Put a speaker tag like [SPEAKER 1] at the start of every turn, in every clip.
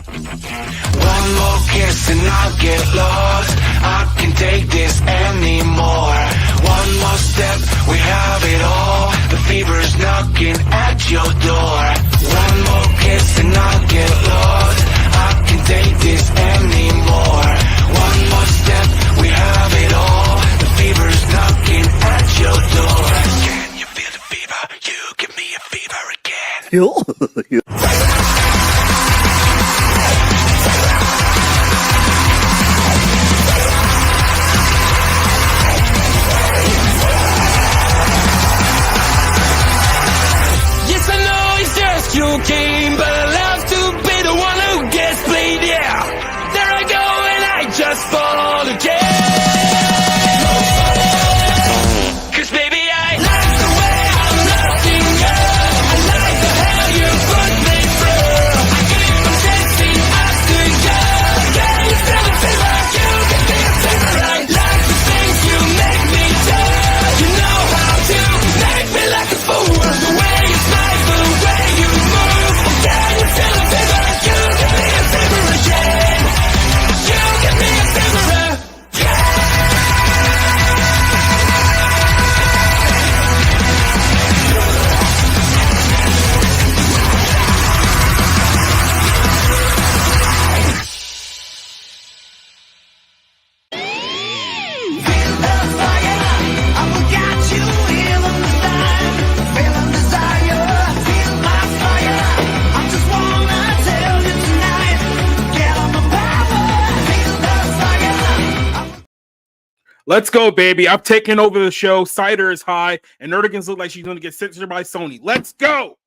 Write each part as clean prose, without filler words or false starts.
[SPEAKER 1] One more kiss and I'll get lost. I can't take this anymore. One more step, we have it all. The fever's knocking at your door. One more kiss and I'll get lost. I can't take this anymore. One more step, we have it all. The fever's knocking at your door. Can you feel the fever? You give me a fever again.
[SPEAKER 2] Yes, I know it's just your game, but I love to be the one who gets played, yeah. There I go and I just fall again. Cause baby, I like the way I'm letting go. I like the hell you put me through. I keep on chasing after you. Yeah, you feel the fever, you can be a fever. I like the things you make me do. You know how to make me like a fool. The way you smile, the way you move. Yeah, you feel the fever, you can be a fever again. You can be a fever again.
[SPEAKER 3] Let's go, baby. I'm taking over the show. Cider is high, and Nerdigans look like she's going to get censored by Sony. Let's go.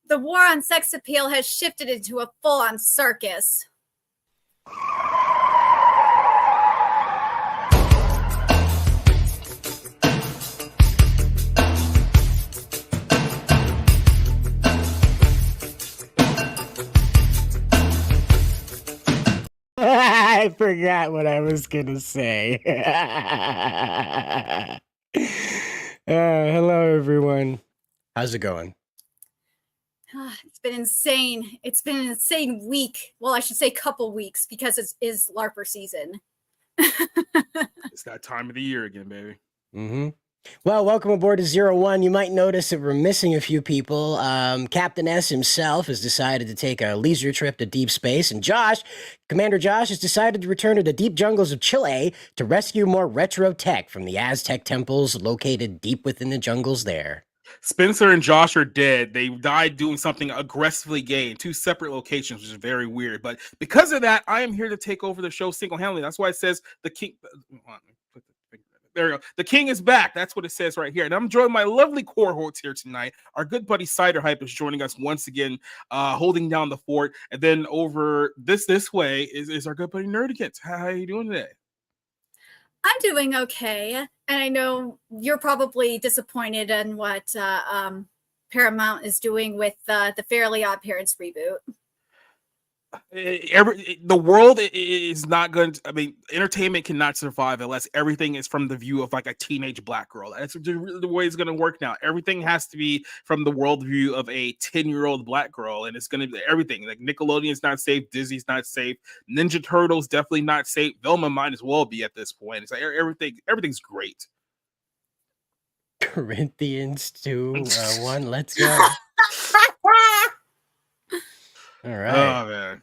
[SPEAKER 4] The war on sex appeal has shifted into a full-on circus.
[SPEAKER 5] I forgot what I was gonna say. Hello, everyone. How's it going?
[SPEAKER 4] It's been insane. It's been an insane week. Well, I should say couple weeks because it is LARPer season.
[SPEAKER 3] It's that time of the year again, baby.
[SPEAKER 5] Mm-hmm. Well, welcome aboard to 01. You might notice that we're missing a few people. Captain S himself has decided to take a leisure trip to deep space, and Josh, Commander Josh, has decided to return to the deep jungles of Chile to rescue more retro tech from the Aztec temples located deep within the jungles there.
[SPEAKER 3] Spencer and Josh are dead. They died doing something aggressively gay in two separate locations, which is very weird. But because of that, I am here to take over the show single-handedly. That's why it says the king. There we go. The king is back. That's what it says right here. And I'm joined by my lovely cohorts here tonight. Our good buddy Cider Hype is joining us once again, holding down the fort. And then over this way is our good buddy Nerdigans. How are you doing today?
[SPEAKER 4] I'm doing okay. And I know you're probably disappointed in what Paramount is doing with the Fairly Odd Parents reboot.
[SPEAKER 3] The world is not going to, I mean, entertainment cannot survive unless everything is from the view of like a teenage black girl. That's the way it's going to work now. Everything has to be from the worldview of a 10-year-old black girl, and it's going to be everything. Like Nickelodeon's not safe, Disney's not safe, Ninja Turtles definitely not safe. Velma might as well be at this point. It's like everything's great.
[SPEAKER 5] Corinthians 2:1. Let's go. All right.
[SPEAKER 3] Oh, man.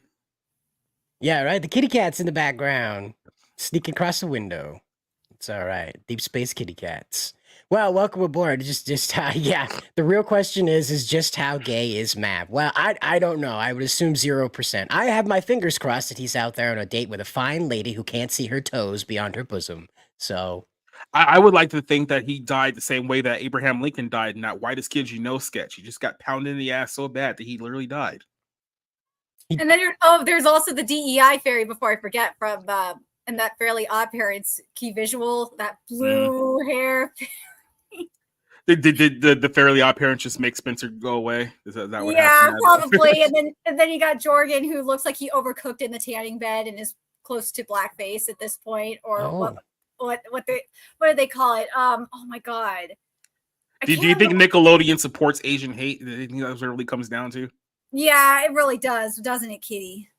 [SPEAKER 5] Yeah, right. The kitty cat's in the background, sneaking across the window. It's all right. Deep space kitty cats. Well, welcome aboard. Just how, yeah. The real question is just how gay is Mav? Well, I don't know. I would assume 0%. I have my fingers crossed that he's out there on a date with a fine lady who can't see her toes beyond her bosom. So
[SPEAKER 3] I would like to think that he died the same way that Abraham Lincoln died in that Whitest Kids You Know sketch. He just got pounded in the ass so bad that he literally died.
[SPEAKER 4] And then there's also the DEI fairy, before I forget, from and that Fairly Odd Parents key visual, that blue hair.
[SPEAKER 3] Did the Fairly Odd Parents just make Spencer go away? Is that what
[SPEAKER 4] Yeah,
[SPEAKER 3] happened?
[SPEAKER 4] probably. And then you got Jorgen, who looks like he overcooked in the tanning bed and is close to blackface at this point, or what do they call it? Oh my god.
[SPEAKER 3] Do you think Nickelodeon supports Asian hate? Do you think that's what it really comes down to?
[SPEAKER 4] Yeah, it really does, doesn't it, Kitty?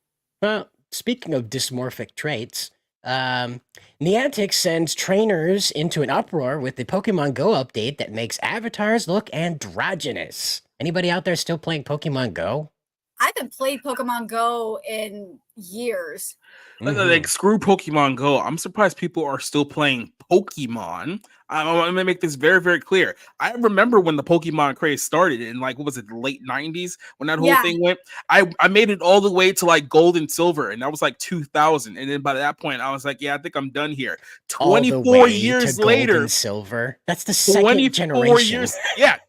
[SPEAKER 5] Well, speaking of dysmorphic traits, Niantic sends trainers into an uproar with the Pokemon Go update that makes avatars look androgynous. Anybody out there still playing Pokemon Go?
[SPEAKER 4] I haven't played Pokemon Go in years.
[SPEAKER 3] Like, screw Pokemon Go. I'm surprised people are still playing Pokemon. I'm gonna make this very, very clear. I remember when the Pokemon craze started in, like, what was it, the late 90s when that whole thing went. I made it all the way to like gold and silver, and that was like 2000. And then by that point, I was like, yeah, I think I'm done here. 24 years later,
[SPEAKER 5] gold and silver. That's the second generation.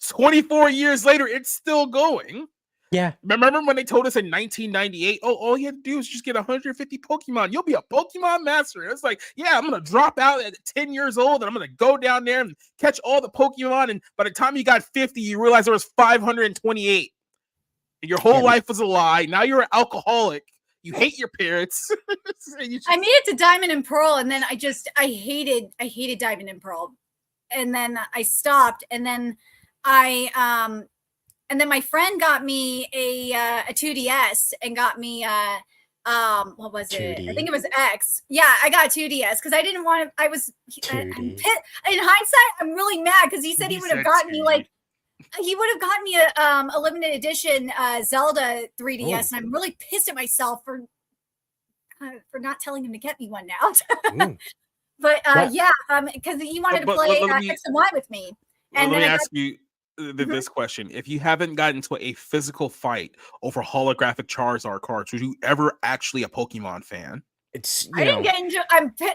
[SPEAKER 3] 24 years later, it's still going.
[SPEAKER 5] Yeah.
[SPEAKER 3] Remember when they told us in 1998, oh, all you have to do is just get 150 Pokemon. You'll be a Pokemon master. And it's like, yeah, I'm going to drop out at 10 years old and I'm going to go down there and catch all the Pokemon. And by the time you got 50, you realize there was 528. And your whole life was a lie. Now you're an alcoholic. You hate your parents.
[SPEAKER 4] I made it to Diamond and Pearl, and then I hated Diamond and Pearl. And then I stopped, and then and then my friend got me a 2DS and got me what was it?
[SPEAKER 5] 2D.
[SPEAKER 4] I think it was X. Yeah, I got a 2DS because I didn't want to. In hindsight, I'm really mad because he said he would have gotten me a limited edition Zelda 3DS, and I'm really pissed at myself for not telling him to get me one now. But because he wanted to play X and Y with me. And
[SPEAKER 3] let me ask you this question: if you haven't gotten into a physical fight over holographic Charizard cards, were you ever actually a Pokemon fan?
[SPEAKER 4] I didn't get into.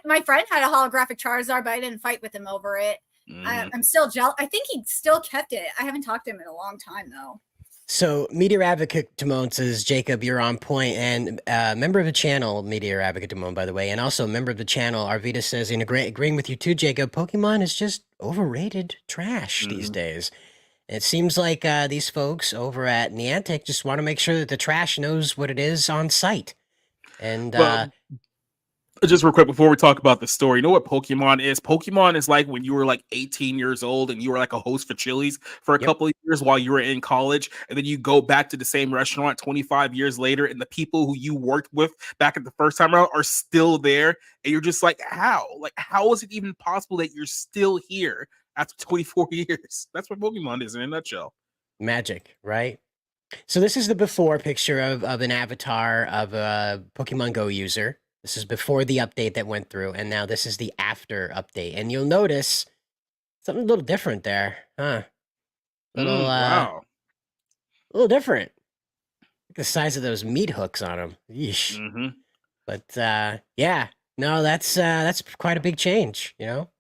[SPEAKER 4] My friend had a holographic Charizard, but I didn't fight with him over it. I'm still jealous. I think he still kept it. I haven't talked to him in a long time though.
[SPEAKER 5] So Meteor Advocate Timon says, Jacob, you're on point, and member of the channel, Meteor Advocate Timon, by the way, and also member of the channel, Arvita says, agreeing with you too, Jacob, Pokemon is just overrated trash these days. It seems like these folks over at Niantic just want to make sure that the trash knows what it is on site. And
[SPEAKER 3] just real quick before we talk about the story, you know what Pokemon is? Pokemon is like when you were like 18 years old and you were like a host for Chili's for a couple of years while you were in college, and then you go back to the same restaurant 25 years later, and the people who you worked with back at the first time around are still there, and you're just like, how? Like, how is it even possible that you're still here after 24 years? That's what Pokemon is in a nutshell.
[SPEAKER 5] Magic, right? So this is the before picture of an avatar of a Pokemon Go user. This is before the update that went through, and now this is the after update. And you'll notice something a little different there, huh?
[SPEAKER 3] Wow.
[SPEAKER 5] A little different. The size of those meat hooks on them. Yeesh. But yeah, no, that's quite a big change, you know?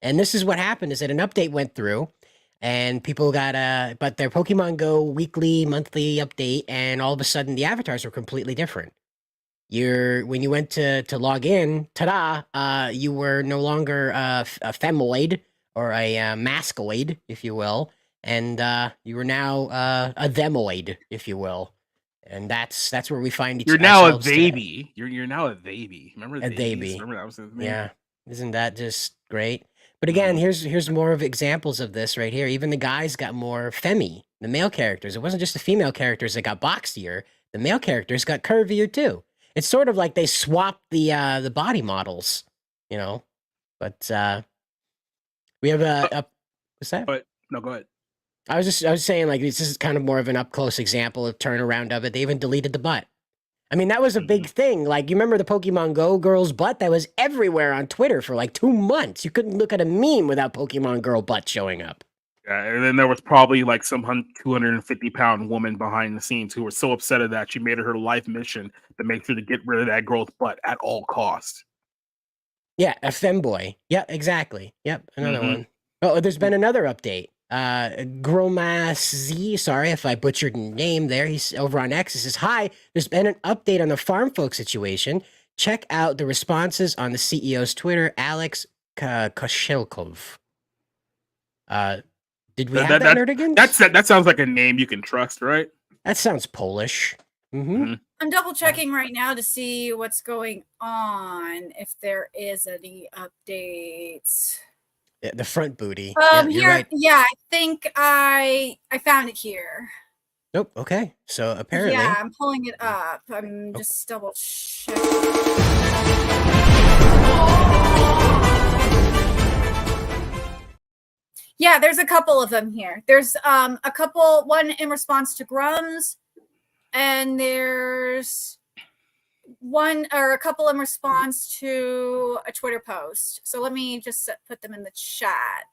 [SPEAKER 5] And this is what happened, is that an update went through, and people got but their Pokemon Go weekly, monthly update, and all of a sudden the avatars were completely different. When you went to log in, ta-da, you were no longer a femoid or a mascoid, if you will, and you were now a themoid, if you will, and that's where we find each other.
[SPEAKER 3] You're now a baby. You're now a baby. Remember
[SPEAKER 5] a baby?
[SPEAKER 3] Remember that was his name?
[SPEAKER 5] Yeah, isn't that just great? But again, here's more of examples of this right here. Even the guys got more femmy. The male characters. It wasn't just the female characters that got boxier. The male characters got curvier too. It's sort of like they swapped the body models, you know. But we have what's that?
[SPEAKER 3] But no, go ahead.
[SPEAKER 5] I was saying, like, this is kind of more of an up close example of turnaround of it. They even deleted the butt. I mean, that was a big thing. Like, you remember the Pokemon Go girl's butt? That was everywhere on Twitter for like 2 months. You couldn't look at a meme without Pokemon girl butt showing up.
[SPEAKER 3] Yeah, and then there was probably like some 250-pound woman behind the scenes who was so upset at that she made it her life mission to make sure to get rid of that girl's butt at all costs.
[SPEAKER 5] Yeah, a femboy. Yeah, exactly. Yep, another one. Oh, there's been another update. Grummz, sorry if I butchered your name there. He's over on X. He says, hi, there's been an update on the farm folk situation. Check out the responses on the CEO's Twitter, Alex Koshilkov. Did we have that nerdigans?
[SPEAKER 3] That sounds like a name you can trust, right?
[SPEAKER 5] That sounds Polish. Mm-hmm.
[SPEAKER 4] I'm double checking right now to see what's going on, if there is any updates.
[SPEAKER 5] The front booty.
[SPEAKER 4] Here, right. Yeah, I think I found it here.
[SPEAKER 5] Nope. Okay. So apparently,
[SPEAKER 4] yeah, I'm pulling it up. I'm just double checking. Yeah, there's a couple of them here. There's a couple, one in response to Grummz, and there's one or a couple in response to a Twitter post. So let me just put them in the chat.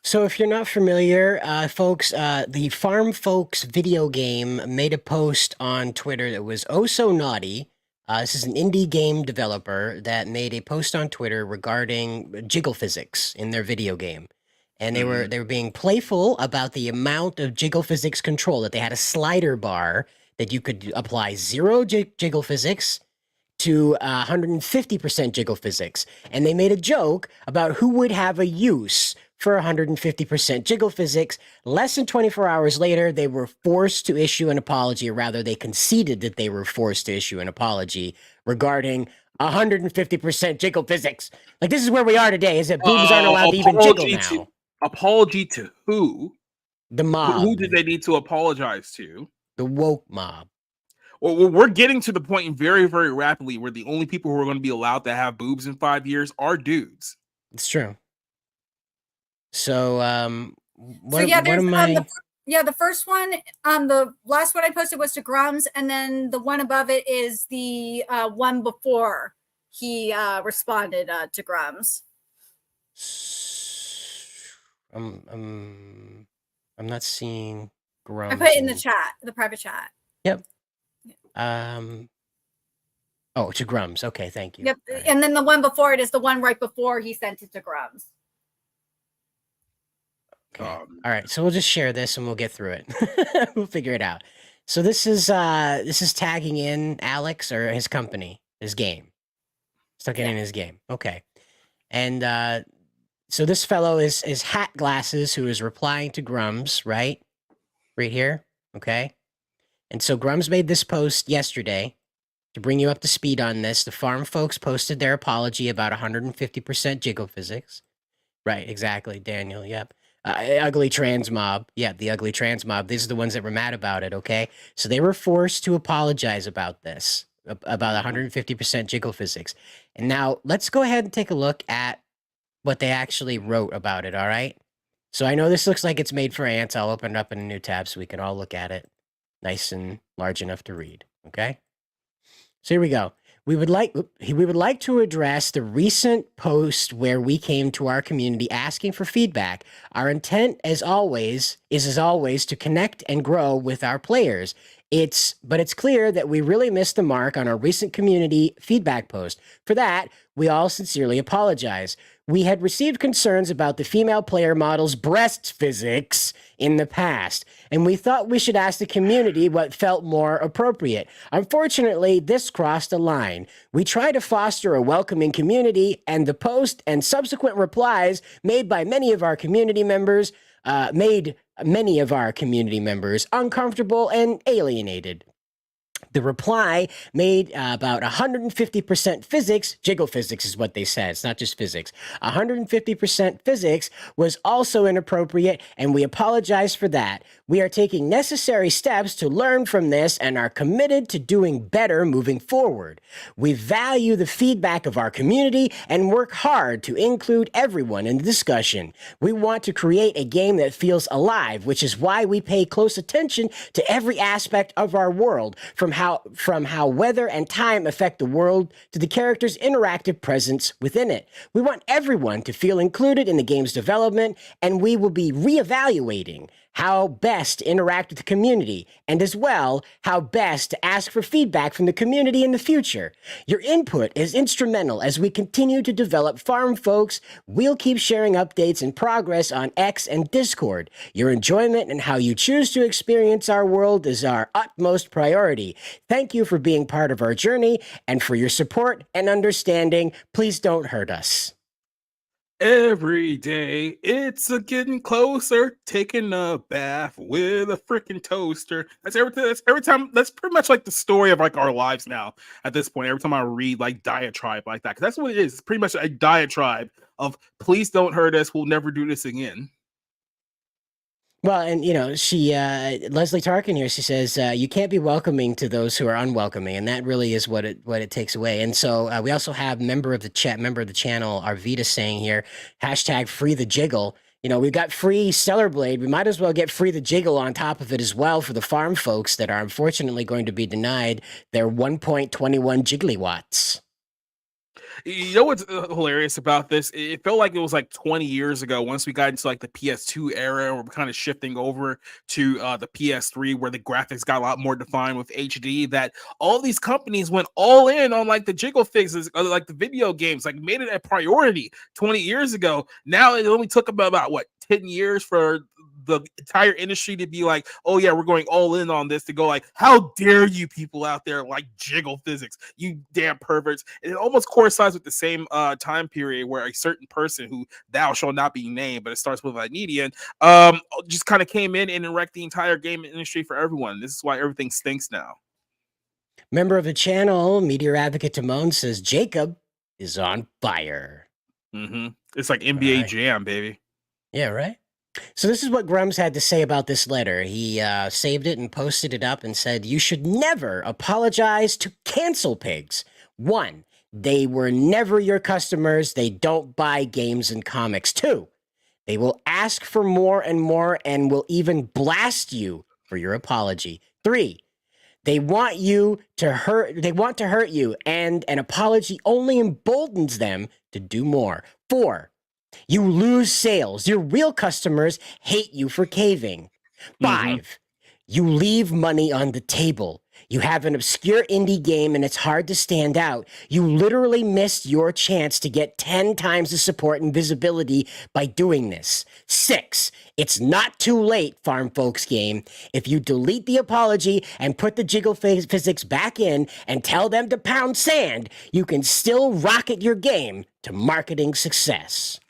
[SPEAKER 5] So if you're not familiar, folks, the Farm Folks video game made a post on Twitter that was oh so naughty. This is an indie game developer that made a post on Twitter regarding jiggle physics in their video game. And they were being playful about the amount of jiggle physics control, that they had a slider bar that you could apply 0 jiggle physics to 150% jiggle physics. And they made a joke about who would have a use for 150% jiggle physics. Less than 24 hours later, they were forced to issue an apology, or rather they conceded that they were forced to issue an apology regarding 150% jiggle physics. Like, this is where we are today, is that boobs aren't allowed to even jiggle now.
[SPEAKER 3] Apology to who?
[SPEAKER 5] The mob.
[SPEAKER 3] Who did they need to apologize to?
[SPEAKER 5] The woke mob.
[SPEAKER 3] Well, we're getting to the point very, very rapidly where the only people who are going to be allowed to have boobs in 5 years are dudes.
[SPEAKER 5] It's true. So,
[SPEAKER 4] the first one, the last one I posted was to Grummz, and then the one above it is the one before he responded to Grummz.
[SPEAKER 5] I'm not seeing Grummz.
[SPEAKER 4] I put it in the chat, the private chat.
[SPEAKER 5] Yep. To Grummz. Okay, thank you.
[SPEAKER 4] Yep. Right. And then the one before it is the one right before he sent it to Grummz.
[SPEAKER 5] Okay. All right. So we'll just share this and we'll get through it. We'll figure it out. So this is tagging in Alex or his company, his game. Stuck it in his game. Okay. And so this fellow is Hat Glasses, who is replying to Grummz, right? Right here. Okay. And so Grummz made this post yesterday to bring you up to speed on this. The Farm Folks posted their apology about 150% jiggle physics. Right, exactly, Daniel, yep. Ugly trans mob. Yeah, the ugly trans mob. These are the ones that were mad about it, okay? So they were forced to apologize about this, about 150% jiggle physics. And now let's go ahead and take a look at what they actually wrote about it, all right? So I know this looks like it's made for ants. I'll open it up in a new tab so we can all look at it. Nice and large enough to read, okay? So here we go. We would like to address the recent post where we came to our community asking for feedback. Our intent, as always, is to connect and grow with our players. But it's clear that we really missed the mark on our recent community feedback post. For that, we all sincerely apologize. We had received concerns about the female player model's breast physics in the past, and we thought we should ask the community what felt more appropriate. Unfortunately, this crossed a line. We try to foster a welcoming community, and the post and subsequent replies made by many of our community members made many of our community members uncomfortable and alienated. The reply made about 150% physics, jiggle physics is what they said, it's not just physics. 150% physics was also inappropriate, and we apologize for that. We are taking necessary steps to learn from this and are committed to doing better moving forward. We value the feedback of our community and work hard to include everyone in the discussion. We want to create a game that feels alive, which is why we pay close attention to every aspect of our world, from how weather and time affect the world to the character's interactive presence within it. We want everyone to feel included in the game's development, and we will be reevaluating how best to interact with the community, and as well, how best to ask for feedback from the community in the future. Your input is instrumental as we continue to develop Farm Folks. We'll keep sharing updates and progress on X and Discord. Your enjoyment and how you choose to experience our world is our utmost priority. Thank you for being part of our journey and for your support and understanding. Please don't hurt us.
[SPEAKER 3] Every day, it's a getting closer. Taking a bath with a freaking toaster. That's every time. That's pretty much like the story of like our lives now. At this point, every time I read like diatribe like that, because that's what it is. It's pretty much a diatribe of please don't hurt us. We'll never do this again.
[SPEAKER 5] Well, and she Leslie Tarkin here. She says you can't be welcoming to those who are unwelcoming, and that really is what it takes away. And so we also have member of the channel, Arvita, saying here #free the jiggle. We've got free Stellar Blade. We might as well get free the jiggle on top of it as well for the farm folks that are unfortunately going to be denied their 1.21 jiggly watts.
[SPEAKER 3] You know what's hilarious about this? It felt like it was like 20 years ago once we got into like the PS2 era, where we're kind of shifting over to the PS3, where the graphics got a lot more defined with HD, that all these companies went all in on like the jiggle fixes, like the video games, like made it a priority 20 years ago. Now it only took about what, 10 years for the entire industry to be like, oh yeah, we're going all in on this, to go like, how dare you people out there like jiggle physics, you damn perverts. And it almost coincides with the same time period where a certain person, who thou shall not be named, but it starts with a median, just kind of came in and wrecked the entire game industry for everyone. This is why everything stinks now.
[SPEAKER 5] Member of the channel, Meteor Advocate Timon, says Jacob is on fire.
[SPEAKER 3] It's like NBA Jam, baby.
[SPEAKER 5] Yeah, right. So this is what Grummz had to say about this letter. He saved it and posted it up and said, you should never apologize to cancel pigs. 1, they were never your customers. They don't buy games and comics. 2, they will ask for more and more and will even blast you for your apology. 3, they want to hurt you, and an apology only emboldens them to do more. 4, you lose sales. Your real customers hate you for caving. 5, you leave money on the table. You have an obscure indie game and it's hard to stand out. You literally missed your chance to get 10 times the support and visibility by doing this. 6, it's not too late, Farm Folks game. If you delete the apology and put the jiggle physics back in and tell them to pound sand, you can still rocket your game to marketing success.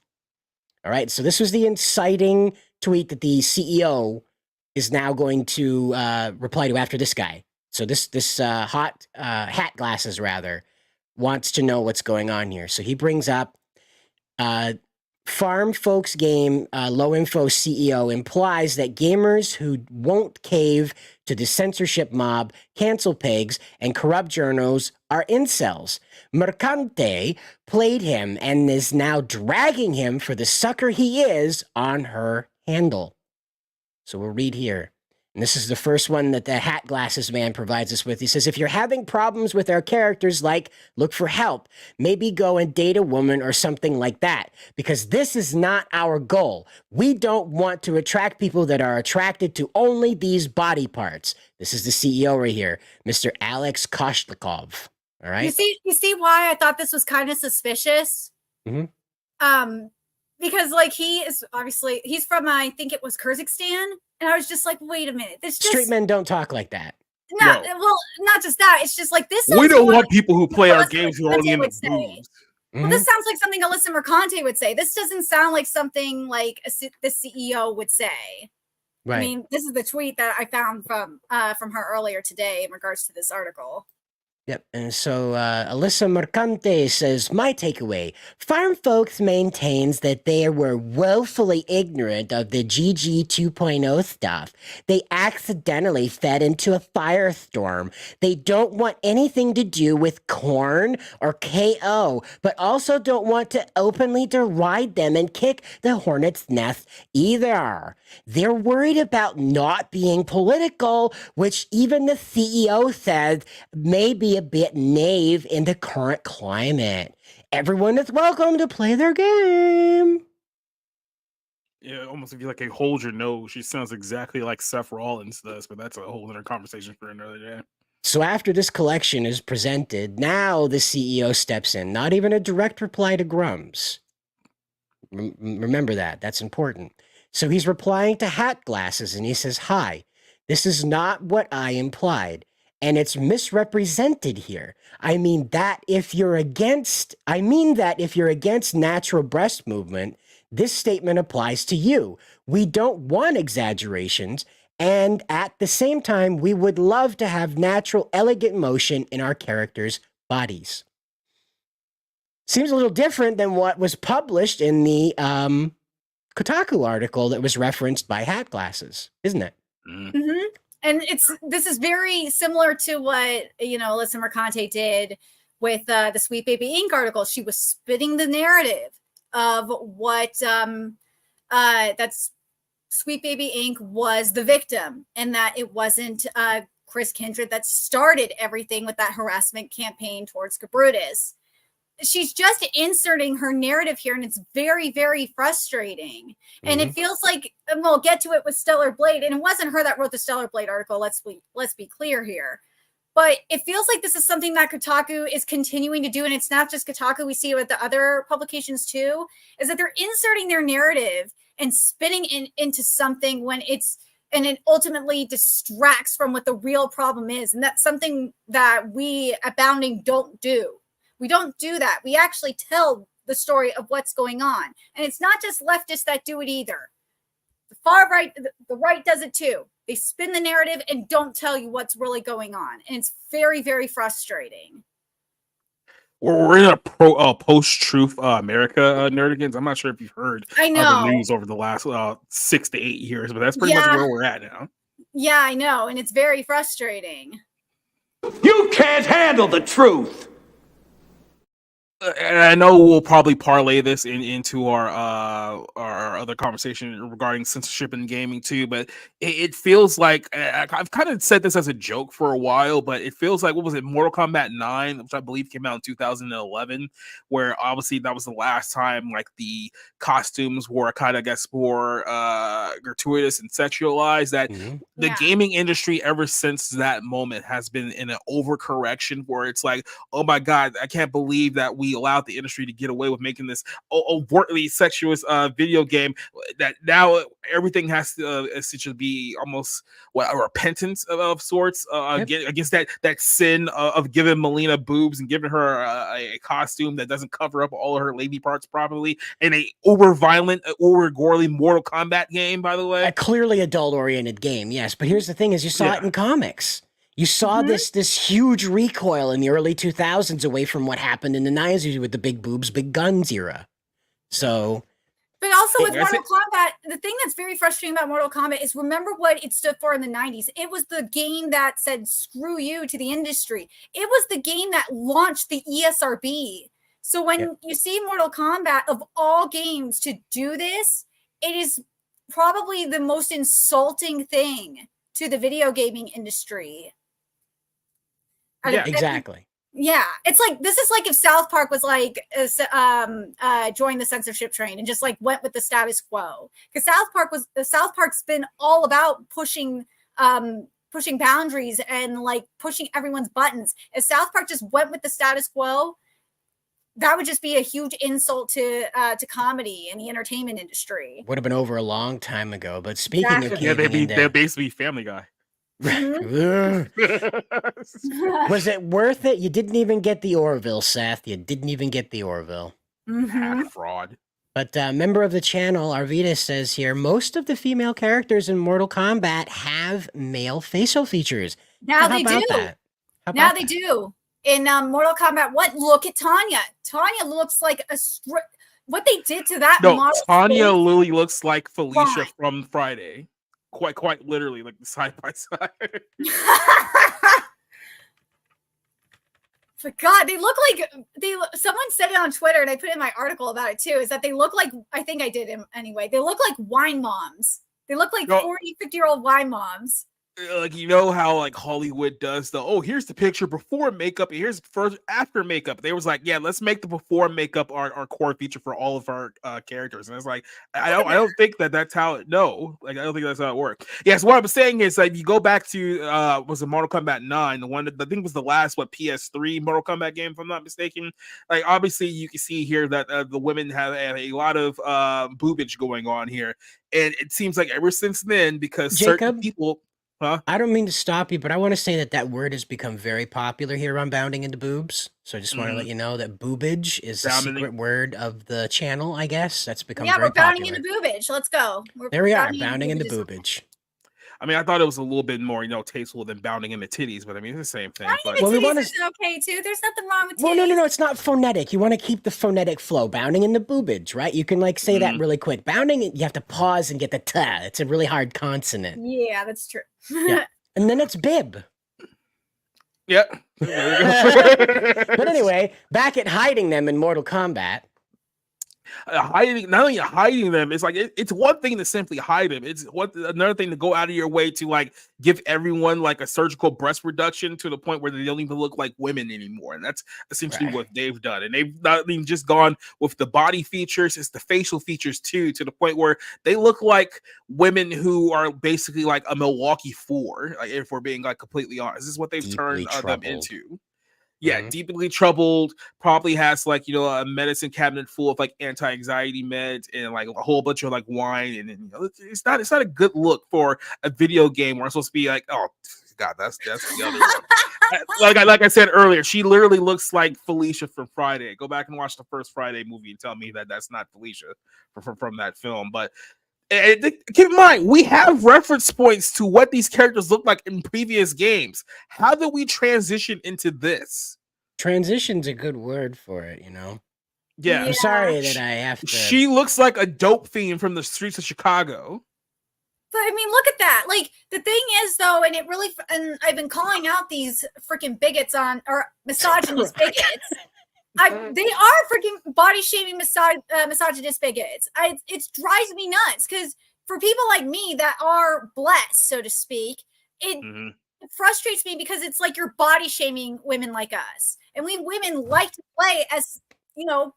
[SPEAKER 5] All right, so this was the inciting tweet that the CEO is now going to reply to after this guy. So this hot hat glasses rather wants to know what's going on here. So he brings up Farm Folks game low info CEO implies that gamers who won't cave to the censorship mob, cancel pigs, and corrupt journals are incels. Mercante played him and is now dragging him for the sucker he is on her handle. So we'll read here. And this is the first one that the hat glasses man provides us with. He says, if you're having problems with our characters, like look for help, maybe go and date a woman or something like that, because this is not our goal. We don't want to attract people that are attracted to only these body parts. This is the CEO right here, Mr. Alex Koshlikov. All right.
[SPEAKER 4] You see why I thought this was kind of suspicious? Because like he's from, I think it was Kyrgyzstan. And I was just like, wait a minute. This just
[SPEAKER 5] straight men don't talk like that.
[SPEAKER 4] No. Well, not just that. It's just like this.
[SPEAKER 3] We don't want people who play our games who are only in the boobs.
[SPEAKER 4] Well, this sounds like something Alyssa Mercante would say. This doesn't sound like something like the CEO would say. Right. I mean, this is the tweet that I found from her earlier today in regards to this article.
[SPEAKER 5] Yep. And so Alyssa Mercante says, my takeaway, Farm Folks maintains that they were woefully ignorant of the GG 2.0 stuff. They accidentally fed into a firestorm. They don't want anything to do with Korn or KO, but also don't want to openly deride them and kick the hornet's nest either. They're worried about not being political, which even the CEO said may be a bit naive in the current climate. Everyone is welcome to play their game.
[SPEAKER 3] Yeah, almost if you like a hold your nose. She sounds exactly like Seth Rollins does, but that's a whole other conversation for another day.
[SPEAKER 5] So after this collection is presented, now the CEO steps in. Not even a direct reply to Grummz. Remember that. That's important. So he's replying to Hat Glasses and he says, hi, this is not what I implied. and it's misrepresented here. I mean that if you're against natural breast movement, this statement applies to you. We don't want exaggerations, and at the same time, we would love to have natural, elegant motion in our characters' bodies. Seems a little different than what was published in the Kotaku article that was referenced by Hat Glasses, isn't it?
[SPEAKER 4] Mm-hmm. And this is very similar to what Alyssa Mercante did with the Sweet Baby Inc. article. She was spinning the narrative of what that's Sweet Baby Inc. was the victim, and that it wasn't Chris Kindred that started everything with that harassment campaign towards Brutus. She's just inserting her narrative here, and it's very, very frustrating. And it feels like, and we'll get to it with Stellar Blade, and it wasn't her that wrote the Stellar Blade article. Let's be clear here. But it feels like this is something that Kotaku is continuing to do, and it's not just Kotaku. We see it with the other publications too, is that they're inserting their narrative and spinning into something and it ultimately distracts from what the real problem is. And that's something that we at Bounding don't do. We don't do that. We actually tell the story of what's going on. And it's not just leftists that do it either. The far right, the right does it too. They spin the narrative and don't tell you what's really going on. And it's very, very frustrating.
[SPEAKER 3] We're in a post-truth America, Nerdigans. I'm not sure if you've heard the news over the last 6 to 8 years, but that's pretty much where we're at now.
[SPEAKER 4] Yeah, I know. And it's very frustrating.
[SPEAKER 2] You can't handle the truth.
[SPEAKER 3] And I know we'll probably parlay this into our other conversation regarding censorship in gaming too, but it feels like I've kind of said this as a joke for a while, but it feels like, what was it, Mortal Kombat 9, which I believe came out in 2011, where obviously that was the last time like the costumes were kind of, I guess, more gratuitous and sexualized. That the gaming industry ever since that moment has been in an overcorrection where it's like, oh my god, I can't believe that we allowed the industry to get away with making this overtly sexuous video game, that now everything has to essentially be almost a repentance of sorts against that sin of giving Melina boobs and giving her a costume that doesn't cover up all of her lady parts properly, and a uber violent, uber gory Mortal Kombat game, by the way.
[SPEAKER 5] A clearly adult oriented game, yes, but here's the thing: is you saw it in comics. You saw this huge recoil in the early 2000s away from what happened in the 90s with the big boobs, big guns era. So,
[SPEAKER 4] but also with Mortal Kombat, the thing that's very frustrating about Mortal Kombat is, remember what it stood for in the 90s. It was the game that said screw you to the industry. It was the game that launched the ESRB. So when you see Mortal Kombat, of all games to do this, it is probably the most insulting thing to the video gaming industry.
[SPEAKER 5] Yeah, exactly.
[SPEAKER 4] Yeah, it's like, this is like if South Park was like joined the censorship train and just like went with the status quo, because South Park's been all about pushing boundaries and like pushing everyone's buttons. If South Park just went with the status quo, that would just be a huge insult to comedy and the entertainment industry.
[SPEAKER 5] Would have been over a long time ago. But speaking of,
[SPEAKER 3] they're basically Family Guy.
[SPEAKER 5] Was it worth it? You didn't even get the Orville, Seth. You didn't even get the Orville.
[SPEAKER 3] Fraud.
[SPEAKER 5] But member of the channel, Arvita, says here, most of the female characters in Mortal Kombat have male facial features.
[SPEAKER 4] Now they do. Now they do. In Mortal Kombat, look at Tanya. Tanya looks like what they did to that model.
[SPEAKER 3] Tanya literally looks like Felicia from Friday. Quite literally, like side by side.
[SPEAKER 4] But God, they look like someone said it on Twitter, and I put in my article about it too, is that they look like, I think I did anyway, they look like wine moms. They look like 40, 50-year-old wine moms.
[SPEAKER 3] Like, you know how like Hollywood does here's the picture before makeup, and here's first after makeup. They was like, yeah, let's make the before makeup our core feature for all of our characters. And it's like, I don't think that's how I don't think that's how it works. Yes, what I'm saying is that you go back to was it Mortal Kombat 9, the one that I think was the last PS3 Mortal Kombat game, if I'm not mistaken. Like, obviously you can see here that the women have a lot of boobage going on here, and it seems like ever since then, because certain people. Huh?
[SPEAKER 5] I don't mean to stop you, but I want to say that word has become very popular here on Bounding into Boobs. So I just want to let you know that boobage is the
[SPEAKER 3] Bounding-
[SPEAKER 5] secret word of the channel, I guess. That's become
[SPEAKER 4] Yeah,
[SPEAKER 5] very
[SPEAKER 4] we're bounding
[SPEAKER 5] popular.
[SPEAKER 4] into boobage. Let's go.
[SPEAKER 5] There we are, bounding into boobage.
[SPEAKER 3] I mean, I thought it was a little bit more, tasteful than bounding into titties, but I mean, it's the same thing. But
[SPEAKER 4] Bounding into titties is okay too. There's nothing wrong with titties.
[SPEAKER 5] Well, no, it's not phonetic. You want to keep the phonetic flow. Bounding into boobage, right? You can like say that really quick. Bounding, you have to pause and get the t. It's a really hard consonant.
[SPEAKER 4] Yeah, that's true.
[SPEAKER 5] Yeah. And then it's bib.
[SPEAKER 3] Yeah.
[SPEAKER 5] But anyway, back at hiding them in Mortal Kombat.
[SPEAKER 3] Hiding, not only hiding them, it's like it's one thing to simply hide them. It's another thing to go out of your way to like give everyone like a surgical breast reduction to the point where they don't even look like women anymore. And that's essentially what they've done. And they've not even just gone with the body features, it's the facial features too, to the point where they look like women who are basically like a Milwaukee Four, like, if we're being like completely honest. This is what they've turned them into. Yeah, deeply troubled, probably has like, a medicine cabinet full of like anti-anxiety meds and like a whole bunch of like wine. And it's not a good look for a video game where I'm supposed to be like, oh God, that's the other one. like I said earlier, she literally looks like Felicia from Friday. Go back and watch the first Friday movie and tell me that that's not Felicia from that film. But keep in mind, we have reference points to what these characters look like in previous games. How do we transition into this?
[SPEAKER 5] Transition's a good word for it,
[SPEAKER 3] Yeah.
[SPEAKER 5] I'm sorry that I have to.
[SPEAKER 3] She looks like a dope fiend from the streets of Chicago.
[SPEAKER 4] But I mean, look at that. Like, the thing is, though, and I've been calling out these freaking bigots or misogynist bigots. They are freaking body shaming misogynist bigots. It drives me nuts because for people like me that are blessed, so to speak, it frustrates me because it's like you're body shaming women like us, and we women like to play as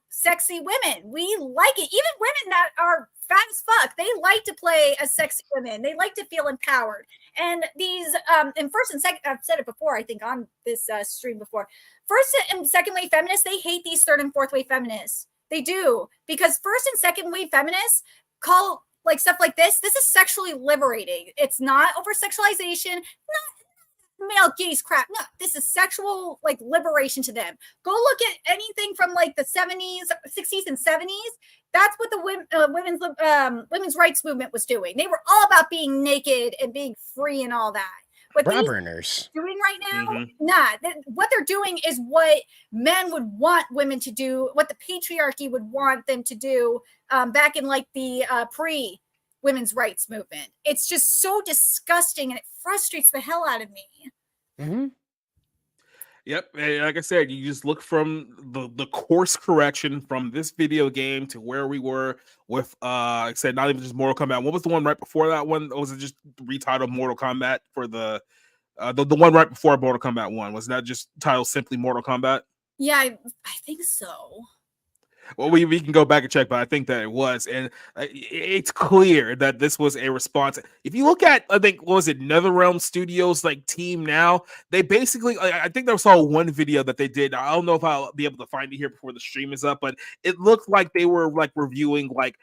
[SPEAKER 4] sexy women. We like it. Even women that are fat as fuck, they like to play as sexy women. They like to feel empowered. And these and first and second, I've said it before, I think on this stream before. First and second wave feminists, they hate these third and fourth wave feminists. They do, because first and second wave feminists call like stuff like this is sexually liberating. It's not over sexualization, not male gaze crap. No, this is sexual like liberation to them. Go look at anything from like the 70s, 60s, and 70s. That's what the women's rights movement was doing. They were all about being naked and being free and all that. What
[SPEAKER 5] bra burners
[SPEAKER 4] doing right now, what they're doing is what men would want women to do, what the patriarchy would want them to do back in like the pre-women's rights movement. It's just so disgusting and it frustrates the hell out of me.
[SPEAKER 3] Yep, and like I said, you just look from the course correction from this video game to where we were with like I said, not even just Mortal Kombat. What was the one right before that one? Or was it just retitled Mortal Kombat for the one right before Mortal Kombat 1? Was that just titled simply Mortal Kombat?
[SPEAKER 4] Yeah, I think so.
[SPEAKER 3] Well, we can go back and check, but I think that it was, and it's clear that this was a response. If you look at, I think, what was it, NetherRealm Studios like team now, they basically, I think there saw one video that they did. I don't know if I'll be able to find it here before the stream is up, but it looked like they were like reviewing like.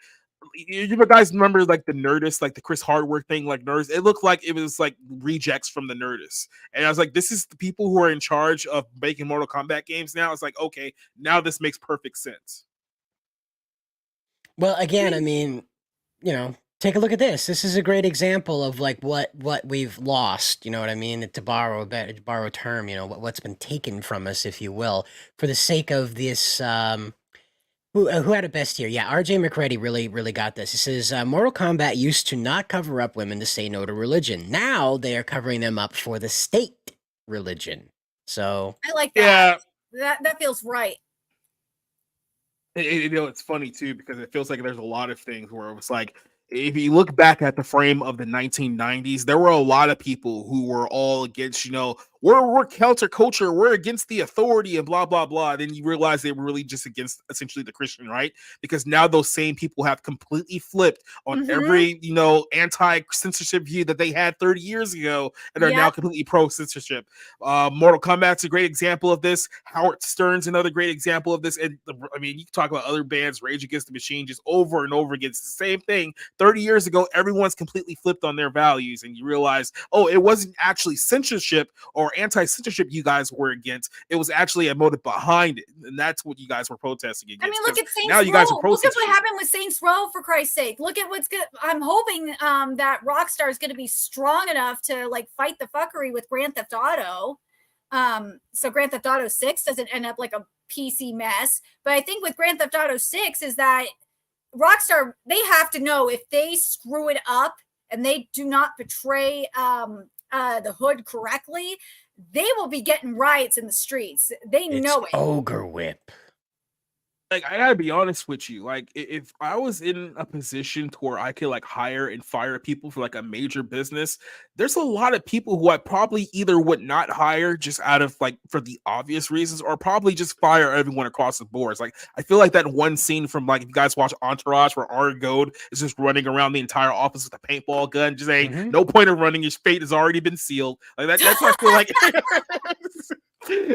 [SPEAKER 3] You guys remember like the Nerdist, like the Chris Hardwick thing, like Nerdist? It looked like it was like rejects from the Nerdist. And I was like, this is the people who are in charge of making Mortal Kombat games now. It's like, okay, now this makes perfect sense.
[SPEAKER 5] Well, again, I mean, take a look at this. This is a great example of like what we've lost. You know what I mean? To borrow a term, what's been taken from us, if you will, for the sake of this. Who had it best here? Yeah, RJ McCready really got this. He says, Mortal Kombat used to not cover up women to say no to religion. Now they are covering them up for the state religion. So
[SPEAKER 4] I like that. Yeah. That feels right.
[SPEAKER 3] It's funny too, because it feels like there's a lot of things where it was like, if you look back at the frame of the 1990s, there were a lot of people who were all against, we're counterculture, we're against the authority and blah blah blah. Then you realize they were really just against essentially the Christian right, because now those same people have completely flipped on every anti-censorship view that they had 30 years ago and are now completely pro-censorship. Mortal Kombat's a great example of this. Howard Stern's another great example of this. And I mean, you can talk about other bands, Rage Against the Machine, just over and over again. It's the same thing. 30 years ago, everyone's completely flipped on their values, and you realize, oh, it wasn't actually censorship or anti-censorship you guys were against. It was actually a motive behind it, and that's what you guys were protesting against.
[SPEAKER 4] I mean, look at Saints
[SPEAKER 3] now
[SPEAKER 4] Row.
[SPEAKER 3] You guys are
[SPEAKER 4] look at what happened with Saints Row, for Christ's sake. Look at what's good. I'm hoping that Rockstar is going to be strong enough to like fight the fuckery with Grand Theft Auto. So Grand Theft Auto 6 doesn't end up like a PC mess. But I think with Grand Theft Auto 6 is that Rockstar, they have to know if they screw it up and they do not portray the hood correctly, they will be getting riots in the streets. They know it.
[SPEAKER 5] Ogre whip.
[SPEAKER 3] Like, I gotta be honest with you. Like, if I was in a position to where I could like hire and fire people for like a major business, there's a lot of people who I probably either would not hire just out of like for the obvious reasons, or probably just fire everyone across the board. It's like, I feel like that one scene from like, if you guys watch Entourage, where Ari Gold is just running around the entire office with a paintball gun, just saying, no point of running, your fate has already been sealed. Like that's what I feel like.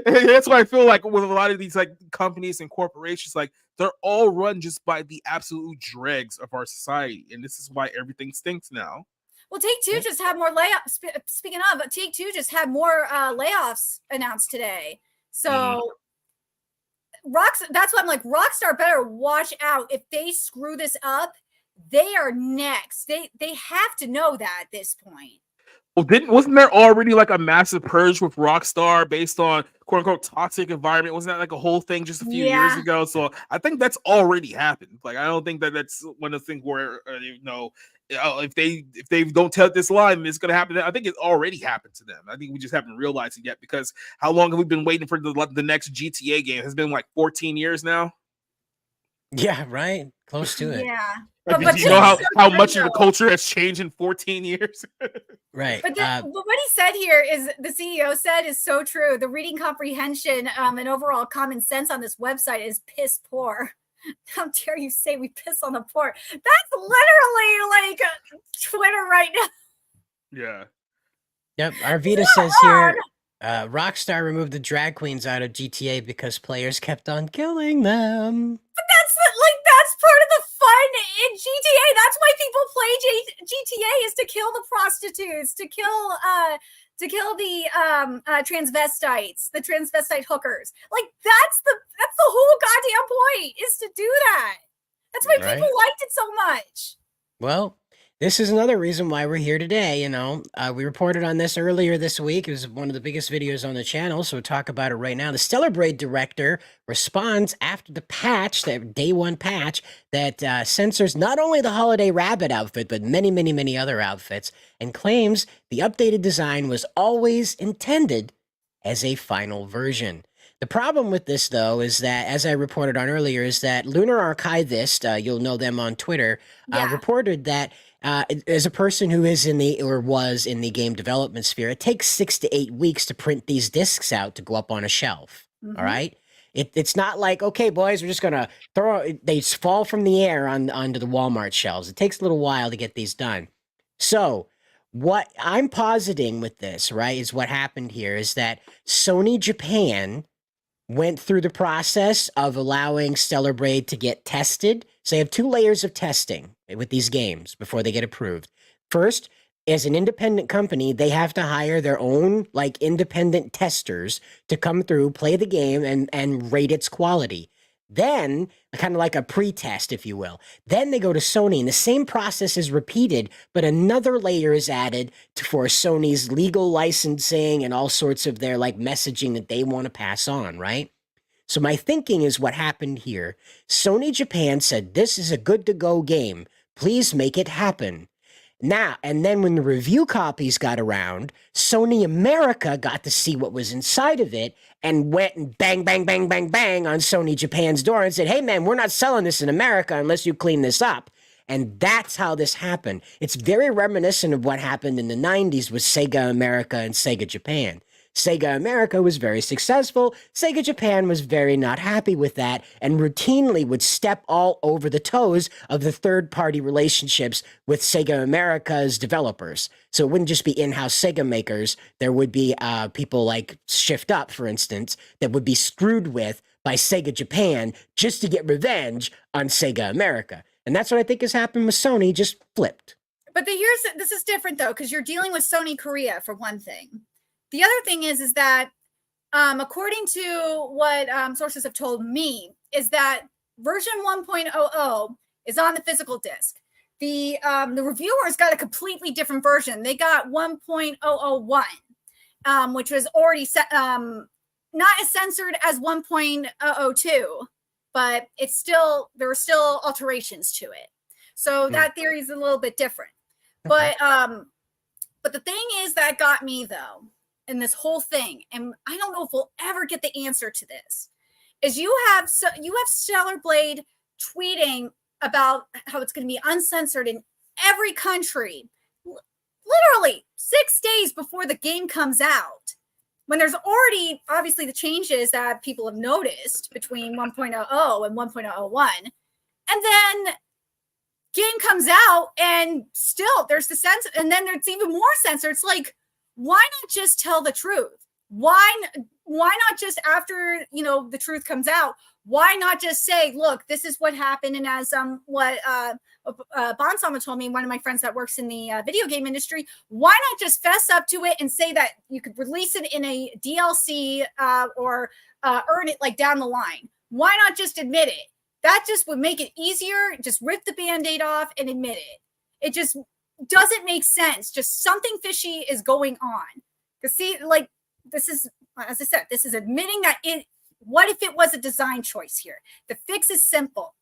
[SPEAKER 3] That's why I feel like with a lot of these like companies and corporations, like they're all run just by the absolute dregs of our society, and this is why everything stinks now.
[SPEAKER 4] Well, Take-Two just had more layoffs. Speaking of, Take-Two just had more layoffs announced today. So that's why I'm like, Rockstar better watch out. If they screw this up, they are next. They have to know that at this point.
[SPEAKER 3] Well, wasn't there already like a massive purge with Rockstar based on quote unquote toxic environment? Wasn't that like a whole thing just a few years ago? So I think that's already happened. Like, I don't think that's one of the things where if they don't tell this line, it's going to happen. I think it's already happened to them. I think we just haven't realized it yet, because how long have we been waiting for the next GTA game? It's been like 14 years now.
[SPEAKER 5] Yeah, right. Close to it.
[SPEAKER 4] Yeah.
[SPEAKER 3] But you know how much of the culture has changed in 14 years?
[SPEAKER 5] Right.
[SPEAKER 4] But what he said here is, the CEO said, is so true. The reading comprehension and overall common sense on this website is piss poor. How dare you say we piss on the poor? That's literally like Twitter right now.
[SPEAKER 3] Yeah.
[SPEAKER 5] Yep. Arvita says here, Rockstar removed the drag queens out of GTA because players kept on killing them.
[SPEAKER 4] But that's part of the fun in GTA. That's why people play GTA, is to kill the prostitutes, to kill the transvestites, the transvestite hookers. Like that's the whole goddamn point, is to do that. That's why people liked it so much.
[SPEAKER 5] Well, this is another reason why we're here today. We reported on this earlier this week. It was one of the biggest videos on the channel, so we'll talk about it right now. The Stellar Braid director responds after the patch, that day one patch, that censors not only the Holiday Rabbit outfit, but many, many, many other outfits, and claims the updated design was always intended as a final version. The problem with this, though, is that, as I reported on earlier, is that Lunar Archivist, you'll know them on Twitter, reported that as a person who is was in the game development sphere, it takes 6 to 8 weeks to print these discs out to go up on a shelf. All right. It's not like, okay, boys, we're just going to they fall from the air onto the Walmart shelves. It takes a little while to get these done. So what I'm positing with this, right, is what happened here is that Sony Japan went through the process of allowing Stellar Braid to get tested. So they have 2 layers of testing with these games before they get approved. First, as an independent company, they have to hire their own like independent testers to come through, play the game, and rate its quality. Then, kind of like a pre-test, if you will. Then they go to Sony, and the same process is repeated, but another layer is added for Sony's legal licensing and all sorts of their like messaging that they want to pass on, right? So my thinking is what happened here. Sony Japan said, this is a good-to-go game. Please make it happen. Now, and then when the review copies got around, Sony America got to see what was inside of it and went and bang, bang, bang, bang, bang on Sony Japan's door and said, hey, man, we're not selling this in America unless you clean this up. And that's how this happened. It's very reminiscent of what happened in the 90s with Sega America and Sega Japan. Sega America was very successful. Sega Japan was very not happy with that and routinely would step all over the toes of the third-party relationships with Sega America's developers. So it wouldn't just be in-house Sega makers. There would be people like Shift Up, for instance, that would be screwed with by Sega Japan just to get revenge on Sega America. And that's what I think has happened with Sony, just flipped.
[SPEAKER 4] But this is different though, because you're dealing with Sony Korea for one thing. The other thing is that according to what sources have told me, is that version 1.00 is on the physical disc. The reviewers got a completely different version. They got 1.001, which was already set, not as censored as 1.002, but there were still alterations to it. So that theory is a little bit different. But the thing is that got me though in this whole thing, and I don't know if we'll ever get the answer to this, is you have Stellar Blade tweeting about how it's going to be uncensored in every country, literally 6 days before the game comes out, when there's already obviously the changes that people have noticed between 1.00 and 1.001, and then game comes out and still there's the censor, and then there's even more censor. It's like, why not just tell the truth? Why not just after the truth comes out? Why not just say, look, this is what happened? And as what Bonsama told me, one of my friends that works in the video game industry, why not just fess up to it and say that you could release it in a DLC or earn it like down the line? Why not just admit it? That just would make it easier. Just rip the Band-Aid off and admit it. It just doesn't make sense. Just something fishy is going on. Because see, like, this is, as I said, this is admitting that what if it was a design choice here? The fix is simple.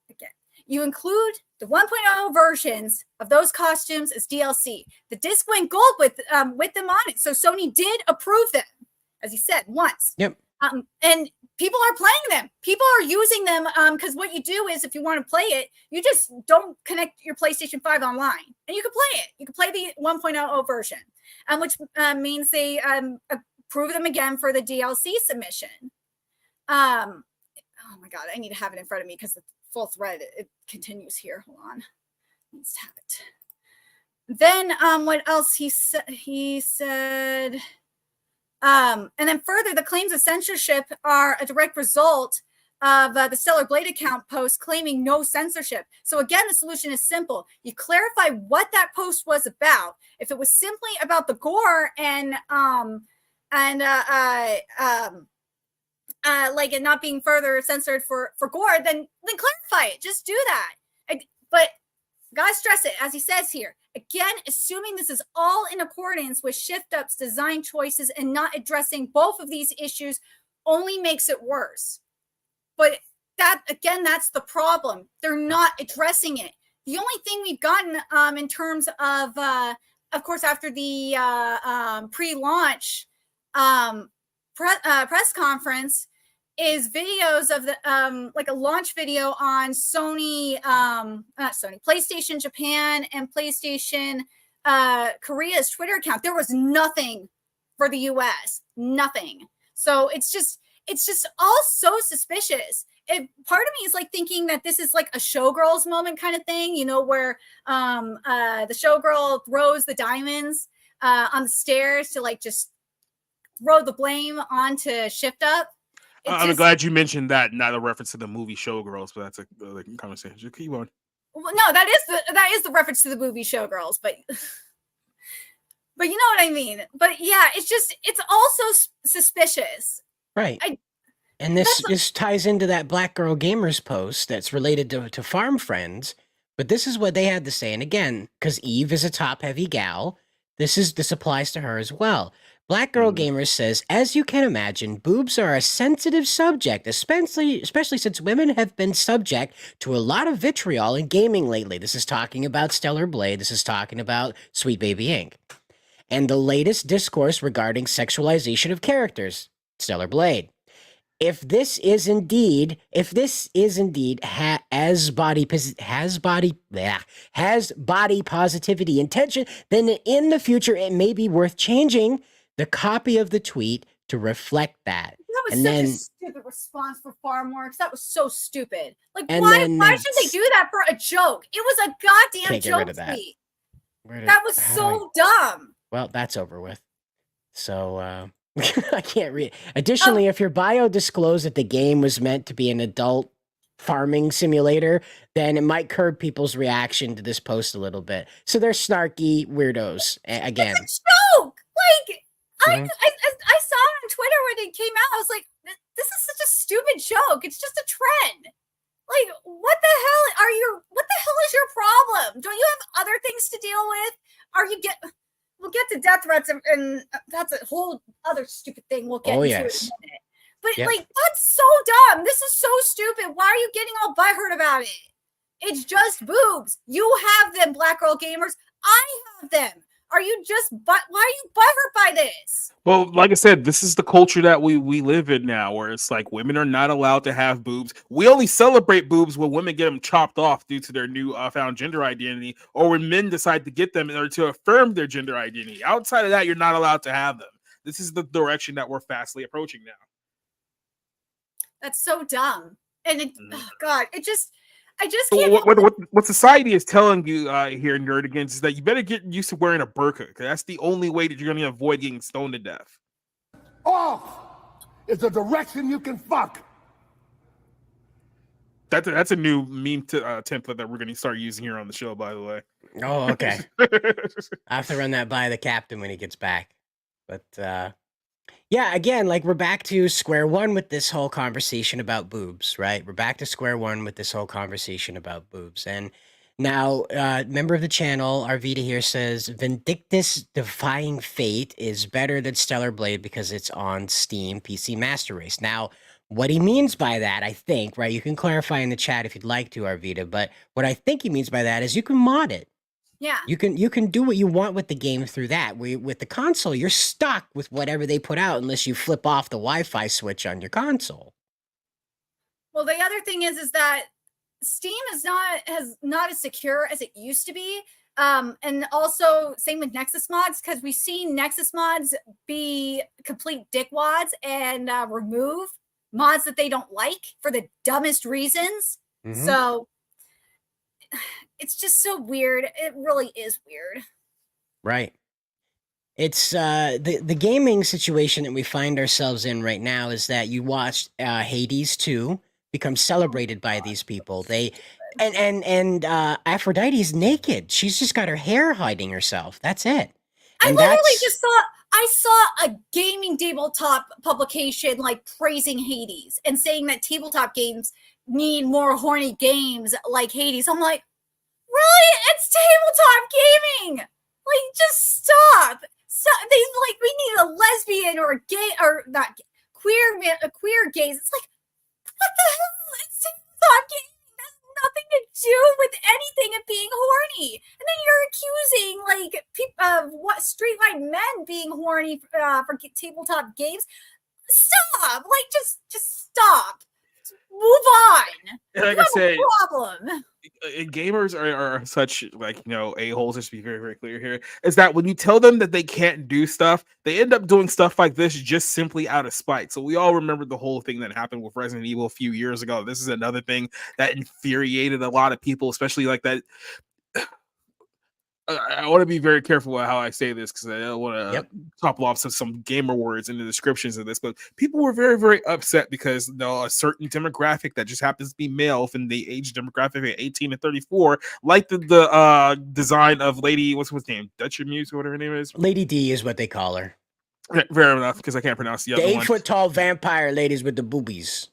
[SPEAKER 4] Again, you include the 1.0 versions of those costumes as DLC. The disc went gold with them on it. So Sony did approve them, as you said, once.
[SPEAKER 5] Yep.
[SPEAKER 4] And people are playing them. People are using them because what you do is if you want to play it, you just don't connect your PlayStation 5 online. And you can play it. You can play the 1.0 version, which means they approve them again for the DLC submission. Oh my God, I need to have it in front of me because the full thread, it continues here. Hold on. Let's have it. Then what else he said... and then further, the claims of censorship are a direct result of the Stellar Blade account post claiming no censorship. So again, the solution is simple. You clarify what that post was about. If it was simply about the gore and like it not being further censored for gore, then clarify it. Just do that. But gotta stress it, as he says here. Again, assuming this is all in accordance with Shift Up's design choices and not addressing both of these issues only makes it worse. But that's the problem. They're not addressing it. The only thing we've gotten in terms of course, after the pre-launch press conference is videos of the like a launch video on PlayStation Japan and PlayStation Korea's Twitter account. There was nothing for the US, nothing. So it's just all so suspicious. Part of me is like thinking that this is like a Showgirls moment kind of thing, where the showgirl throws the diamonds on the stairs to like just throw the blame onto Shift Up.
[SPEAKER 3] I'm glad you mentioned that, not a reference to the movie Showgirls, but that's a conversation. Just keep on.
[SPEAKER 4] Well, no, that is the reference to the movie Showgirls, but you know what I mean. But yeah, it's also suspicious,
[SPEAKER 5] right? And this ties into that Black Girl Gamers post that's related to Farm Friends. But this is what they had to say, and again, because Eve is a top-heavy gal, this applies to her as well. Black Girl Gamer says, as you can imagine, boobs are a sensitive subject, especially since women have been subject to a lot of vitriol in gaming lately. This is talking about Stellar Blade. This is talking about Sweet Baby Inc. And the latest discourse regarding sexualization of characters, Stellar Blade. If this is indeed has body positivity intention, then in the future it may be worth changing the copy of the tweet to reflect that.
[SPEAKER 4] That was
[SPEAKER 5] And
[SPEAKER 4] such
[SPEAKER 5] then-
[SPEAKER 4] a stupid response for Farmworks. That was so stupid. Like,
[SPEAKER 5] And
[SPEAKER 4] why
[SPEAKER 5] then
[SPEAKER 4] should they do that for a joke? It was a goddamn
[SPEAKER 5] Can't get rid
[SPEAKER 4] joke
[SPEAKER 5] of that.
[SPEAKER 4] tweet.
[SPEAKER 5] Where did-
[SPEAKER 4] That was
[SPEAKER 5] how do
[SPEAKER 4] so dumb.
[SPEAKER 5] Well, that's over with. So I can't read. Additionally, if your bio disclosed that the game was meant to be an adult farming simulator, then it might curb people's reaction to this post a little bit. So they're snarky weirdos again.
[SPEAKER 4] It's a joke. Like,
[SPEAKER 5] Mhm.
[SPEAKER 4] I saw it on Twitter when it came out. I was like, this is such a stupid joke. It's just a trend. Like, what the hell is your problem? Don't you have other things to deal with? We'll get to death threats and that's a whole other stupid thing we'll get into in a minute. But
[SPEAKER 5] Yep.
[SPEAKER 4] like, that's so dumb. This is so stupid. Why are you getting all butthurt about it? It's just boobs. You have them, Black Girl Gamers. I have them. Are you just why are you butthurt by this?
[SPEAKER 3] Well, like I said, this is the culture that we live in now, where it's like women are not allowed to have boobs. We only celebrate boobs when women get them chopped off due to their new found gender identity, or when men decide to get them in order to affirm their gender identity. Outside of that, you're not allowed to have them. This is the direction that we're fastly approaching now.
[SPEAKER 4] That's so dumb. And oh God, I just can't.
[SPEAKER 3] What society is telling you here, nerdigans, is that you better get used to wearing a burqa, because that's the only way that you're going to avoid getting stoned to death.
[SPEAKER 6] Off is the direction you can fuck.
[SPEAKER 3] That's a new meme template that we're going to start using here on the show, by the way.
[SPEAKER 5] Oh, okay. I have to run that by the captain when he gets back. But yeah, again, like we're back to square one with this whole conversation about boobs, right? We're back to square one with this whole conversation about boobs. And now, member of the channel, Arvita here says, Vindictus Defying Fate is better than Stellar Blade because it's on Steam PC Master Race. Now, what he means by that, I think, right? You can clarify in the chat if you'd like to, Arvita, but what I think he means by that is you can mod it.
[SPEAKER 4] Yeah.
[SPEAKER 5] You can do what you want with the game through that. With the console, you're stuck with whatever they put out unless you flip off the Wi-Fi switch on your console.
[SPEAKER 4] Well, the other thing is that Steam is not as secure as it used to be. And also same with Nexus mods, because we've seen Nexus mods be complete dickwads and remove mods that they don't like for the dumbest reasons.
[SPEAKER 5] Mhm.
[SPEAKER 4] So it's just so weird. It really is weird.
[SPEAKER 5] Right. It's the gaming situation that we find ourselves in right now is that you watched Hades 2 become celebrated by these people. They and Aphrodite's naked. She's just got her hair hiding herself. That's it.
[SPEAKER 4] I
[SPEAKER 5] And
[SPEAKER 4] literally
[SPEAKER 5] that's-
[SPEAKER 4] just saw a gaming tabletop publication like praising Hades and saying that tabletop games need more horny games like Hades. I'm like, really? It's tabletop gaming. Like, just stop. So they like, we need a lesbian or a gay or not queer gays. It's like, what the hell? It's tabletop gaming. That's nothing to do with anything of being horny. And then you're accusing like what streetlight men being horny for tabletop games. Stop. Like, just stop. Move on.
[SPEAKER 3] And like
[SPEAKER 4] You
[SPEAKER 3] I
[SPEAKER 4] have
[SPEAKER 3] said,
[SPEAKER 4] a problem.
[SPEAKER 3] gamers are such, like, you know, a-holes, just to be very, very clear here, is that when you tell them that they can't do stuff, they end up doing stuff like this just simply out of spite. So we all remember the whole thing that happened with Resident Evil a few years ago. This is another thing that infuriated a lot of people, especially like that. I want to be very careful with how I say this because I don't want to topple off some gamer words in the descriptions of this, but people were very, very upset because, you know, a certain demographic that just happens to be male from the age demographic of 18 to 34 liked the design of Lady, what's her name? Dutchermuse or whatever her name is.
[SPEAKER 5] Lady D is what they call her.
[SPEAKER 3] Fair enough, because I can't pronounce the other one.
[SPEAKER 5] 8-foot-tall vampire ladies with the boobies.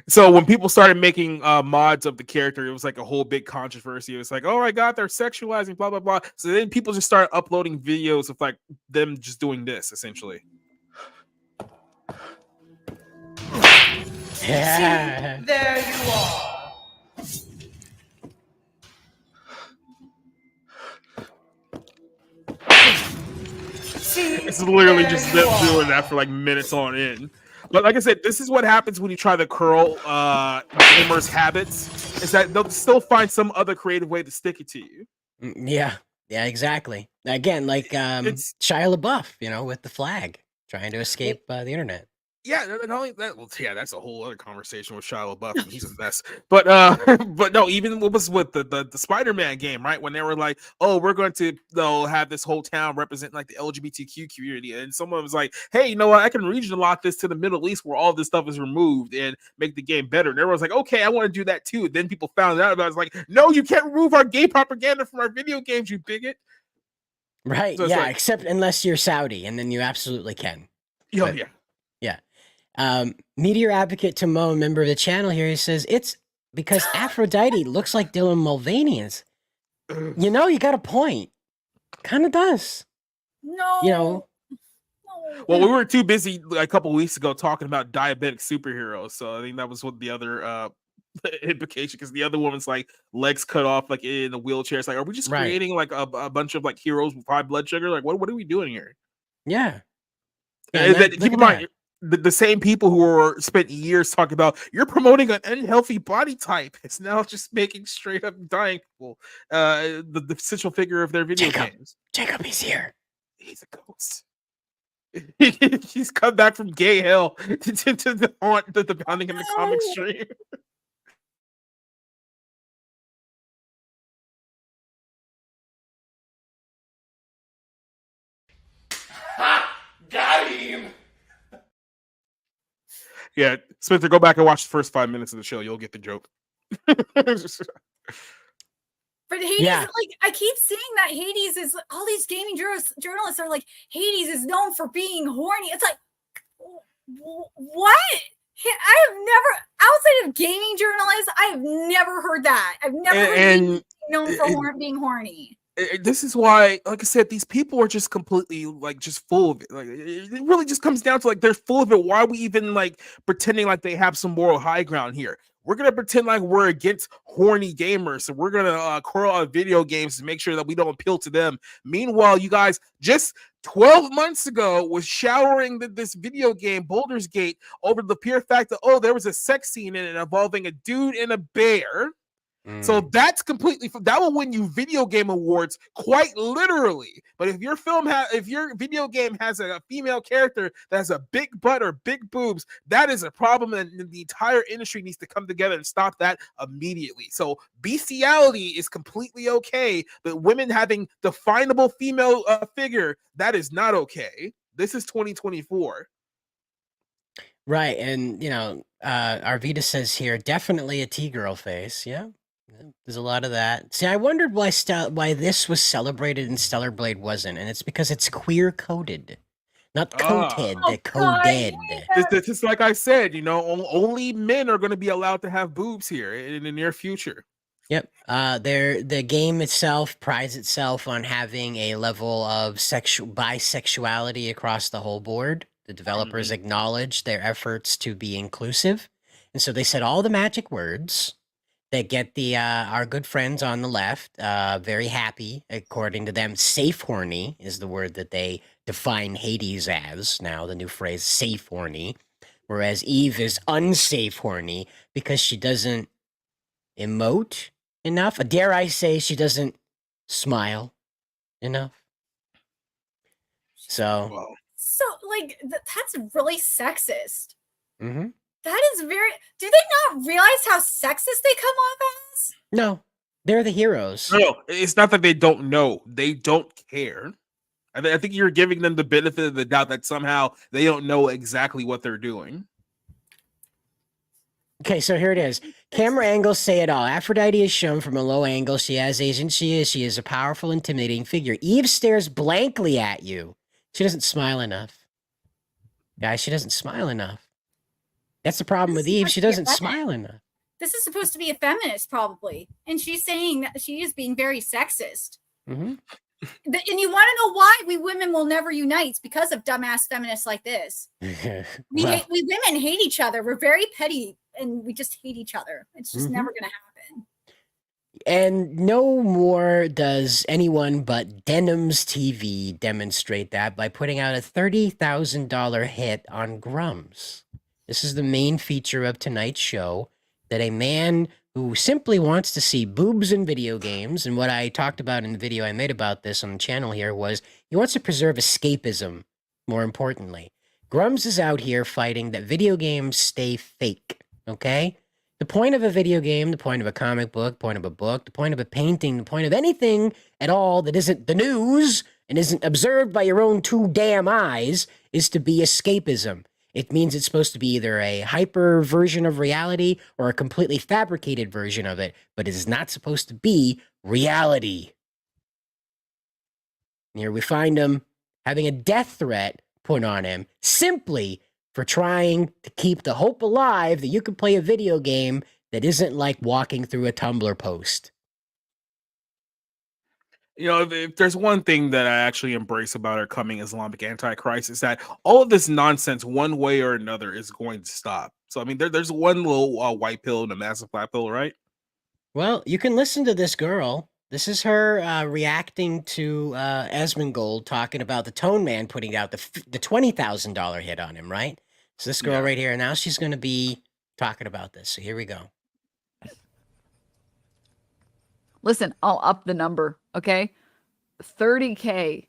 [SPEAKER 3] So when people started making mods of the character, it was like a whole big controversy. It was like, oh my god, they're sexualizing, blah blah blah. So then people just started uploading videos of like them just doing this, essentially.
[SPEAKER 5] Yeah.
[SPEAKER 2] There you are.
[SPEAKER 3] It's literally just them doing that for like minutes on end. But like I said, this is what happens when you try to curl gamers' habits, is that they'll still find some other creative way to stick it to you.
[SPEAKER 5] Yeah. Yeah, exactly. Again, like
[SPEAKER 3] It's
[SPEAKER 5] Shia LaBeouf, with the flag, trying to escape the internet.
[SPEAKER 3] Yeah, not only that, well, yeah, that's a whole other conversation with Shia LaBeouf. He's a mess. But but no, even what was with the Spider-Man game, right? When they were like, oh, we're going to have this whole town represent like the LGBTQ community, and someone was like, hey, you know what? I can region lock this to the Middle East where all this stuff is removed and make the game better. And everyone's like, okay, I want to do that too. Then people found out about it. It's like, no, you can't remove our gay propaganda from our video games, you bigot.
[SPEAKER 5] Right?
[SPEAKER 3] So
[SPEAKER 5] yeah,
[SPEAKER 3] like,
[SPEAKER 5] except unless you're Saudi, and then you absolutely can.
[SPEAKER 3] Oh yeah.
[SPEAKER 5] Yeah. Meteor Advocate Timon, member of the channel here, he says, it's because Aphrodite looks like Dylan Mulvaney's. You got a point. Kind of does.
[SPEAKER 4] No.
[SPEAKER 3] Well, we were too busy a couple weeks ago talking about diabetic superheroes, so I think that was what the other implication, because the other woman's like legs cut off, like in a wheelchair. It's like, are we just creating like a bunch of like heroes with high blood sugar? Like, what are we doing here?
[SPEAKER 5] Yeah.
[SPEAKER 3] And keep in mind, the same people who were spent years talking about you're promoting an unhealthy body type, it's now just making straight up dying people the central figure of their video games.
[SPEAKER 5] Jacob, he's here.
[SPEAKER 3] He's a ghost. He's come back from gay hell to haunt the bounding in the comic stream.
[SPEAKER 1] Got him!
[SPEAKER 3] Yeah, Spencer, go back and watch the first 5 minutes of the show. You'll get the joke.
[SPEAKER 4] But Hades, like, I keep seeing that Hades is, all these gaming journalists are like, Hades is known for being horny. It's like, what? I have never, outside of gaming journalists, I have never heard that. I've never heard Hades known for being horny.
[SPEAKER 3] This is why, like I said, these people are just completely like just full of it. Like it really just comes down to like they're full of it. Why are we even like pretending like they have some moral high ground here? We're gonna pretend like we're against horny gamers, so we're gonna curl out video games to make sure that we don't appeal to them. Meanwhile, you guys just 12 months ago was showering this video game Baldur's Gate over the pure fact that there was a sex scene in it involving a dude and a bear. So that's completely, that will win you video game awards quite literally. But if your video game has a female character that has a big butt or big boobs, that is a problem, and the entire industry needs to come together and stop that immediately. So bestiality is completely okay, but women having definable female figure, that is not okay. This is 2024.
[SPEAKER 5] Right, and Arvita says here, definitely a T-girl face. Yeah. There's a lot of that. See, I wondered why this was celebrated and Stellar Blade wasn't, and it's because it's queer coded, not coated. Coded.
[SPEAKER 3] This is like I said, only men are going to be allowed to have boobs here in the near future.
[SPEAKER 5] Yep. The game itself prides itself on having a level of bisexuality across the whole board. The developers acknowledge their efforts to be inclusive, and so they said all the magic words that get our good friends on the left very happy. According to them, safe horny is the word that they define Hades as now, the new phrase, safe horny, whereas Eve is unsafe horny because she doesn't emote enough. Dare I say she doesn't smile enough. So
[SPEAKER 4] like, that's really sexist.
[SPEAKER 5] Mm-hmm.
[SPEAKER 4] That is very. Do they not realize how sexist they come off as?
[SPEAKER 5] No, they're the heroes.
[SPEAKER 3] No, it's not that they don't know; they don't care. I think you're giving them the benefit of the doubt that somehow they don't know exactly what they're doing.
[SPEAKER 5] Okay, so here it is. Camera angles say it all. Aphrodite is shown from a low angle. She has Asian. She is a powerful, intimidating figure. Eve stares blankly at you. She doesn't smile enough. Guys, she doesn't smile enough. That's the problem with Eve. She doesn't smile enough.
[SPEAKER 4] This is supposed to be a feminist, probably. And she's saying that she is being very sexist.
[SPEAKER 5] Mm-hmm.
[SPEAKER 4] And you want to know why we women will never unite? It's because of dumbass feminists like this. We women hate each other. We're very petty and we just hate each other. It's just never going to happen.
[SPEAKER 5] And no more does anyone but Denim's TV demonstrate that by putting out a $30,000 hit on Grummz. This is the main feature of tonight's show, that a man who simply wants to see boobs in video games. And what I talked about in the video I made about this on the channel here was he wants to preserve escapism, more importantly. Grummz is out here fighting that video games stay fake, okay? The point of a video game, the point of a comic book, the point of a book, the point of a painting, the point of anything at all that isn't the news and isn't observed by your own 2 damn eyes is to be escapism. It means it's supposed to be either a hyper version of reality or a completely fabricated version of it, but it is not supposed to be reality. And here we find him having a death threat put on him simply for trying to keep the hope alive that you can play a video game that isn't like walking through a Tumblr post.
[SPEAKER 3] You know, if there's one thing that I actually embrace about our coming Islamic Antichrist is that all of this nonsense, one way or another, is going to stop. So, I mean, there's one little white pill and a massive black pill, right?
[SPEAKER 5] Well, you can listen to this girl. This is her reacting to Esmongold talking about the Tone Man putting out the $20,000 hit on him, right? So this girl right here, now she's going to be talking about this. So here we go.
[SPEAKER 7] Listen, I'll up the number, okay? $30K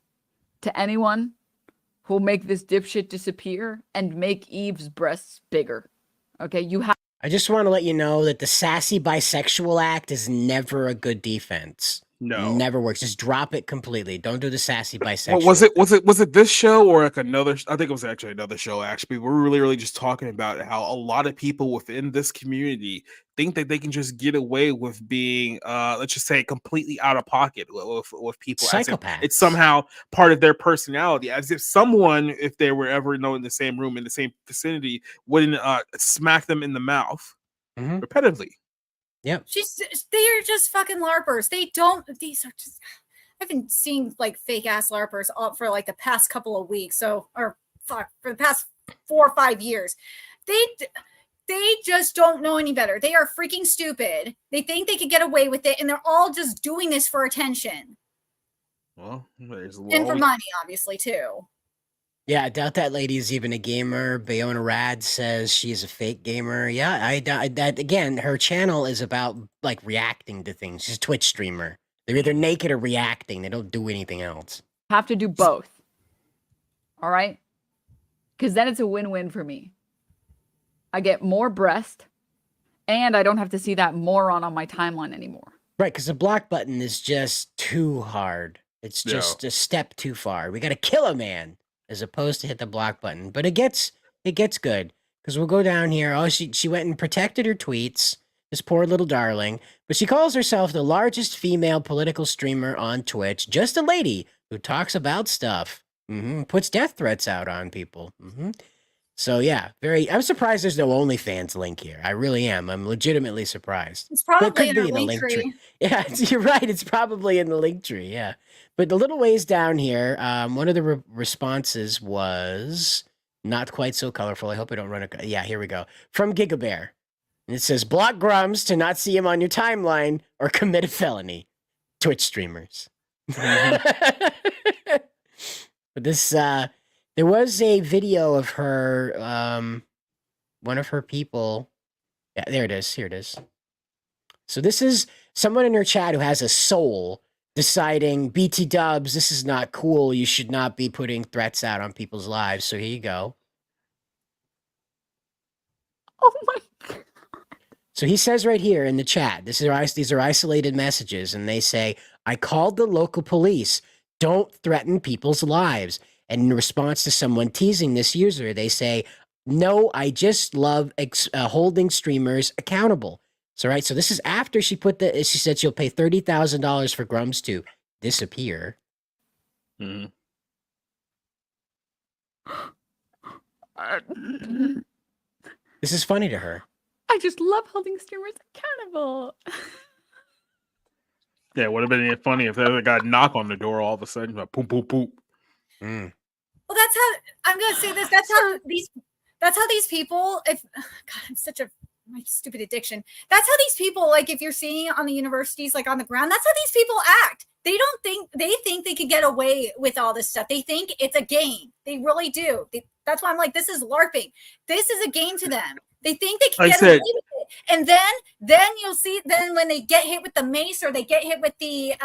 [SPEAKER 7] to anyone who'll make this dipshit disappear and make Eve's breasts bigger. Okay, you have.
[SPEAKER 5] I just want to let you know that the sassy bisexual act is never a good defense.
[SPEAKER 3] No,
[SPEAKER 5] never works. Just drop it completely. Don't do the sassy bisexual.
[SPEAKER 3] Well, was it this show or like another? I think it was actually another show. Actually, we're really just talking about how a lot of people within this community think that they can just get away with being, let's just say, completely out of pocket with people.
[SPEAKER 5] Psychopaths.
[SPEAKER 3] It's somehow part of their personality, as if someone, if they were ever in the same room in the same vicinity, wouldn't smack them in the mouth repetitively.
[SPEAKER 5] Yep.
[SPEAKER 4] They are just fucking LARPers. These are just, I've been seeing like fake ass LARPers for like the past couple of weeks. For the past 4 or 5 years. They just don't know any better. They are freaking stupid. They think they could get away with it, and they're all just doing this for attention.
[SPEAKER 3] Well,
[SPEAKER 4] and for money, obviously, too.
[SPEAKER 5] Yeah, I doubt that lady is even a gamer. Bayona Rad says she's a fake gamer. Yeah, I doubt that. Again, her channel is about like reacting to things. She's a Twitch streamer. They're either naked or reacting. They don't do anything else.
[SPEAKER 7] Have to do both. All right? Because then it's a win-win for me. I get more breast, and I don't have to see that moron on my timeline anymore.
[SPEAKER 5] Right, because the block button is just too hard. It's just a step too far. We got to kill a man as opposed to hit the block button. But it gets good, because we'll go down here. Oh, she went and protected her tweets. This poor little darling. But she calls herself the largest female political streamer on Twitch. Just a lady who talks about stuff. Puts death threats out on people. So yeah, I'm surprised there's no OnlyFans link here. I really am. I'm legitimately surprised.
[SPEAKER 4] It's probably in the link tree.
[SPEAKER 5] Yeah, you're right. It's probably in the link tree. Yeah, but the little ways down here, one of the responses was not quite so colorful. I hope I don't run a. Yeah, here we go from Gigabear, and it says block Grummz to not see him on your timeline or commit a felony. Twitch streamers. But this. There was a video of her, one of her people. Yeah, there it is. Here it is. So this is someone in her chat who has a soul deciding, BT dubs, this is not cool. You should not be putting threats out on people's lives. So here you go.
[SPEAKER 7] Oh my God.
[SPEAKER 5] So he says right here in the chat, these are isolated messages, and they say, I called the local police. Don't threaten people's lives. And in response to someone teasing this user, they say, no, I just love holding streamers accountable. So, right. So this is after she she said she'll pay $30,000 for Grummz to disappear.
[SPEAKER 3] Mm-hmm.
[SPEAKER 5] This is funny to her.
[SPEAKER 7] I just love holding streamers accountable.
[SPEAKER 3] Yeah, it would have been funny if there got a knock on the door all of a sudden. Like, poop, poop, poop.
[SPEAKER 4] Well, that's how I'm gonna say this. That's how these people. God, I'm such my stupid addiction. That's how these people, like, if you're seeing on the universities, like on the ground, that's how these people act. They think they could get away with all this stuff. They think it's a game. They really do. That's why I'm like, this is LARPing. This is a game to them. They think they can get away with it. And then you'll see, then when they get hit with the mace or they get hit with the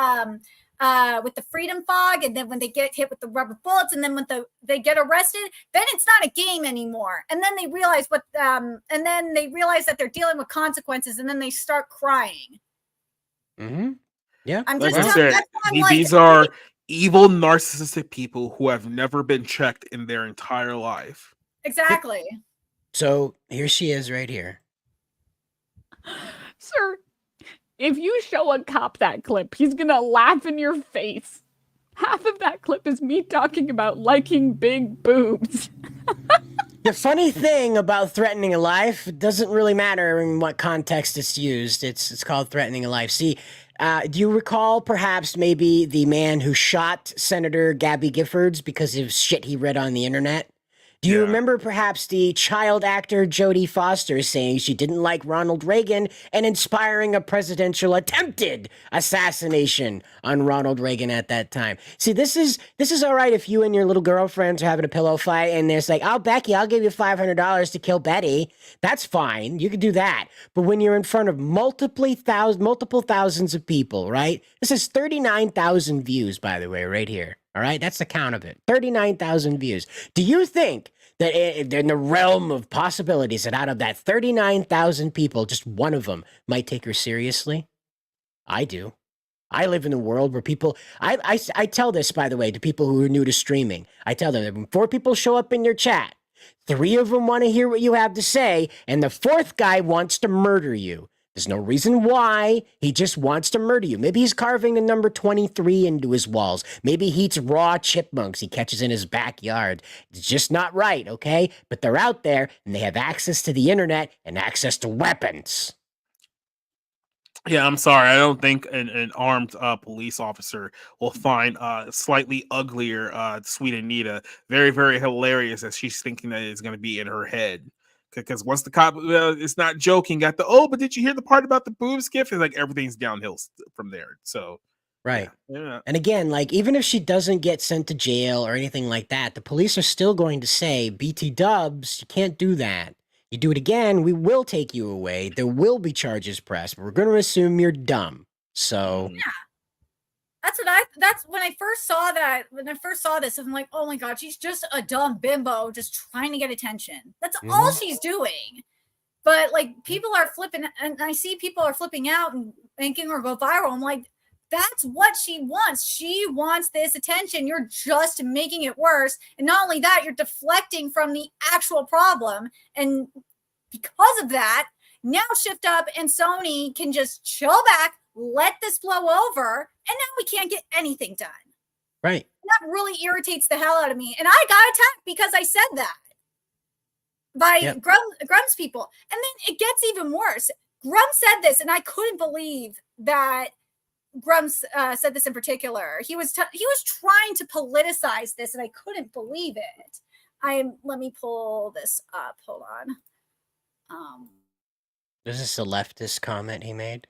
[SPEAKER 4] freedom fog, and then when they get hit with the rubber bullets, and then when they get arrested, then it's not a game anymore. And then they realize that they're dealing with consequences, and then they start crying.
[SPEAKER 5] Mm-hmm. Yeah.
[SPEAKER 4] I'm
[SPEAKER 3] Like
[SPEAKER 4] just
[SPEAKER 3] I
[SPEAKER 4] telling
[SPEAKER 3] said,
[SPEAKER 4] you, that's
[SPEAKER 3] these are evil, narcissistic people who have never been checked in their entire life.
[SPEAKER 4] exactly.
[SPEAKER 5] So here she is right here.
[SPEAKER 7] Sir, if you show a cop that clip, he's gonna laugh in your face. Half of that clip is me talking about liking big boobs.
[SPEAKER 5] The funny thing about threatening a life, it doesn't really matter in what context it's used. It's called threatening a life. See, do you recall perhaps maybe the man who shot Senator Gabby Giffords because of shit he read on the internet? Do you remember perhaps the child actor Jodie Foster saying she didn't like Ronald Reagan and inspiring a presidential attempted assassination on Ronald Reagan at that time? See, this is all right if you and your little girlfriends are having a pillow fight and there's like, oh, Becky, I'll give you $500 to kill Betty. That's fine. You can do that. But when you're in front of multiple thousands of people, right? This is 39,000 views, by the way, right here. All right, that's the count of it. 39,000 views. Do you think that in the realm of possibilities that out of that 39,000 people, just one of them might take her seriously? I do. I live in a world where people, I tell this, by the way, to people who are new to streaming. I tell them that when 4 people show up in your chat, 3 of them want to hear what you have to say, and the 4th guy wants to murder you. There's no reason why. He just wants to murder you. Maybe he's carving the number 23 into his walls. Maybe he eats raw chipmunks he catches in his backyard. It's just not right, okay? But they're out there, and they have access to the internet and access to weapons.
[SPEAKER 3] Yeah, I'm sorry. I don't think an armed police officer will find slightly uglier Sweet Anita very, very hilarious as she's thinking that it's going to be in her head. Because once the cop is not joking, got but did you hear the part about the boobs gift? It's like everything's downhill from there. So,
[SPEAKER 5] right.
[SPEAKER 3] Yeah.
[SPEAKER 5] And again, like, even if she doesn't get sent to jail or anything like that, the police are still going to say, BT Dubs, you can't do that. You do it again, we will take you away. There will be charges pressed, but we're going to assume you're dumb. So,
[SPEAKER 4] yeah. That's when I first saw that. When I first saw this, I'm like, oh my god, she's just a dumb bimbo just trying to get attention. That's all she's doing. But like, people are flipping, and I see people are flipping out and making her go viral. I'm like, that's what she wants. She wants this attention. You're just making it worse. And not only that, you're deflecting from the actual problem. And because of that, now Shift Up and Sony can just chill back, let this blow over, and now we can't get anything done.
[SPEAKER 5] Right.
[SPEAKER 4] That really irritates the hell out of me. And I got attacked because I said that by Grummz people. And then it gets even worse. Grummz said this, and I couldn't believe that Grummz said this in particular. He was trying to politicize this, and I couldn't believe it. Let me pull this up. Hold on.
[SPEAKER 5] Is this a leftist comment he made?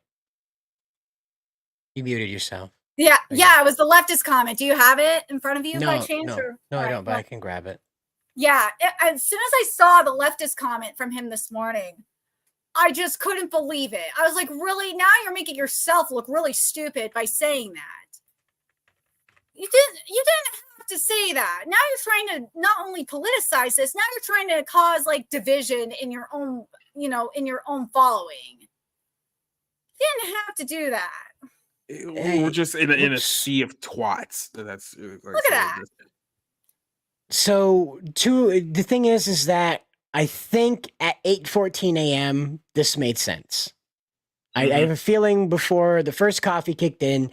[SPEAKER 5] You muted yourself.
[SPEAKER 4] Yeah, it was the leftist comment. Do you have it in front of you by chance?
[SPEAKER 5] No, I don't, but I can grab it.
[SPEAKER 4] Yeah, as soon as I saw the leftist comment from him this morning, I just couldn't believe it. I was like, really? Now you're making yourself look really stupid by saying that. You didn't have to say that. Now you're trying to not only politicize this, now you're trying to cause like division in your own, in your own following. You didn't have to do that.
[SPEAKER 3] We're just in a sea of twats. That's
[SPEAKER 4] look at that.
[SPEAKER 5] So, the thing is that I think at 8:14 a.m. this made sense. I have a feeling before the first coffee kicked in,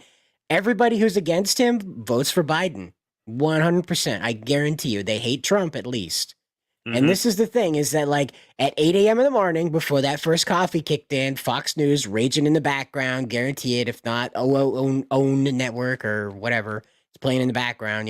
[SPEAKER 5] everybody who's against him votes for Biden. 100%. I guarantee you, they hate Trump at least. And this is the thing, is that like at 8 a.m. in the morning, before that first coffee kicked in, Fox News raging in the background, guarantee it, if not own network or whatever, it's playing in the background,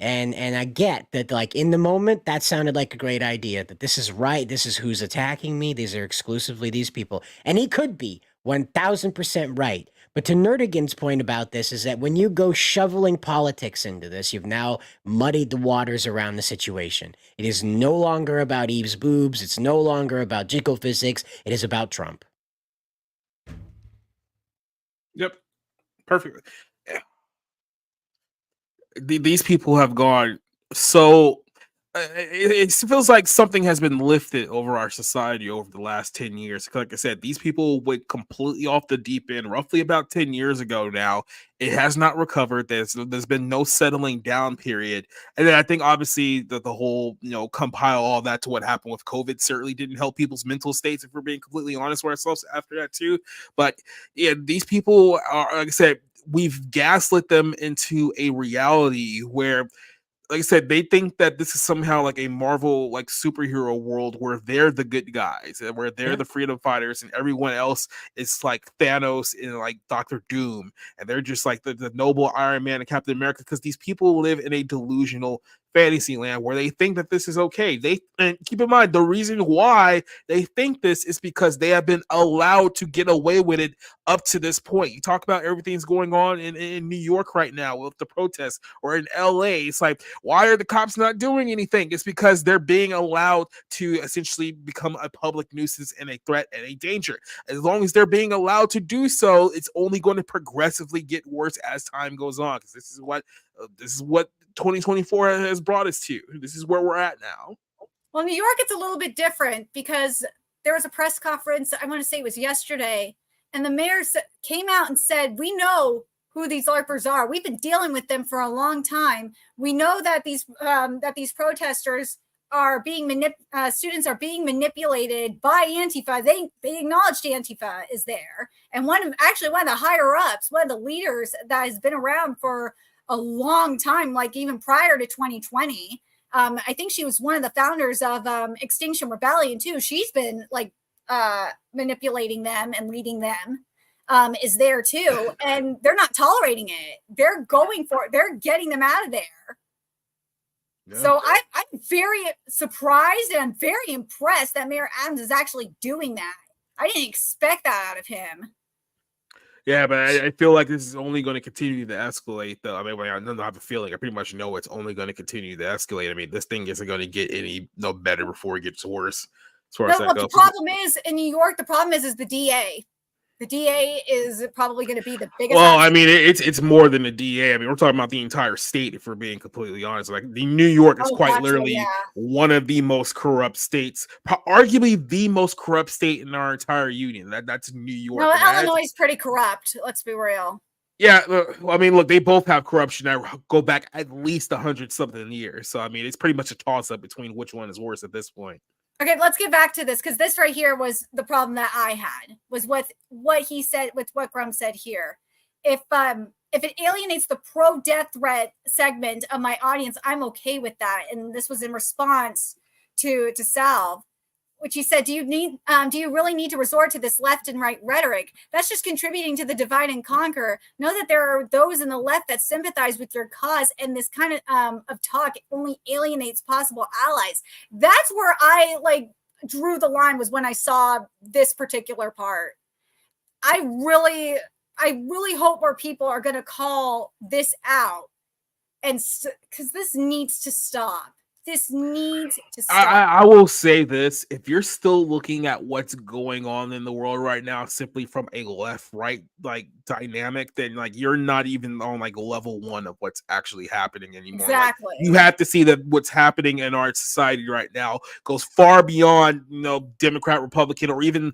[SPEAKER 5] And I get that, like, in the moment, that sounded like a great idea, that this is right, this is who's attacking me, these are exclusively these people. And he could be 1,000% right. But to Nerdigan's point about this is that when you go shoveling politics into this, you've now muddied the waters around the situation. It is no longer about Eve's boobs. It's no longer about jiggle physics. It is about Trump.
[SPEAKER 3] Yep. Perfect. These people have gone so it feels like something has been lifted over our society over the last 10 years. Like I said, these people went completely off the deep end roughly about 10 years ago now. It has not recovered. There's been no settling down period. And then I think obviously the whole, compile all that to what happened with COVID certainly didn't help people's mental states, if we're being completely honest with ourselves after that too. But yeah, these people are, like I said, we've gaslit them into a reality where, like I said, they think that this is somehow like a Marvel like superhero world where they're the good guys and where they're the freedom fighters and everyone else is like Thanos and like Doctor Doom and they're just like the noble Iron Man and Captain America, because these people live in a delusional fantasy land where they think that this is okay. And keep in mind, the reason why they think this is because they have been allowed to get away with it up to this point. You talk about everything's going on in New York right now with the protests, or in LA. It's like, why are the cops not doing anything? It's because they're being allowed to essentially become a public nuisance and a threat and a danger. As long as they're being allowed to do so, it's only going to progressively get worse as time goes on, because this is what 2024 has brought us to. This is where we're at now.
[SPEAKER 4] Well, New York, it's a little bit different because there was a press conference, I want to say it was yesterday, and the mayor came out and said, we know who these LARPers are. We've been dealing with them for a long time. We know that these protesters are being students are being manipulated by Antifa. They acknowledged Antifa is there, and one of the higher ups, one of the leaders that has been around for a long time, like even prior to 2020. I think she was one of the founders of Extinction Rebellion too. She's been like manipulating them and leading them. Is there too, and they're not tolerating it. They're going for it. They're getting them out of there. Yeah. So I'm very surprised and I'm very impressed that Mayor Adams is actually doing that. I didn't expect that out of him.
[SPEAKER 3] Yeah, but I feel like this is only going to continue to escalate, though. I mean, I don't have a feeling. I pretty much know it's only going to continue to escalate. I mean, this thing isn't going to get any better before it gets worse. As far as that goes. The problem is in New York. The problem is the DA. The DA is probably going to be the biggest. Well, I mean, it's more than the DA. I mean, we're talking about the entire state, if we're being completely honest. Like, the New York is quite literally one of the most corrupt states, arguably the most corrupt state in our entire union. That's New York.
[SPEAKER 4] No, Illinois is pretty corrupt. Let's be real.
[SPEAKER 3] Yeah, I mean, look, they both have corruption that go back at least 100-something years. So, I mean, it's pretty much a toss-up between which one is worse at this point.
[SPEAKER 4] Okay, let's get back to this, because this right here was the problem that I had, was what he said, with what Grummz said here. If it alienates the pro-death threat segment of my audience, I'm okay with that. And this was in response to Salve, which he said, do you really need to resort to this left and right rhetoric? That's just contributing to the divide and conquer. Know that there are those in the left that sympathize with your cause, and this kind of talk only alienates possible allies. That's where I drew the line, was when I saw this particular part. I really hope more people are going to call this out, and because this needs to stop. This needs to stop.
[SPEAKER 3] I will say this: if you're still looking at what's going on in the world right now simply from a left-right dynamic, then you're not even on level one of what's actually happening anymore.
[SPEAKER 4] Exactly.
[SPEAKER 3] You have to see that what's happening in our society right now goes far beyond Democrat, Republican, or even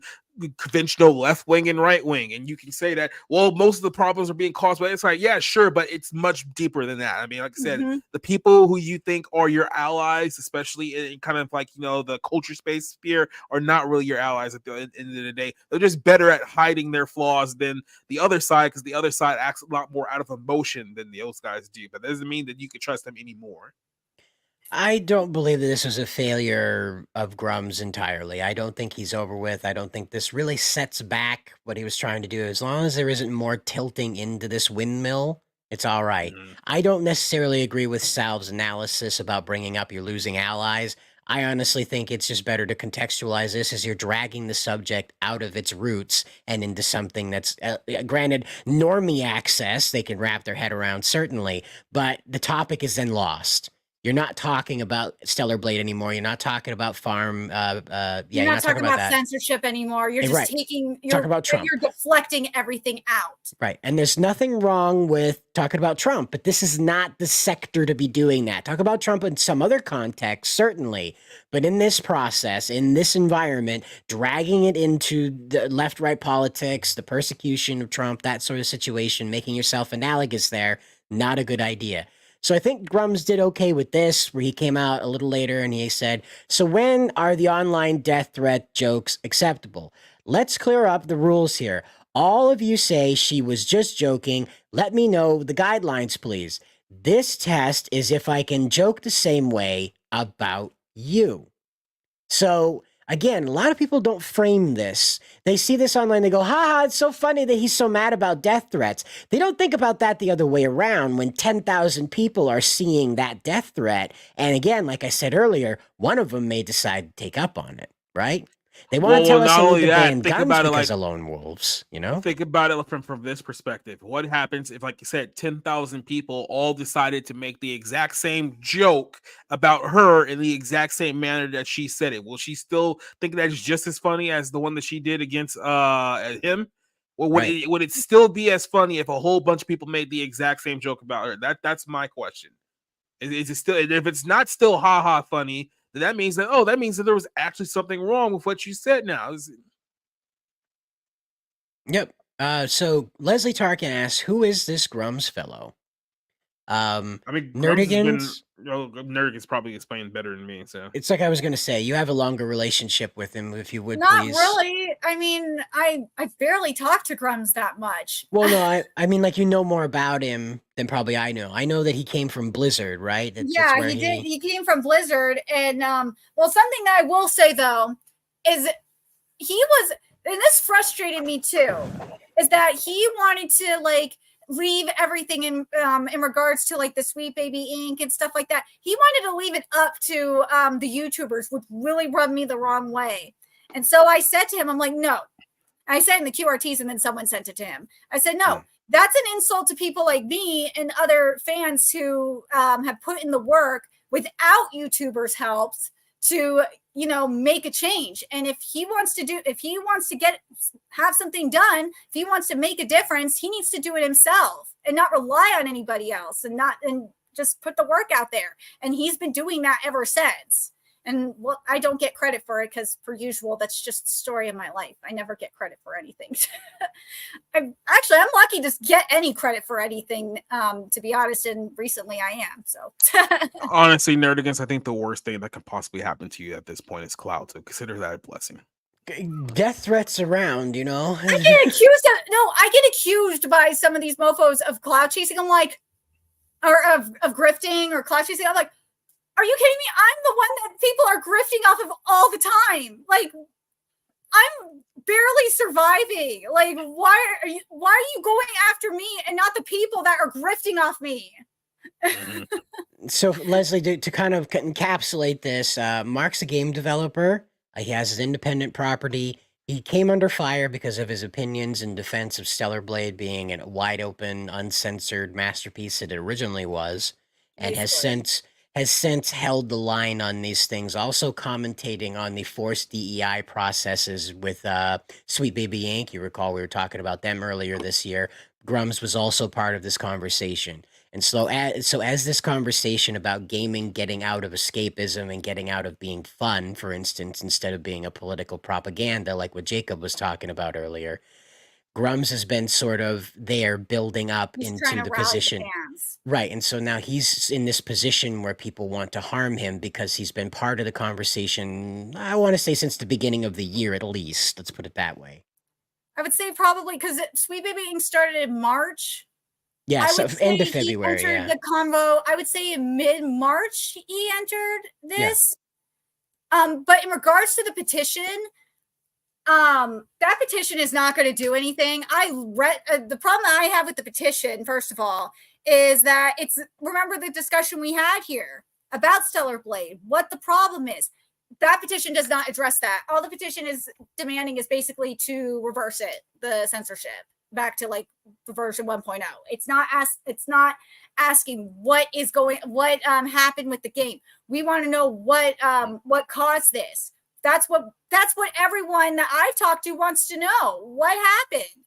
[SPEAKER 3] conventional left wing and right wing. And you can say that, well, most of the problems are being caused by, it's yeah, sure, but it's much deeper than that. I mean, like I said, the people who you think are your allies, especially in kind of the culture space sphere, are not really your allies at the end of the day. They're just better at hiding their flaws than the other side, because the other side acts a lot more out of emotion than those guys do. But that doesn't mean that you can trust them anymore.
[SPEAKER 5] I don't believe that this was a failure of Grummz entirely. I don't think he's over with. I don't think this really sets back what he was trying to do. As long as there isn't more tilting into this windmill, it's all right. I don't necessarily agree with Salve's analysis about bringing up your losing allies. I honestly think it's just better to contextualize this as you're dragging the subject out of its roots and into something that's, granted, normie access, they can wrap their head around, certainly, but the topic is then lost. You're not talking about Stellar Blade anymore. You're not talking about farm.
[SPEAKER 4] You're not talking about censorship anymore. You're just
[SPEAKER 5] talking about Trump.
[SPEAKER 4] You're deflecting everything out.
[SPEAKER 5] Right. And there's nothing wrong with talking about Trump, but this is not the sector to be doing that. Talk about Trump in some other context, certainly. But in this process, in this environment, dragging it into the left-right politics, the persecution of Trump, that sort of situation, making yourself analogous there, not a good idea. So I think Grummz did okay with this, where he came out a little later and he said, so when are the online death threat jokes acceptable? Let's clear up the rules here. All of you say she was just joking. Let me know the guidelines, please. This test is if I can joke the same way about you. So again, a lot of people don't frame this. They see this online, they go, ha, it's so funny that he's so mad about death threats. They don't think about that the other way around when 10,000 people are seeing that death threat. And again, like I said earlier, one of them may decide to take up on it, right? They want to tell us they need to ban guns because of lone wolves, you know?
[SPEAKER 3] Think about it from this perspective. What happens if, like you said, 10,000 people all decided to make the exact same joke about her in the exact same manner that she said it? Will she still think that is just as funny as the one that she did against him? Or would it still be as funny if a whole bunch of people made the exact same joke about her? That's my question. Is it still, if it's not still ha funny, then that means that there was actually something wrong with what you said now.
[SPEAKER 5] Yep. So Leslie Tarkin asks, who is this Grummz fellow?
[SPEAKER 3] Nerdigans probably explained better than me. So
[SPEAKER 5] it's like I was going to say, you have a longer relationship with him, if you would.
[SPEAKER 4] Not
[SPEAKER 5] please.
[SPEAKER 4] really. I mean, I barely talk to Grummz that much.
[SPEAKER 5] Well, no, I mean, like, you know more about him than probably I know. I know that he came from Blizzard, right? That's
[SPEAKER 4] he did. He came from Blizzard, and well, something that I will say though is he was, and this frustrated me too, is that he wanted to like leave everything in regards to like the Sweet Baby Inc. and stuff like that. He wanted to leave it up to the YouTubers, which really rubbed me the wrong way. And so I said to him, I'm like, no. I said in the QRTs, and then someone sent it to him. I said, no, that's an insult to people like me and other fans who have put in the work without YouTubers' helps to, you know, make a change. And if he wants to have something done, if he wants to make a difference, he needs to do it himself and not rely on anybody else and just put the work out there. And he's been doing that ever since. And well, I don't get credit for it because, per usual, that's just the story of my life. I never get credit for anything. I'm lucky to get any credit for anything, to be honest. And recently, I am. So,
[SPEAKER 3] honestly, Nerdigans, I think the worst thing that could possibly happen to you at this point is clout. So consider that a blessing.
[SPEAKER 5] Death threats around, you know.
[SPEAKER 4] I get accused by some of these mofo's of clout chasing. I'm like, or of grifting or clout chasing. I'm like, are you kidding me? I'm the one that people are grifting off of all the time. Like, I'm barely surviving. Like, why are you going after me and not the people that are grifting off me?
[SPEAKER 5] So, Leslie, to kind of encapsulate this, Mark's a game developer. He has his independent property. He came under fire because of his opinions in defense of Stellar Blade being a wide open, uncensored masterpiece that it originally was, and has since held the line on these things, also commentating on the forced DEI processes with Sweet Baby Inc. You recall we were talking about them earlier this year. Grummz was also part of this conversation. And so as this conversation about gaming getting out of escapism and getting out of being fun, for instance, instead of being a political propaganda like what Jacob was talking about earlier, Grummz has been sort of there building up into the position. Right. And so now he's in this position where people want to harm him because he's been part of the conversation, I want to say since the beginning of the year, at least. Let's put it that way.
[SPEAKER 4] I would say probably because Sweet Baby Inc. started in March.
[SPEAKER 5] Yeah, so end of February.
[SPEAKER 4] He entered the convo, I would say in mid-March he entered this. Yeah. But in regards to the petition, that petition is not going to do anything. I read the problem that I have with the petition, first of all, is that remember the discussion we had here about Stellar Blade, what the problem is. that petition does not address that. All the petition is demanding is basically to reverse it, the censorship, back to like the version 1.0. It's not asking what happened with the game. We want to know what caused this. That's what everyone that I've talked to wants to know. What happened?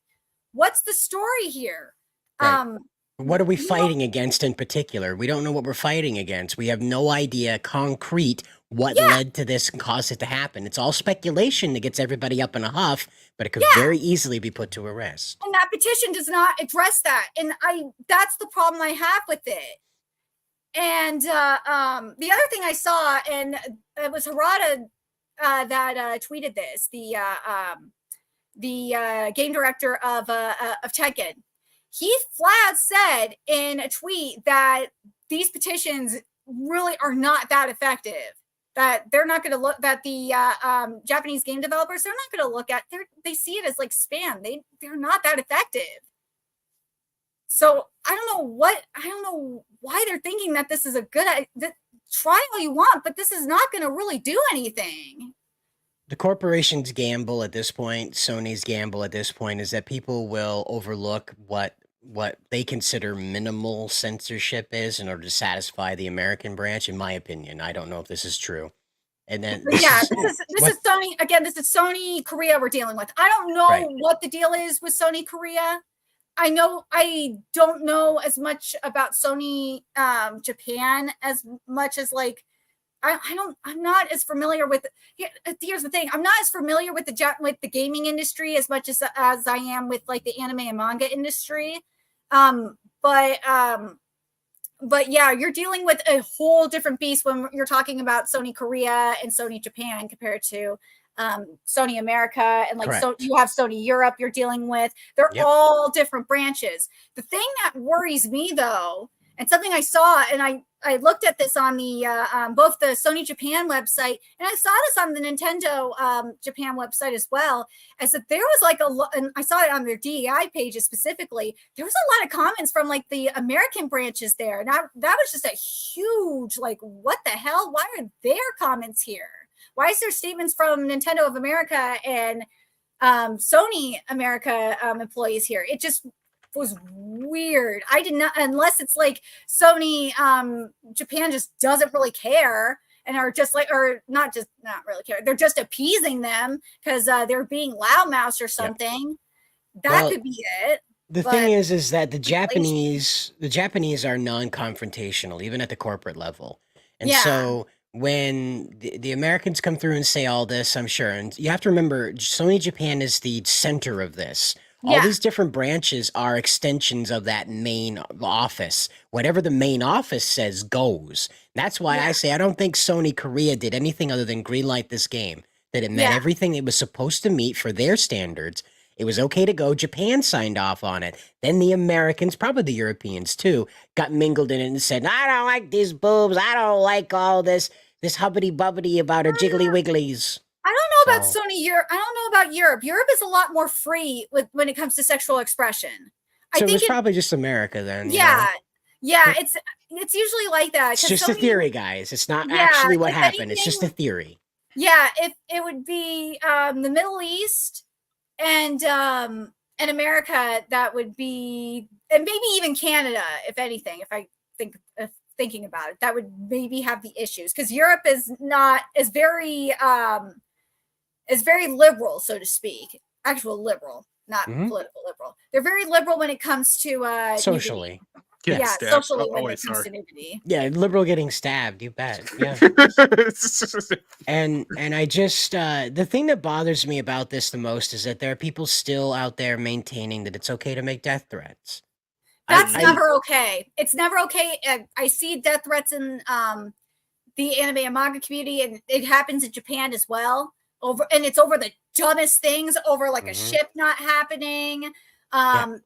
[SPEAKER 4] What's the story here?
[SPEAKER 5] Right. What are we fighting against in particular? We don't know what we're fighting against. We have no idea concrete what led to this and caused it to happen. It's all speculation that gets everybody up in a huff, but it could very easily be put to rest.
[SPEAKER 4] And that petition does not address that. And that's the problem I have with it. And the other thing I saw, and it was Harada that tweeted this, the game director of Tekken. He flat said in a tweet that these petitions really are not that effective. That they're not going to look, that the Japanese game developers, they're not going to look at, they see it as like spam. They're not that effective. So I don't know why they're thinking that this is a good idea. Try all you want, but this is not going to really do anything.
[SPEAKER 5] The corporation's gamble at this point, Sony's gamble at this point, is that people will overlook what they consider minimal censorship is in order to satisfy the American branch, in my opinion. I don't know if this is true. And then
[SPEAKER 4] this is Sony again. This is Sony Korea we're dealing with. I don't know what the deal is with Sony Korea. I don't know as much about Sony Japan as much as like I'm not as familiar with. Here's the thing: I'm not as familiar with the gaming industry as much as I am with like the anime and manga industry. But yeah, you're dealing with a whole different beast when you're talking about Sony Korea and Sony Japan compared to Sony America and like so you have Sony Europe you're dealing with. They're all different branches. The thing that worries me though, and something I saw, and I looked at this on the both the Sony Japan website, and I saw this on the Nintendo Japan website as well, is that there was like and I saw it on their DEI pages specifically, there was a lot of comments from like the American branches there. And that was just a huge, like, what the hell? Why are there comments here? Why is there statements from Nintendo of America and Sony America employees here? It just was weird. I did not, unless it's like Sony Japan just doesn't really care and are just like, or not really care. They're just appeasing them because they're being loudmouthed or something. That could be it.
[SPEAKER 5] The thing is that the Japanese are non-confrontational, even at the corporate level. And so when the Americans come through and say all this, I'm sure, and you have to remember, Sony Japan is the center of this. All these different branches are extensions of that main office. Whatever the main office says goes. That's why I say I don't think Sony Korea did anything other than greenlight this game. That it met everything it was supposed to meet for their standards. It was okay to go. Japan signed off on it. Then the Americans, probably the Europeans too, got mingled in it and said, I don't like these boobs. I don't like all this hubbity-bubbity about our jiggly wigglies.
[SPEAKER 4] I don't know about Sony Europe. I don't know about Europe. Europe is a lot more free when it comes to sexual expression.
[SPEAKER 5] I think it's probably just America then.
[SPEAKER 4] Yeah. It's usually like that.
[SPEAKER 5] It's just a theory, guys. It's not actually what happened. It's just a theory.
[SPEAKER 4] Yeah, if it would be the Middle East and America, that would be, and maybe even Canada, if anything. If I thinking about it, that would maybe have the issues because Europe is very liberal, so to speak. Actual liberal, not political liberal. They're very liberal when it comes to
[SPEAKER 5] socially.
[SPEAKER 4] Socially when it comes to nudity.
[SPEAKER 5] Yeah, liberal getting stabbed, you bet. Yeah. and I just the thing that bothers me about this the most is that there are people still out there maintaining that it's okay to make death threats.
[SPEAKER 4] That's never okay. It's never okay. I see death threats in the anime and manga community, and it happens in Japan as well. And it's over the dumbest things, over like a ship not happening. I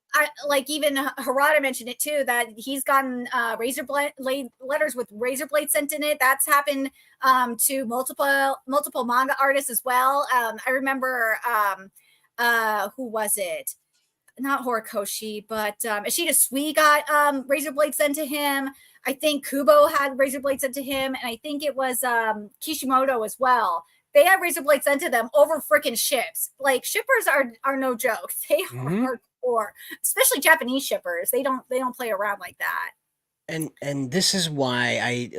[SPEAKER 4] like even Harada mentioned it too, that he's gotten razor blade letters with razor blade sent in it. That's happened to multiple manga artists as well. I remember who was it? not Horikoshi, but Ishida Sui got razor blades sent to him. I think Kubo had razor blades sent to him, and I think it was Kishimoto as well. They had razor blades sent to them over freaking ships. Like, shippers are no joke. They are hardcore, especially Japanese shippers. They don't play around like that.
[SPEAKER 5] And this is why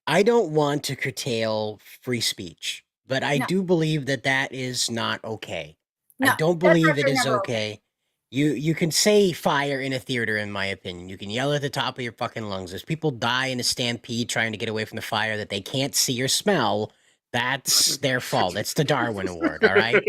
[SPEAKER 5] I don't want to curtail free speech, but I do believe that is not okay.
[SPEAKER 4] No,
[SPEAKER 5] I don't believe it is okay. You can say fire in a theater, in my opinion. You can yell at the top of your fucking lungs. As people die in a stampede trying to get away from the fire that they can't see or smell, that's their fault. It's the Darwin Award, all right?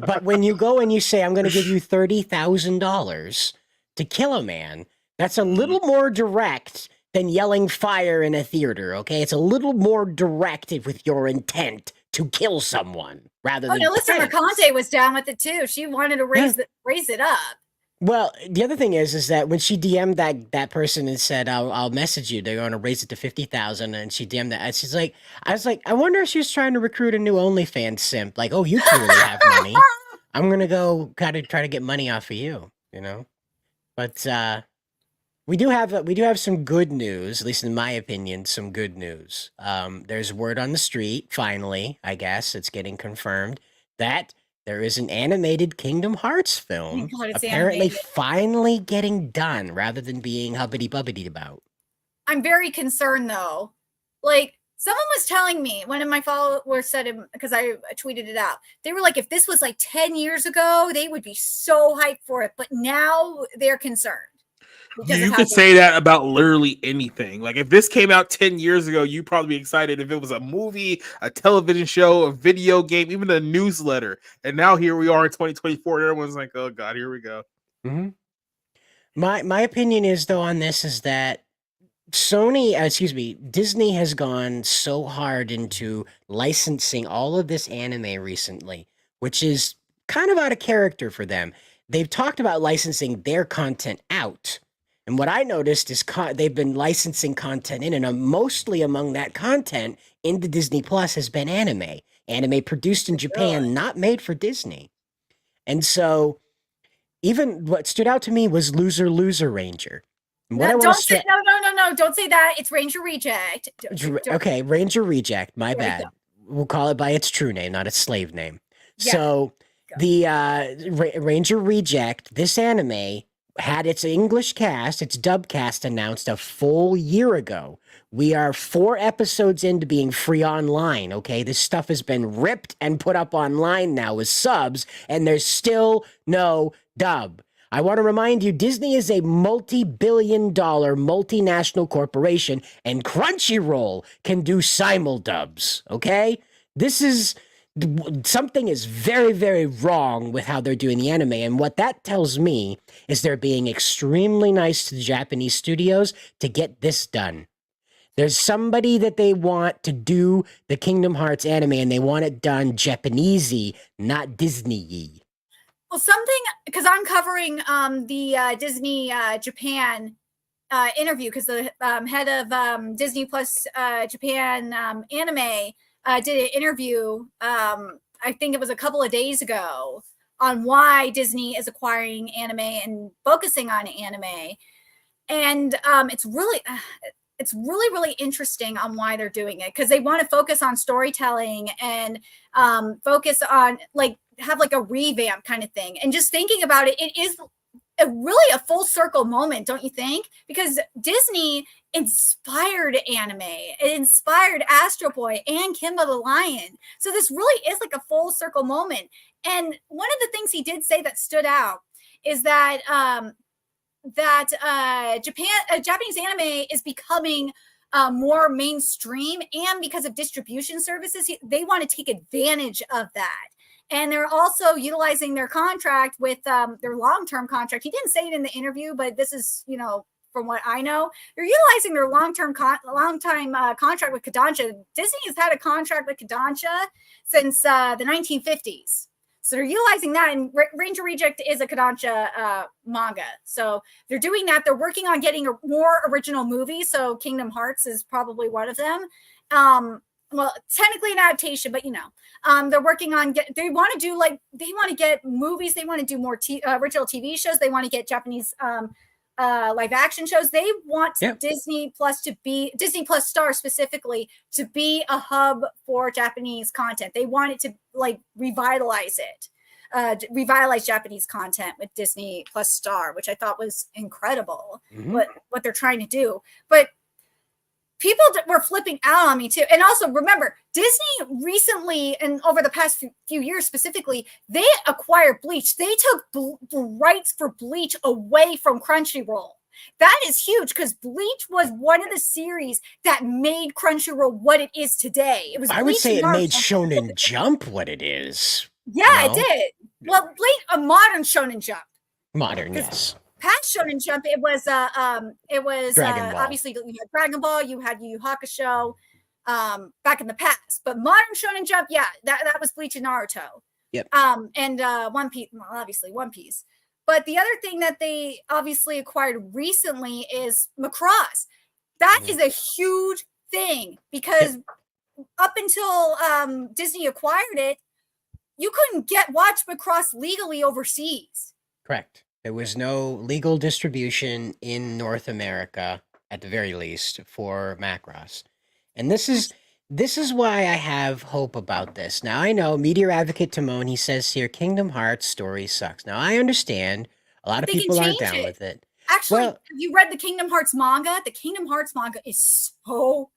[SPEAKER 5] But when you go and you say, I'm going to give you $30,000 to kill a man, that's a little more direct than yelling fire in a theater, okay? It's a little more direct with your intent to kill someone rather than.
[SPEAKER 4] Oh, no, listen, Mercante was down with it too. She wanted to raise it up. Well,
[SPEAKER 5] the other thing is that when she DM'd that person and said, I'll message you, they're going to raise it to 50,000, and she DM'd that, she's like, I was like, I wonder if she's trying to recruit a new OnlyFans simp. Like, oh, you clearly have money. I'm going to go try to get money off of you, you know? But we do have some good news, at least in my opinion, some good news. There's word on the street, finally, I guess, it's getting confirmed, that there is an animated Kingdom Hearts film apparently finally getting done rather than being hubbity-bubbity about.
[SPEAKER 4] I'm very concerned, though. Like, someone was telling me, one of my followers said it, because I tweeted it out. They were like, if this was like 10 years ago, they would be so hyped for it. But now they're concerned.
[SPEAKER 3] You could say that about literally anything. Like, if this came out 10 years ago, you'd probably be excited if it was a movie, a television show, a video game, even a newsletter. And now here we are in 2024, and everyone's like, oh God, here we go.
[SPEAKER 5] Mm-hmm. My opinion is, though, on this is that Disney has gone so hard into licensing all of this anime recently, which is kind of out of character for them. They've talked about licensing their content out. And what I noticed is they've been licensing content in, and mostly among that content into Disney Plus has been anime. Anime produced in Japan, not made for Disney. And so even what stood out to me was Loser Ranger.
[SPEAKER 4] No, don't say that. It's Ranger Reject.
[SPEAKER 5] Okay, Ranger Reject. My bad. We'll call it by its true name, not its slave name. Yeah. So the Ranger Reject, this anime, had its English cast, its dub cast announced a full year ago. We are 4 episodes into being free online, okay? This stuff has been ripped and put up online now as subs, and there's still no dub. I want to remind you, Disney is a multi-billion-dollar multinational corporation, and Crunchyroll can do simuldubs, okay? Something is very, very wrong with how they're doing the anime, and what that tells me is they're being extremely nice to the Japanese studios to get this done. There's somebody that they want to do the Kingdom Hearts anime, and they want it done Japanesey, not Disney-y.
[SPEAKER 4] Well, because I'm covering the Disney Japan interview, because the head of Disney Plus Japan anime did an interview, I think it was a couple of days ago, on why Disney is acquiring anime and focusing on anime. And it's really, really interesting on why they're doing it, because they want to focus on storytelling and focus on, like, have like a revamp kind of thing. And just thinking about it, it is really a full circle moment, don't you think? Because Disney inspired anime. It inspired Astro Boy and Kimba the Lion. So this really is like a full circle moment. And one of the things he did say that stood out is that Japanese anime is becoming more mainstream, and because of distribution services, they want to take advantage of that. And they're also utilizing their contract with their long-term contract. He didn't say it in the interview, but this is, from what I know, they're utilizing their long-time contract with Kodansha. Disney has had a contract with Kodansha since the 1950s. So they're utilizing that, and Ranger Reject is a Kodansha manga. So they're doing that. They're working on getting more original movies. So Kingdom Hearts is probably one of them. well, technically an adaptation, but they're working on they want to get movies, they want to do more original TV shows, they want to get Japanese live action shows. They want Disney Plus Star specifically to be a hub for Japanese content. They want it to revitalize Japanese content with Disney Plus Star, which I thought was incredible. What they're trying to do, but people were flipping out on me too. And also remember, Disney recently, and over the past few years specifically, they acquired Bleach. They took the rights for Bleach away from Crunchyroll. That is huge because Bleach was one of the series that made Crunchyroll what it is today. It was.
[SPEAKER 5] I would say it made Shonen Jump what it is.
[SPEAKER 4] Yeah, it did. Well, Bleach, a modern Shonen Jump.
[SPEAKER 5] Modern, yes.
[SPEAKER 4] Past Shonen Jump, it was
[SPEAKER 5] Dragon Ball.
[SPEAKER 4] Obviously you had Dragon Ball, you had Yu Yu Hakusho, back in the past. But modern Shonen Jump, yeah, that was Bleach and Naruto.
[SPEAKER 5] Yep.
[SPEAKER 4] And One Piece, well, obviously One Piece. But the other thing that they obviously acquired recently is Macross. That is a huge thing because up until Disney acquired it, you couldn't watch Macross legally overseas.
[SPEAKER 5] Correct. There was no legal distribution in North America, at the very least, for Macross. And this is why I have hope about this. Now, I know Meteor Advocate Timon, he says here, Kingdom Hearts story sucks. Now, I understand a lot of people aren't down with it.
[SPEAKER 4] Actually, have you read the Kingdom Hearts manga? The Kingdom Hearts manga is so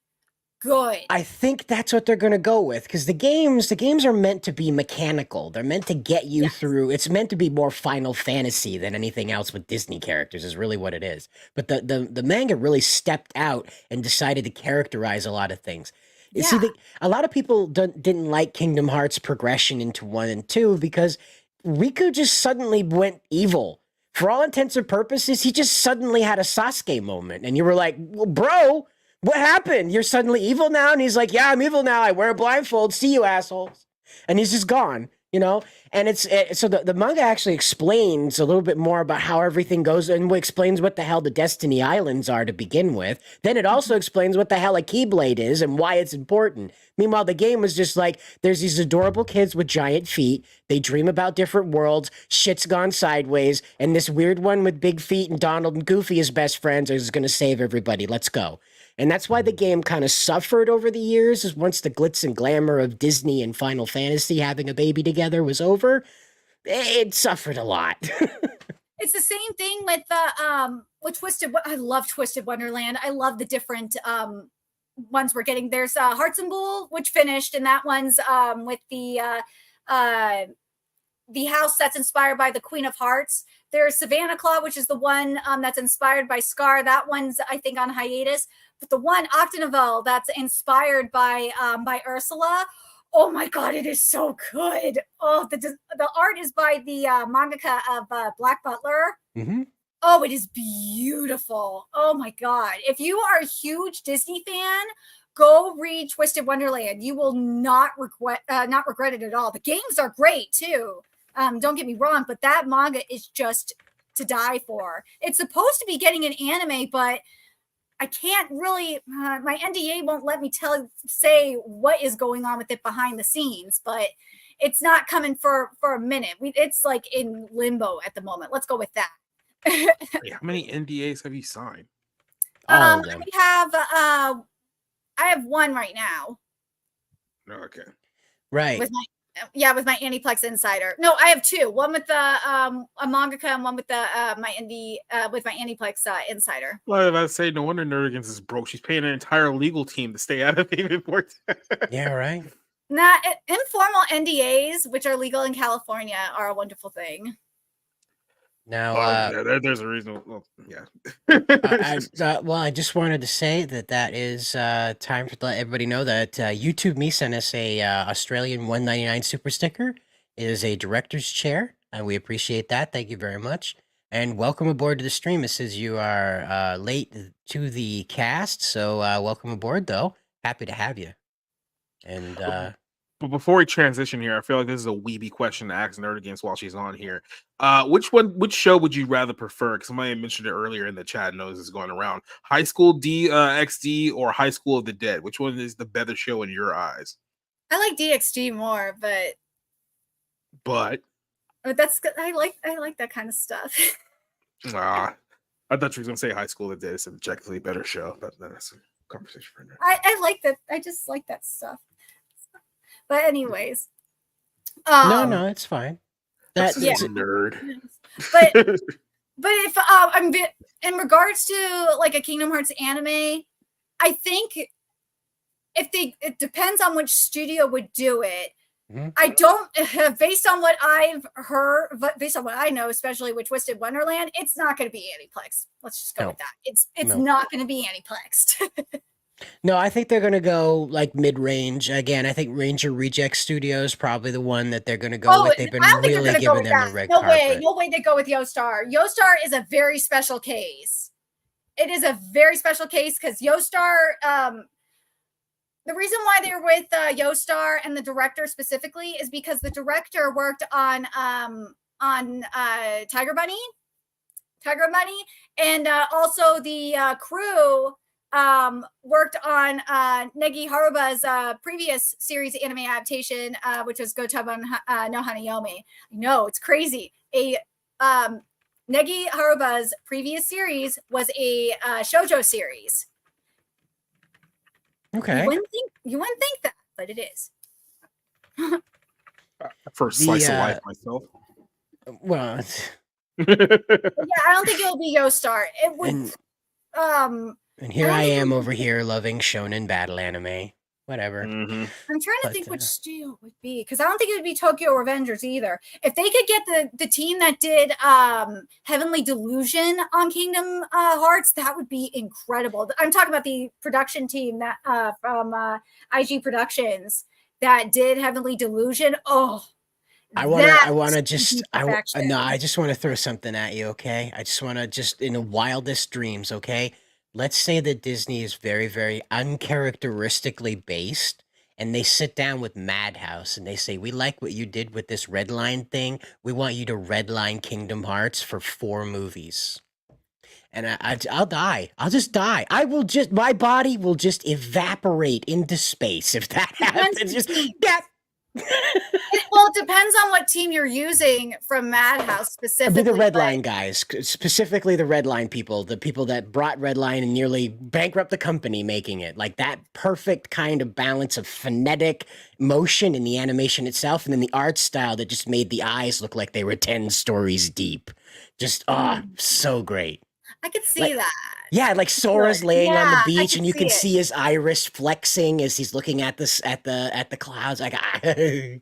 [SPEAKER 4] good.
[SPEAKER 5] I think that's what they're going to go with because the games are meant to be mechanical. They're meant to get you through. It's meant to be more Final Fantasy than anything else with Disney characters is really what it is. But the manga really stepped out and decided to characterize a lot of things. Yeah. See, a lot of people didn't like Kingdom Hearts progression into 1 and 2 because Riku just suddenly went evil. For all intents and purposes, he just suddenly had a Sasuke moment. And you were like, well, bro, what happened? You're suddenly evil now? And he's like, yeah, I'm evil now. I wear a blindfold. See you, assholes. And he's just gone, And so the manga actually explains a little bit more about how everything goes and explains what the hell the Destiny Islands are to begin with. Then it also explains what the hell a Keyblade is and why it's important. Meanwhile, the game was just like, there's these adorable kids with giant feet. They dream about different worlds. Shit's gone sideways. And this weird one with big feet and Donald and Goofy as best friends is going to save everybody. Let's go. And that's why the game kind of suffered over the years, is once the glitz and glamour of Disney and Final Fantasy having a baby together was over, it suffered a lot.
[SPEAKER 4] It's the same thing with Twisted. I love Twisted Wonderland. I love the different ones we're getting. There's Hearts and Bull, which finished, and that one's with the house that's inspired by the Queen of Hearts. There's Savannah Claw, which is the one that's inspired by Scar. That one's, I think, on hiatus. But the one Octanovel that's inspired by Ursula, oh my god, it is so good. Oh, the art is by the mangaka of Black Butler.
[SPEAKER 5] Mm-hmm.
[SPEAKER 4] Oh, it is beautiful. Oh my god. If you are a huge Disney fan, go read Twisted Wonderland. You will not regret it at all. The games are great too. Don't get me wrong, but that manga is just to die for. It's supposed to be getting an anime, but I can't really, my NDA won't let me say what is going on with it behind the scenes, but it's not coming for a minute. It's like in limbo at the moment. Let's go with that.
[SPEAKER 3] Wait, how many NDAs have you signed?
[SPEAKER 4] I have one right now.
[SPEAKER 3] Okay.
[SPEAKER 5] Right.
[SPEAKER 4] With my Aniplex Insider. No, I have two. One with a mangaka and one with my Aniplex Insider.
[SPEAKER 3] Well, I was about to say, no wonder Nerdigans is broke. She's paying an entire legal team to stay out of even more.
[SPEAKER 5] Yeah, right.
[SPEAKER 4] Informal NDAs, which are legal in California, are a wonderful thing.
[SPEAKER 5] Now,
[SPEAKER 3] there's a reason. Well, yeah.
[SPEAKER 5] I just wanted to say that is time to let everybody know that YouTube Me sent us a Australian $1.99 super sticker. It is a director's chair, and we appreciate that. Thank you very much. And welcome aboard to the stream. It says you are late to the cast, so welcome aboard, though. Happy to have you. And
[SPEAKER 3] But before we transition here, I feel like this is a weeby question to ask Nerd Against while she's on here. Which show would you rather prefer? Because somebody mentioned it earlier in the chat, knows it's going around. High School XD or High School of the Dead? Which one is the better show in your eyes?
[SPEAKER 4] I like DXD more, but that's I like that kind of stuff.
[SPEAKER 3] I thought you were gonna say High School of the Dead is an objectively better show, but that's a conversation for another.
[SPEAKER 4] I like that. I just like that stuff. But anyways,
[SPEAKER 5] no, it's fine.
[SPEAKER 3] That's a nerd.
[SPEAKER 4] But if I'm in regards to like a Kingdom Hearts anime, I think it depends on which studio would do it. Mm-hmm. I don't, based on what I've heard, but based on what I know, especially with Twisted Wonderland, it's not going to be Aniplex. Let's just go with that. It's not going to be Aniplexed.
[SPEAKER 5] No, I think they're going to go like mid-range. Again, I think Ranger Reject Studio is probably the one that they're going to go with. They've been really giving them a red carpet.
[SPEAKER 4] No way they go with Yostar. Yostar is a very special case. It is a very special case because Yostar, the reason why they're with Yostar and the director specifically is because the director worked on Tiger Bunny, and also the crew worked on Negi Haruba's previous series anime adaptation, which was Gotaba no Hanayomi. No, it's crazy. Negi Haruba's previous series was a shoujo series.
[SPEAKER 5] Okay.
[SPEAKER 4] You wouldn't think that, but it is.
[SPEAKER 3] For a slice of life myself.
[SPEAKER 5] Well,
[SPEAKER 4] yeah, I don't think it'll be Yostar. It would.
[SPEAKER 5] And here I am over here loving shonen battle anime. Whatever.
[SPEAKER 4] Mm-hmm. I'm trying to think which studio it would be because I don't think it would be Tokyo Revengers either. If they could get the team that did Heavenly Delusion on Kingdom Hearts, that would be incredible. I'm talking about the production team that from IG Productions that did Heavenly Delusion. Oh,
[SPEAKER 5] I just want to throw something at you, okay? I just want to just in the wildest dreams, okay? Let's say that Disney is very, very uncharacteristically based, and they sit down with Madhouse and they say, we like what you did with this Redline thing. We want you to redline Kingdom Hearts for 4 movies. And I'll die. I'll just die. My body will just evaporate into space if that happens.
[SPEAKER 4] Well, it depends on what team you're using from Madhouse specifically.
[SPEAKER 5] The Redline guys, specifically the Redline people, the people that brought Redline and nearly bankrupt the company making it. Like that perfect kind of balance of phonetic motion in the animation itself and then the art style that just made the eyes look like they were 10 stories deep. Just, so great.
[SPEAKER 4] I could see that.
[SPEAKER 5] Yeah, like Sora's laying on the beach, and you can see his iris flexing as he's looking at this at the clouds. Like,
[SPEAKER 4] the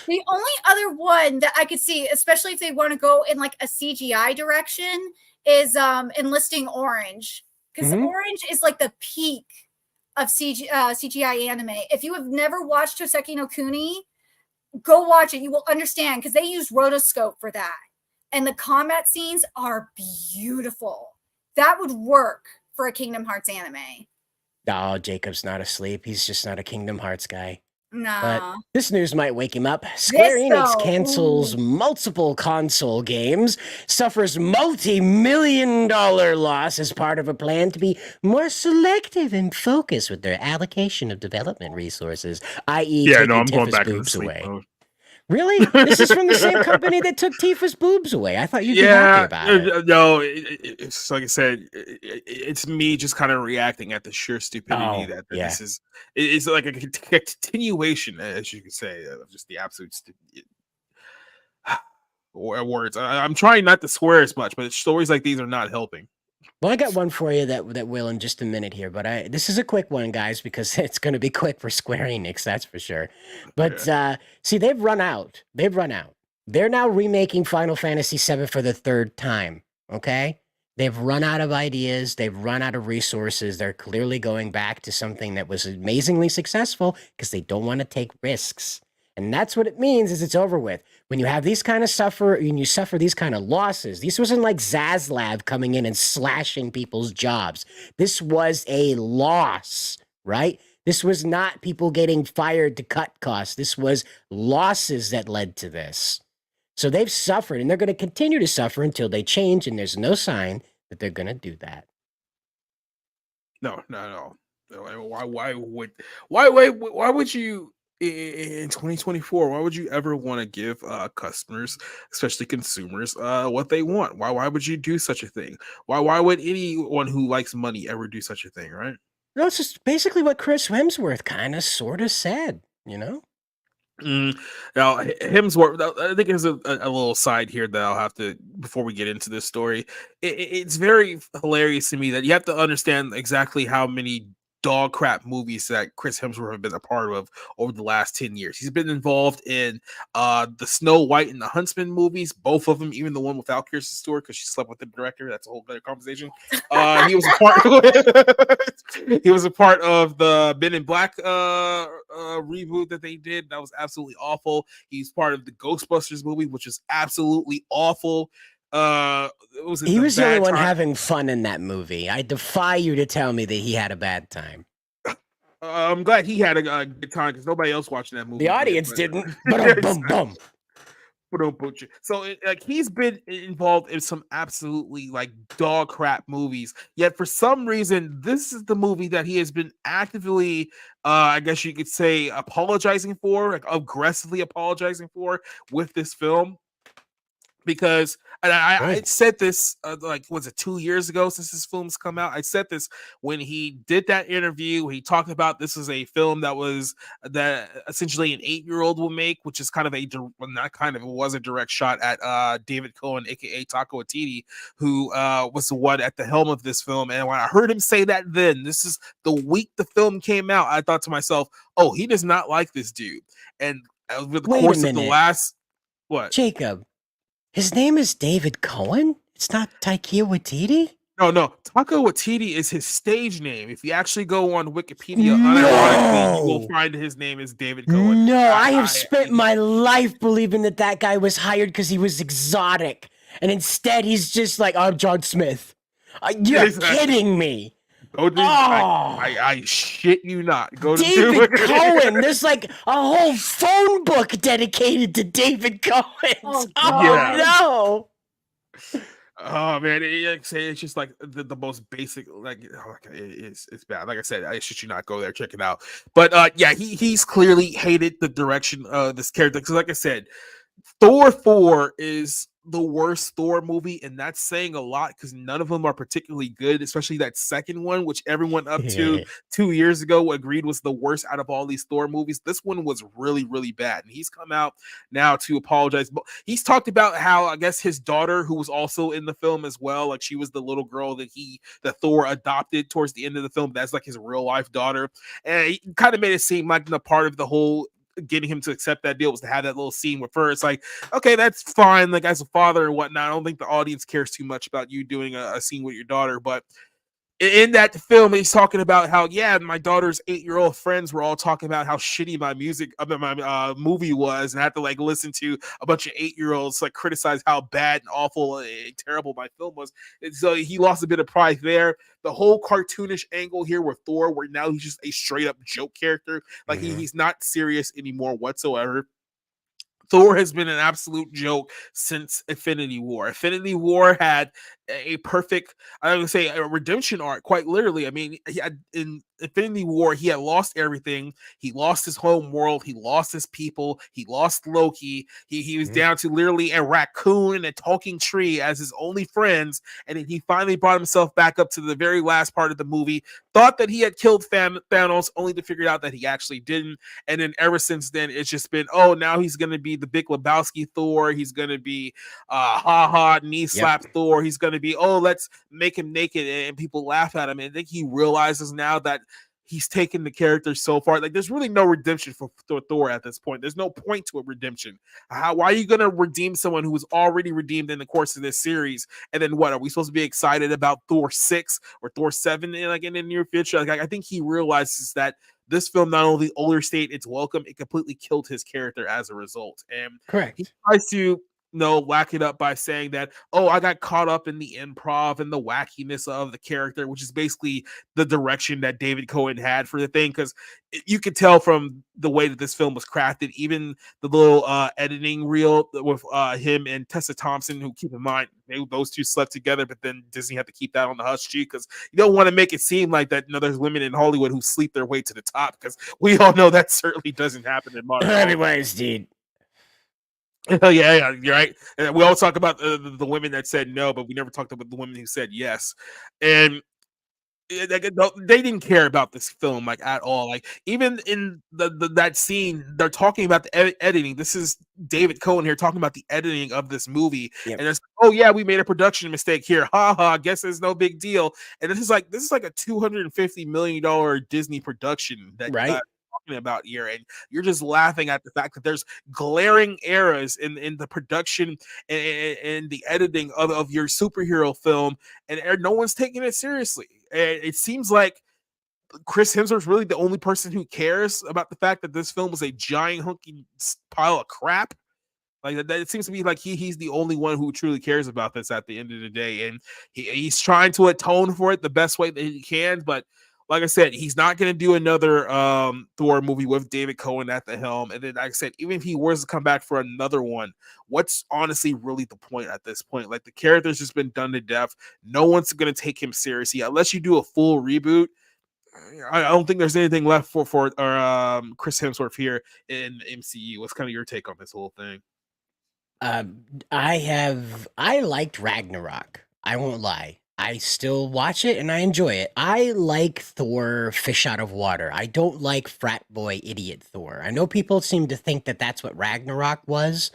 [SPEAKER 4] only other one that I could see, especially if they want to go in like a CGI direction, is Enlisting Orange, because Orange is like the peak of CGI anime. If you have never watched Hoseki no Kuni, go watch it. You will understand because they use rotoscope for that, and the combat scenes are beautiful. That would work for a Kingdom Hearts anime.
[SPEAKER 5] Oh, Jacob's not asleep. He's just not a Kingdom Hearts guy.
[SPEAKER 4] No.
[SPEAKER 5] But this news might wake him up. Square Enix cancels multiple console games, suffers multi-million-dollar loss as part of a plan to be more selective and focused with their allocation of development resources, i.e. taking
[SPEAKER 3] I'm going back
[SPEAKER 5] boobs
[SPEAKER 3] to
[SPEAKER 5] away.
[SPEAKER 3] Mode.
[SPEAKER 5] Really? This is from the same company that took Tifa's boobs away. I thought you'd be happy about it.
[SPEAKER 3] No, it's like I said, it's me just kind of reacting at the sheer stupidity that this is. It's like a continuation, as you could say, of just the absolute words. I'm trying not to swear as much, but stories like these are not helping.
[SPEAKER 5] Well, I got one for you that will in just a minute here, but this is a quick one, guys, because it's going to be quick for Square Enix, that's for sure. But see, they've run out. They're now remaking Final Fantasy VII for the 3rd time, okay? They've run out of ideas. They've run out of resources. They're clearly going back to something that was amazingly successful because they don't want to take risks. And that's what it means is it's over with. When you have these kind of suffer these kind of losses, this wasn't like Zaslav coming in and slashing people's jobs. This was a loss, right? This was not people getting fired to cut costs. This was losses that led to this. So they've suffered, and they're going to continue to suffer until they change, and there's no sign that they're going to do that.
[SPEAKER 3] No. Why would you in 2024? Why would you ever want to give customers, especially consumers, what they want? Why would you do such a thing? Why would anyone who likes money ever do such a thing? Right?
[SPEAKER 5] No, it's just basically what Chris Hemsworth kind of sort of said, you know?
[SPEAKER 3] Now, Hemsworth, I think there's a little side here that I'll have to, before we get into this story. It's very hilarious to me that you have to understand exactly how many dog crap movies that Chris Hemsworth have been a part of over the last 10 years. He's been involved in the Snow White and the Huntsman movies, both of them, even the one without Kirsten Stewart because she slept with the director. That's a whole other conversation. He was a part of the Men in Black reboot that they did. That was absolutely awful. He's part of the Ghostbusters movie, which is absolutely awful. He was
[SPEAKER 5] the only one having fun in that movie. I defy you to tell me that he had a bad time.
[SPEAKER 3] I'm glad he had a good time because nobody else watching that movie.
[SPEAKER 5] The audience didn't.
[SPEAKER 3] So he's been involved in some absolutely like dog crap movies. Yet for some reason, this is the movie that he has been actively, I guess you could say, apologizing for, like aggressively apologizing for with this film. Because I said this like, was it 2 years ago since this film's come out? I said this when he did that interview. He talked about this is a film that essentially an 8-year-old will make, which is kind of it was a direct shot at David Cohen, aka Taika Waititi, who was the one at the helm of this film. And when I heard him say that, this is the week the film came out, I thought to myself, oh, he does not like this dude. And over the course of the last
[SPEAKER 5] Jacob. His name is David Cohen? It's not Taika Waititi?
[SPEAKER 3] No. Taika Waititi is his stage name. If you actually go on Wikipedia, unironically, you will find his name is David Cohen.
[SPEAKER 5] No, I have spent my life believing that guy was hired because he was exotic. And instead, he's just like, I'm John Smith. You're kidding me.
[SPEAKER 3] I shit you not. Go to
[SPEAKER 5] David Cohen. There's like a whole phone book dedicated to David Cohen. No.
[SPEAKER 3] Oh man, it's just like the most basic. It's bad. Like I said, I shit you not. Go there, check it out. But he's clearly hated the direction of this character because, like I said, Thor 4 is the worst Thor movie, and that's saying a lot because none of them are particularly good, especially that second one, which everyone up to 2 years ago agreed was the worst out of all these Thor movies. This one was really, really bad, and he's come out now to apologize. But he's talked about how, I guess, his daughter, who was also in the film as well, like she was the little girl that Thor adopted towards the end of the film. That's like his real life daughter, and he kind of made it seem like the part of the whole getting him to accept that deal was to have that little scene with her. It's like, okay, that's fine. Like as a father and whatnot, I don't think the audience cares too much about you doing a scene with your daughter. But in that film, he's talking about how, my daughter's 8-year-old friends were all talking about how shitty my movie was, and I had to like listen to a bunch of 8-year-olds like criticize how bad and awful and terrible my film was. And so he lost a bit of pride there. The whole cartoonish angle here with Thor, where now he's just a straight up joke character, like he's not serious anymore whatsoever. Thor has been an absolute joke since Infinity War. Infinity War had a perfect, I would say, a redemption arc, quite literally. I mean, in Infinity War, he had lost everything. He lost his home world. He lost his people. He lost Loki. He was down to literally a raccoon and a talking tree as his only friends. And then he finally brought himself back up to the very last part of the movie, thought that he had killed Thanos, only to figure out that he actually didn't. And then ever since then, it's just been, now he's going to be the Big Lebowski Thor. He's going to be knee slap Thor. He's going to be, let's make him naked and people laugh at him. And I think he realizes now that he's taken the character so far. Like, there's really no redemption for Thor at this point. There's no point to a redemption. Why are you going to redeem someone who was already redeemed in the course of this series? And then what? Are we supposed to be excited about Thor 6 or Thor 7 in the near future? Like, I think he realizes that this film not only overstayed its welcome, it completely killed his character as a result. And
[SPEAKER 5] correct.
[SPEAKER 3] He tries to whack it up by saying that, oh, I got caught up in the improv and the wackiness of the character, which is basically the direction that David Cohen had for the thing. Because you could tell from the way that this film was crafted, even the little editing reel with him and Tessa Thompson, who, keep in mind, those two slept together, but then Disney had to keep that on the hush sheet because you don't want to make it seem like that, there's women in Hollywood who sleep their way to the top, because we all know that certainly doesn't happen in modern
[SPEAKER 5] Anyways, dude.
[SPEAKER 3] Yeah, you're right. And we all talk about the women that said no, but we never talked about the women who said yes. And they didn't care about this film like at all. Like even in that scene, they're talking about the editing. This is David Cohen here talking about the editing of this movie, and it's, oh yeah, we made a production mistake here. Ha ha. Guess it's no big deal. And this is like a $250 million Disney production that
[SPEAKER 5] right.
[SPEAKER 3] About here, and you're just laughing at the fact that there's glaring errors in the production and the editing of your superhero film, and no one's taking it seriously. And it seems like Chris Hemsworth's really the only person who cares about the fact that this film was a giant hunky pile of crap. Like that, it seems to be like he's the only one who truly cares about this at the end of the day, and he's trying to atone for it the best way that he can, but like I said, he's not going to do another Thor movie with David Cohen at the helm. And then, like I said, even if he was to come back for another one, what's honestly really the point at this point? Like, the character's just been done to death. No one's going to take him seriously. Unless you do a full reboot, I don't think there's anything left for Chris Hemsworth here in MCU. What's kind of your take on this whole thing?
[SPEAKER 5] I liked Ragnarok. I won't lie. I still watch it and I enjoy it. I like Thor fish out of water. I don't like frat boy idiot Thor. I know people seem to think that that's what Ragnarok was,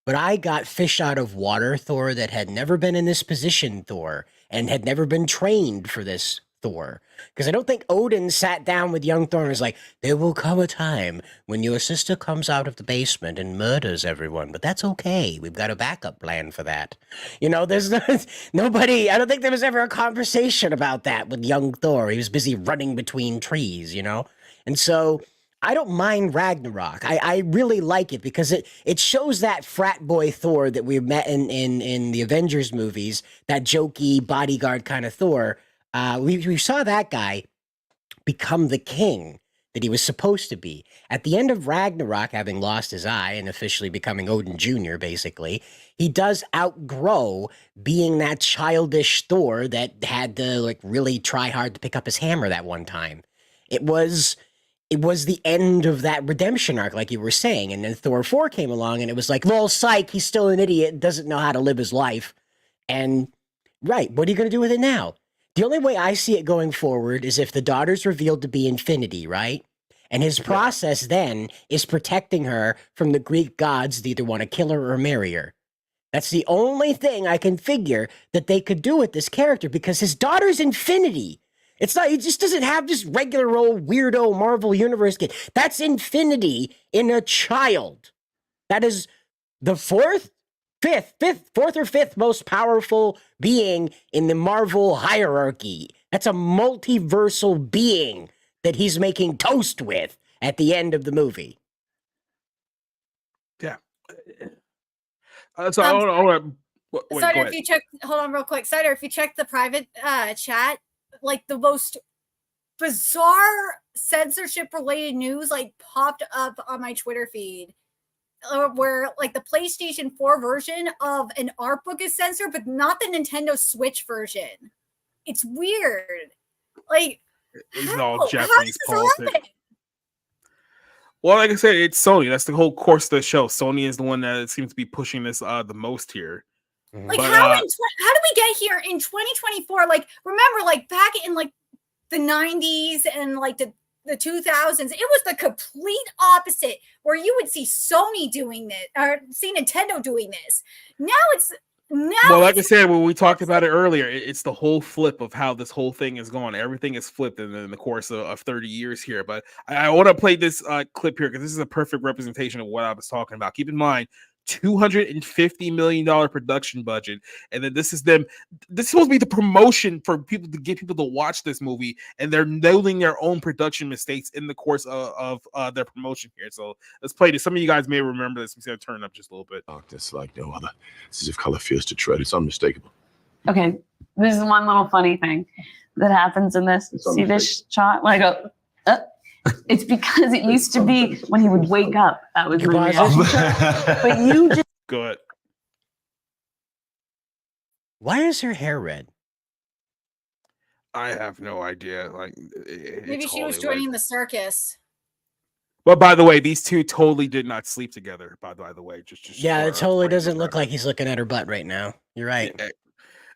[SPEAKER 5] but I got fish out of water Thor that had never been in this position Thor and had never been trained for this Thor. Because I don't think Odin sat down with young Thor and was like, there will come a time when your sister comes out of the basement and murders everyone, but that's okay. We've got a backup plan for that. There's nobody, I don't think there was ever a conversation about that with young Thor. He was busy running between trees, And so I don't mind Ragnarok. I really like it because it shows that frat boy Thor that we met in the Avengers movies, that jokey bodyguard kind of Thor. We saw that guy become the king that he was supposed to be. At the end of Ragnarok, having lost his eye and officially becoming Odin Jr., basically, he does outgrow being that childish Thor that had to really try hard to pick up his hammer that one time. It was the end of that redemption arc, like you were saying, and then Thor 4 came along, and it was like, lol, psych, he's still an idiot, doesn't know how to live his life. And, right, what are you going to do with it now? The only way I see it going forward is if the daughter's revealed to be Infinity, right? And his process then is protecting her from the Greek gods that either want to kill her or marry her. That's the only thing I can figure that they could do with this character, because his daughter's Infinity. It's not, he just doesn't have this regular old weirdo Marvel Universe kid. That's Infinity in a child. That is the fourth or fifth most powerful being in the Marvel hierarchy. That's a multiversal being that he's making toast with at the end of the movie.
[SPEAKER 3] Yeah. So I want to.
[SPEAKER 4] Cider, if you check, hold on real quick. Cider, if you check the private chat, the most bizarre censorship related news popped up on my Twitter feed. Where the PlayStation 4 version of an art book is censored, but not the Nintendo Switch version. It's weird.
[SPEAKER 3] It's all Japanese politics. Well, like I said, it's Sony. That's the whole course of the show. Sony is the one that seems to be pushing this the most here.
[SPEAKER 4] How do we get here in 2024? Remember, back in the 90s and the 2000s, it was the complete opposite, where you would see Sony doing this or see Nintendo doing this. Well,
[SPEAKER 3] like I said, when we talked about it earlier, it's the whole flip of how this whole thing is going. Everything is flipped in the course of 30 years here. But I want to play this clip here because this is a perfect representation of what I was talking about. Keep in mind, $250 million production budget, and then this is supposed to be the promotion for people to get people to watch this movie, and they're noting their own production mistakes in the course of their promotion here. So let's play this. Some of you guys may remember this. I'm going to turn it up just a little bit.
[SPEAKER 8] Darkness like no other. This is if color fears to tread. It's unmistakable.
[SPEAKER 9] Okay, this is one little funny thing that happens in this. See this shot? When I go, it's because it used to be when he would wake up. That was my reaction. But you just
[SPEAKER 3] go ahead.
[SPEAKER 5] Why is her hair red?
[SPEAKER 3] I have no idea. Like
[SPEAKER 4] maybe she was joining the circus.
[SPEAKER 3] But by the way, these two totally did not sleep together. By the way, just
[SPEAKER 5] yeah, it totally doesn't look like he's looking at her butt right now. You're right.
[SPEAKER 3] Yeah,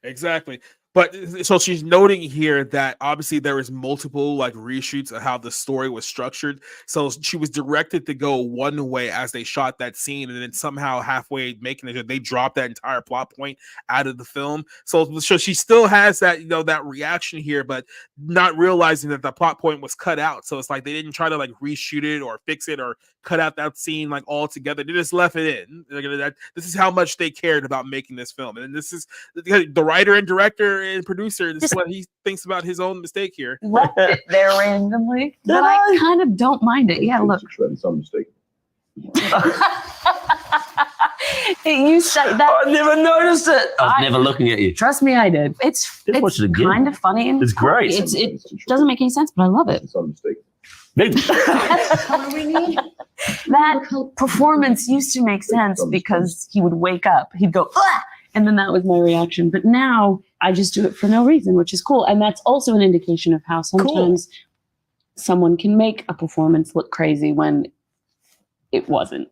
[SPEAKER 3] exactly. But so she's noting here that obviously there is multiple like reshoots of how the story was structured. So she was directed to go one way as they shot that scene, and then somehow halfway making it, they dropped that entire plot point out of the film. So she still has that, that reaction here, but not realizing that the plot point was cut out. So it's like they didn't try to like reshoot it or fix it or cut out that scene like altogether. They just left it in. This is how much they cared about making this film, and this is the writer and director and producer. This is what he thinks about his own mistake here.
[SPEAKER 9] Left it there randomly, but I kind of don't mind it. Yeah, look.
[SPEAKER 8] It's unmistakable.
[SPEAKER 9] You said that.
[SPEAKER 10] I never noticed it. I was never looking at you.
[SPEAKER 9] Trust me, I did. It's kind of funny. And
[SPEAKER 10] it's great.
[SPEAKER 9] It doesn't make any sense, but I love it.
[SPEAKER 8] It's unmistakable.
[SPEAKER 9] That performance used to make sense because he would wake up, he'd go, ah! And then that was my reaction. But now I just do it for no reason, which is cool. And that's also an indication of how sometimes someone can make a performance look crazy when it wasn't.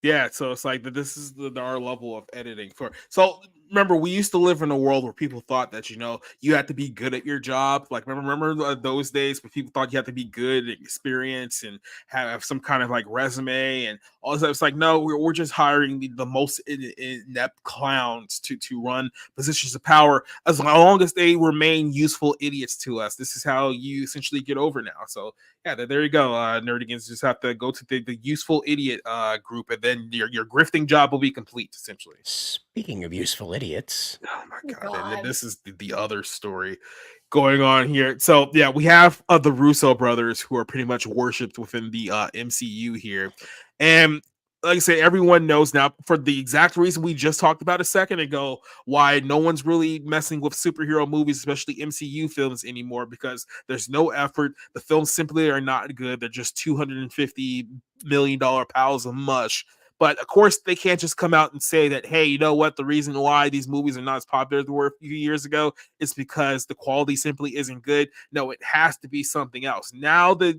[SPEAKER 3] Yeah, so it's like this is our level of editing for. So remember, we used to live in a world where people thought that you had to be good at your job. Like remember those days where people thought you had to be good and experience and have some kind of like resume and all this. It's like no, we're just hiring the most inept clowns to run positions of power as long as they remain useful idiots to us. This is how you essentially get over now. So yeah, there you go. Nerdigans just have to go to the useful idiot group, and then your grifting job will be complete, essentially.
[SPEAKER 5] Speaking of useful idiots.
[SPEAKER 3] Oh my God. And this is the other story going on here. So yeah, we have the Russo brothers who are pretty much worshipped within the MCU here. And like I say, everyone knows now for the exact reason we just talked about a second ago, why no one's really messing with superhero movies, especially MCU films anymore, because there's no effort. The films simply are not good. They're just $250 million piles of mush. But of course, they can't just come out and say that, hey, you know what? The reason why these movies are not as popular as they were a few years ago is because the quality simply isn't good. No, it has to be something else. Now the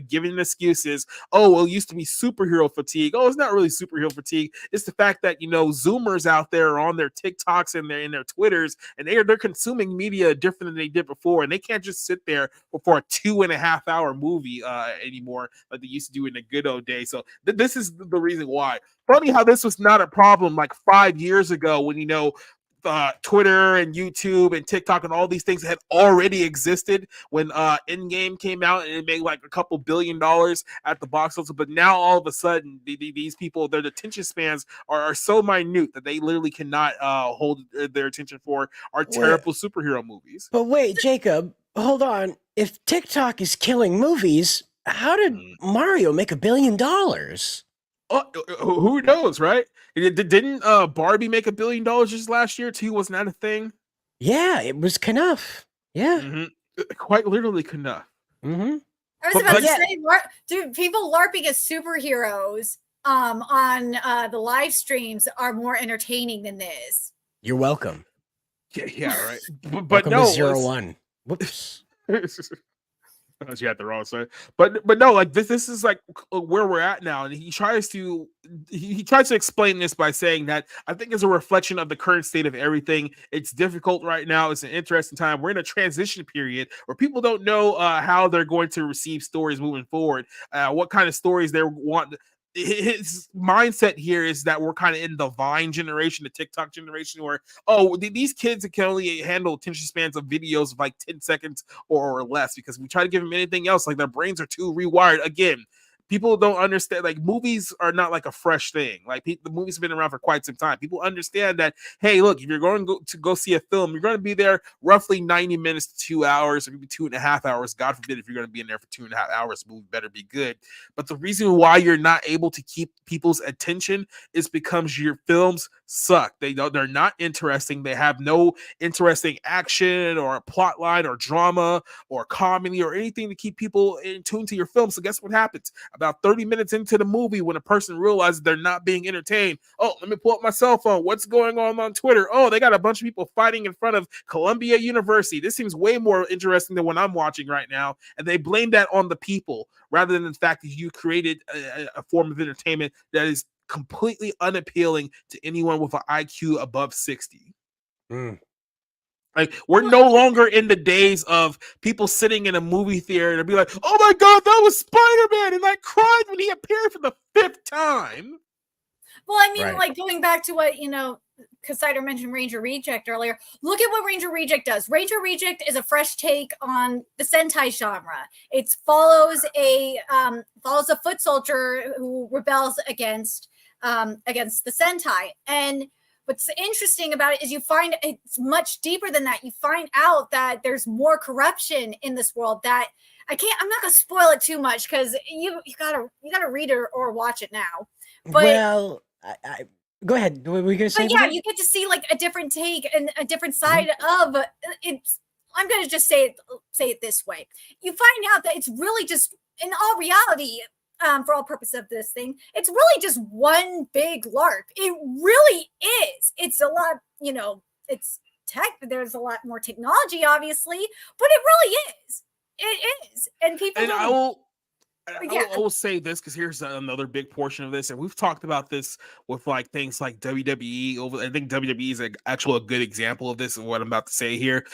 [SPEAKER 3] giving excuse is, oh, well, it used to be superhero fatigue. Oh, it's not really superhero fatigue. It's the fact that, Zoomers out there are on their TikToks and their Twitters, and they're consuming media different than they did before. And they can't just sit there for a 2.5 hour movie anymore like they used to do in the good old days. So this is the reason why. Funny how this was not a problem like 5 years ago when, Twitter and YouTube and TikTok and all these things had already existed when Endgame came out and it made like a couple $2 billion at the box office. But now all of a sudden, these people, their attention spans are so minute that they literally cannot hold their attention for our terrible superhero movies.
[SPEAKER 5] But wait, Jacob, hold on. If TikTok is killing movies, how did Mario make $1 billion?
[SPEAKER 3] Oh, who knows, right? Didn't Barbie make $1 billion just last year too? Wasn't that a thing?
[SPEAKER 5] Yeah, it was Knuff. Yeah,
[SPEAKER 3] quite literally Knuff.
[SPEAKER 4] I was about to say, dude, people LARPing as superheroes on the live streams are more entertaining than this.
[SPEAKER 5] You're welcome.
[SPEAKER 3] Yeah, right. But
[SPEAKER 5] welcome
[SPEAKER 3] no,
[SPEAKER 5] to 01. Whoops.
[SPEAKER 3] You had the wrong side, but no, like this is like where we're at now, and he tries to explain this by saying that I think it's a reflection of the current state of everything. It's difficult right now. It's an interesting time. We're in a transition period where people don't know how they're going to receive stories moving forward, what kind of stories they want. His mindset here is that we're kind of in the Vine generation, the TikTok generation, where these kids can only handle attention spans of videos of like 10 seconds or less, because we try to give them anything else, like their brains are too rewired. Again, people don't understand, like, movies are not like a fresh thing. Like, the movies have been around for quite some time. People understand that, hey, look, if you're going to go see a film, you're going to be there roughly 90 minutes to 2 hours, or maybe 2.5 hours. God forbid, if you're going to be in there for 2.5 hours, the movie better be good. But the reason why you're not able to keep people's attention is because your films suck. They're not interesting. They have no interesting action or plot line or drama or comedy or anything to keep people in tune to your film. So guess what happens? About 30 minutes into the movie, when a person realizes they're not being entertained, oh, let me pull up my cell phone. What's going on Twitter? Oh, they got a bunch of people fighting in front of Columbia University. This seems way more interesting than what I'm watching right now. And they blame that on the people rather than the fact that you created a form of entertainment that is completely unappealing to anyone with an IQ above 60. Like, we're no longer in the days of people sitting in a movie theater and be like, oh my God, that was Spider-Man, and I cried when he appeared for the 5th time.
[SPEAKER 4] Well, I mean, like, going back to what, because Cider mentioned Ranger Reject earlier. Look at what Ranger Reject does. Ranger Reject is a fresh take on the Sentai genre. It follows a foot soldier who rebels against the Sentai. And what's interesting about it is you find it's much deeper than that. You find out that there's more corruption in this world that I'm not gonna spoil it too much because you gotta read it or watch it now. But
[SPEAKER 5] well, I go ahead. What were you gonna say?
[SPEAKER 4] But yeah, you get to see like a different take and a different side of it. I'm gonna just say it this way. You find out that it's really just, in all reality, for all purpose of this thing, it's really just one big LARP. It really is. It's a lot, it's tech. There's a lot more technology, obviously, but it really is. It is. And people
[SPEAKER 3] I will say this, because here's another big portion of this, and we've talked about this with like things like WWE. I think WWE is a good example of this, and what I'm about to say here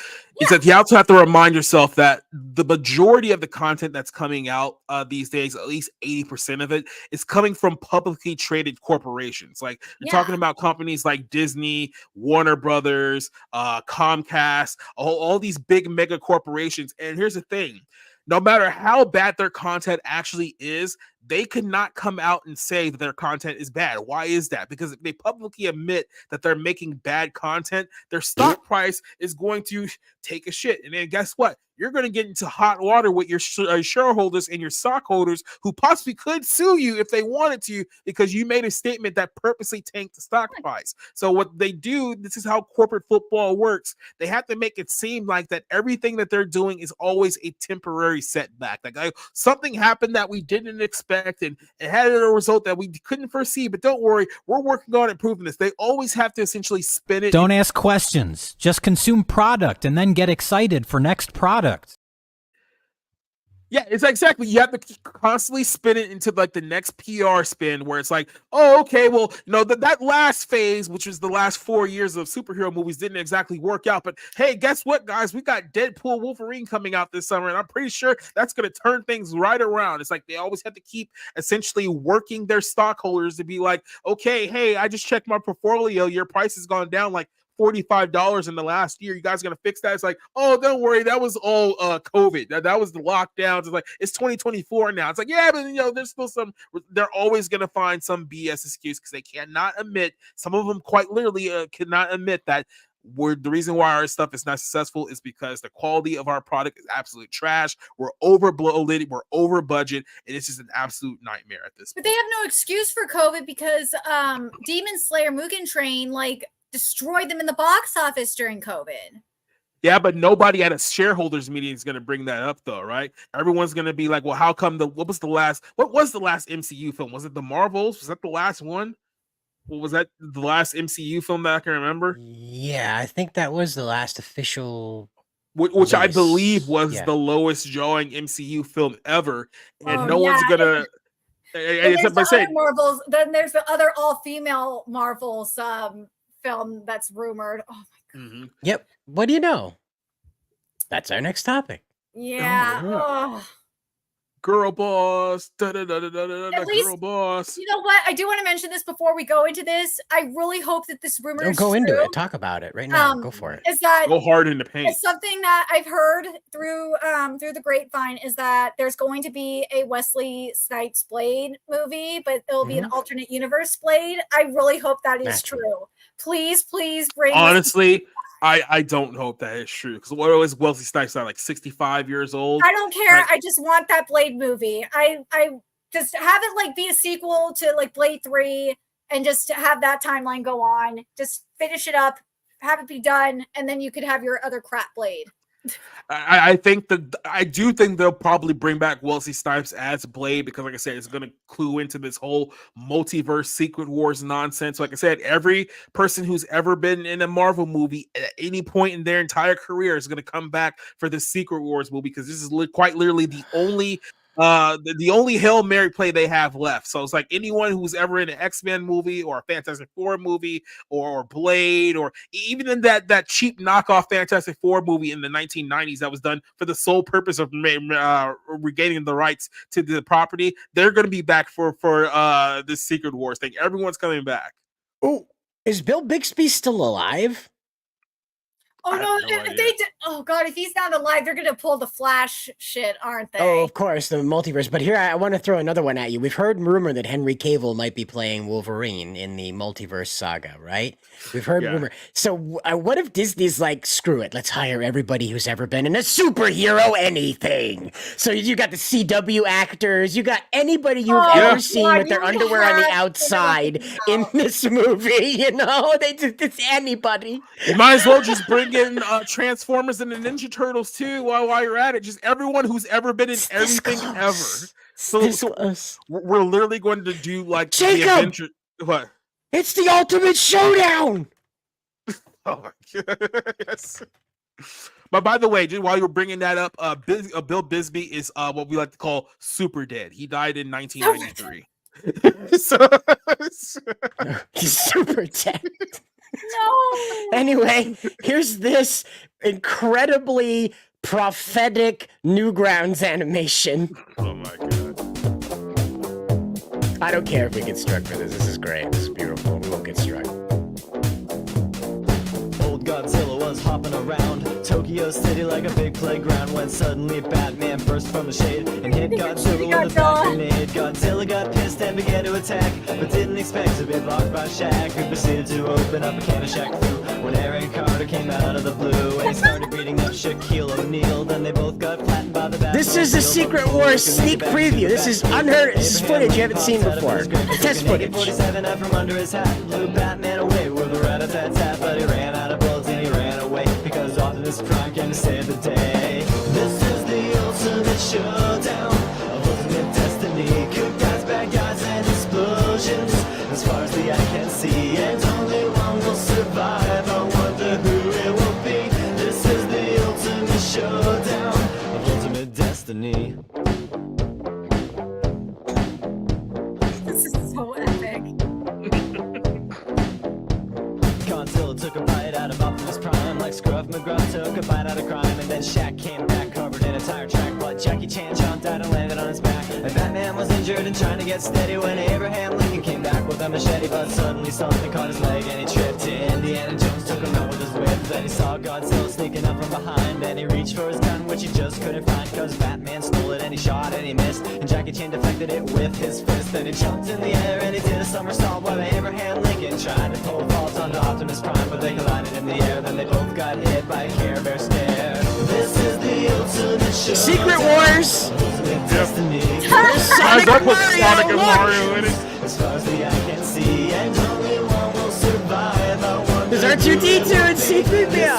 [SPEAKER 3] is that you also have to remind yourself that the majority of the content that's coming out these days, at least 80% of it, is coming from publicly traded corporations. Like, you're talking about companies like Disney, Warner Brothers, Comcast, all these big mega corporations. And here's the thing. No matter how bad their content actually is, they could not come out and say that their content is bad. Why is that? Because if they publicly admit that they're making bad content, their stock price is going to take a shit. And then guess what? You're going to get into hot water with your shareholders and your stockholders, who possibly could sue you if they wanted to, because you made a statement that purposely tanked the stock price. So what they do, this is how corporate football works. They have to make it seem like that everything that they're doing is always a temporary setback. Like something happened that we didn't expect, and it had a result that we couldn't foresee. But don't worry, we're working on improving this. They always have to essentially spin it.
[SPEAKER 11] Don't ask questions. Just consume product and then get excited for next product.
[SPEAKER 3] Yeah, it's exactly. You have to constantly spin it into like the next PR spin, where it's like, oh, okay, well, that last phase, which was the last 4 years of superhero movies, didn't exactly work out. But hey, guess what, guys? We got Deadpool Wolverine coming out this summer, and I'm pretty sure that's going to turn things right around. It's like they always have to keep essentially working their stockholders to be like, okay, hey, I just checked my portfolio. Your price has gone down like $45 in the last year. You guys gonna fix that? It's like, oh, don't worry, that was all COVID. That was the lockdowns. It's like, it's 2024 now. It's like, yeah, but there's still some. They're always gonna find some BS excuse, because they cannot admit. Some of them quite literally cannot admit that the reason why our stuff is not successful is because the quality of our product is absolute trash. We're over bloated, we're over budget, and it's just an absolute nightmare at this point.
[SPEAKER 4] But they have no excuse for COVID, because Demon Slayer Mugen Train destroyed them in the box office during COVID.
[SPEAKER 3] Yeah, but nobody at a shareholders meeting is going to bring that up, though, right? Everyone's going to be like, well, how come what was the last MCU film? Was it the Marvels? Was that the last one? What was that, the last MCU film that I can remember?
[SPEAKER 5] Yeah, I think that was the last official,
[SPEAKER 3] which I believe was the lowest drawing MCU film ever, and one's gonna.
[SPEAKER 4] Then there's the other all-female Marvels film that's rumored. Oh my god.
[SPEAKER 5] Mm-hmm. Yep. What do you know? That's our next topic.
[SPEAKER 4] Yeah.
[SPEAKER 3] girl boss.
[SPEAKER 4] At least,
[SPEAKER 3] girl boss.
[SPEAKER 4] You know what? I do want to mention this before we go into this. I really hope that this rumor is
[SPEAKER 5] go
[SPEAKER 4] true.
[SPEAKER 5] into it. Talk about it right now. Go for it.
[SPEAKER 4] Is that
[SPEAKER 3] go hard in the paint?
[SPEAKER 4] It's something that I've heard through the grapevine is that there's going to be a Wesley Snipes Blade movie, but it'll be an alternate universe Blade. I really hope that is true. Please bring.
[SPEAKER 3] Honestly, I don't hope that is true because what is Wesley Snipes like 65 years old?
[SPEAKER 4] I don't care. I just want that Blade movie. I just have it like be a sequel to like Blade 3 and just have that timeline go on. Just finish it up, have it be done, and then you could have your other crap Blade.
[SPEAKER 3] I do think they'll probably bring back Wesley Snipes as Blade because, like I said, it's going to clue into this whole multiverse Secret Wars nonsense. Like I said, every person who's ever been in a Marvel movie at any point in their entire career is going to come back for the Secret Wars movie because this is quite literally the only Hail Mary play they have left. So it's like anyone who's ever in an X-Men movie or a Fantastic Four movie or Blade or even in that cheap knockoff Fantastic Four movie in the 1990s that was done for the sole purpose of regaining the rights to the property, they're going to be back for this Secret Wars thing. Everyone's coming back.
[SPEAKER 5] Oh, is Bill Bixby still alive?
[SPEAKER 4] Oh no! If they did, oh god! If he's not alive, they're gonna pull the Flash shit, aren't they?
[SPEAKER 5] Oh, of course, the multiverse. But here, I want to throw another one at you. We've heard rumor that Henry Cavill might be playing Wolverine in the multiverse saga, right? We've heard rumor. So, what if Disney's like, screw it, let's hire everybody who's ever been in a superhero anything? So you got the CW actors, you got anybody you've ever seen with their underwear on the outside in this movie. You know, it's anybody.
[SPEAKER 3] You might as well just bring in Transformers and the Ninja Turtles too while you're at it. Just everyone who's ever been in everything ever. So we're literally going to do like
[SPEAKER 5] Jacob!
[SPEAKER 3] The adventure. What?
[SPEAKER 5] It's the ultimate showdown.
[SPEAKER 3] Oh my god! Yes. But by the way, just while you're bringing that up, Bill Bisbee is what we like to call super dead. He died in 1993.
[SPEAKER 5] He's super dead.
[SPEAKER 4] No.
[SPEAKER 5] Anyway, here's this incredibly prophetic Newgrounds animation.
[SPEAKER 3] Oh my god.
[SPEAKER 5] I don't care if we get struck for this. This is great. This is beautiful. We won't get struck.
[SPEAKER 12] Old Godzilla was hopping around Tokyo City like a big playground when suddenly Batman burst from the shade and hit Godzilla with a back grenade. Godzilla got pissed and began to attack, but didn't expect to be blocked by Shaq, who proceeded to open up a can of Shaq Fu when Aaron Carter came out of the blue and he started beating up Shaquille O'Neal. Then they both got flattened by the Batman.
[SPEAKER 5] This is a Secret Wars sneak preview. This is unheard. This is footage you haven't seen before. Test footage.
[SPEAKER 12] 47 out from under his hat, blew Batman away with a rat-a-tat-tat, but he ran out of bullets and he ran away because Optimus Prime came to save the day. This is the ultimate showdown of ultimate destiny. Good guys, bad guys, and explosions as far as the eye can see, and only one will survive. I wonder who it will be. This is the ultimate showdown of ultimate destiny.
[SPEAKER 4] This is so epic.
[SPEAKER 12] Godzilla took a bite out of Optimus Prime like Scruff McGruff took a bite out of crime, and then Shaq came back covered in a tire track, but Jackie Chan jumped out and landed on his back, and Batman was injured and trying to get steady when Abraham Lincoln came back with a machete, but suddenly something caught his leg and he tripped. Indiana Jones took him out with his whip, then he saw Godzilla sneaking up from behind, and he reached for his gun which he just couldn't find because Batman stole it, and he shot and he missed, and Jackie Chan deflected it with his fist. Then he jumped in the air and he did a somersault while Abraham Lincoln tried to pull vault onto Optimus Prime, but they collided in the air. Then they both got hit by a Care Bear stare. This is the ultimate show.
[SPEAKER 5] Secret Wars.
[SPEAKER 12] Destiny.
[SPEAKER 5] Sonic and Mario
[SPEAKER 3] in it.
[SPEAKER 12] As far as the eye can see, and only one will survive.
[SPEAKER 5] There's R2-D2 and C-3PO.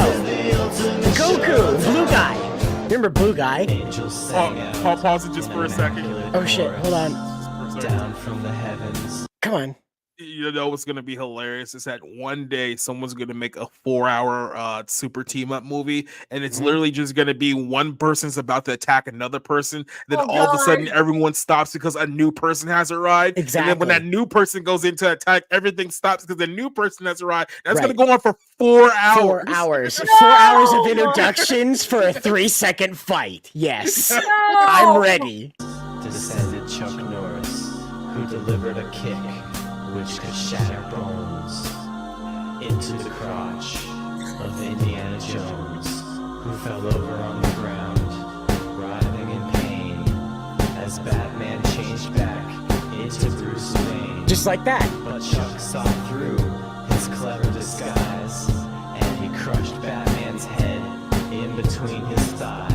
[SPEAKER 5] Goku, blue guy. Remember blue guy?
[SPEAKER 3] Pause it just for a second.
[SPEAKER 5] Oh shit, hold on.
[SPEAKER 12] Down from the heavens.
[SPEAKER 5] Come on.
[SPEAKER 3] You know what's gonna be hilarious is that one day someone's gonna make a 4-hour super team up movie, and it's literally just gonna be one person's about to attack another person, then all of a sudden everyone stops because a new person has arrived.
[SPEAKER 5] Exactly.
[SPEAKER 3] And then when that new person goes into attack, everything stops because the new person has arrived. That's gonna go on for 4 hours.
[SPEAKER 5] 4 hours. 4 hours of introductions for a 3-second fight. Yes. I'm ready.
[SPEAKER 12] descended Chuck Norris, who delivered a kick which could shatter bones into the crotch of Indiana Jones, who fell over on the ground, writhing in pain, as Batman changed back into Bruce Wayne.
[SPEAKER 5] Just like that.
[SPEAKER 12] But Chuck saw through his clever disguise, and he crushed Batman's head in between his thighs.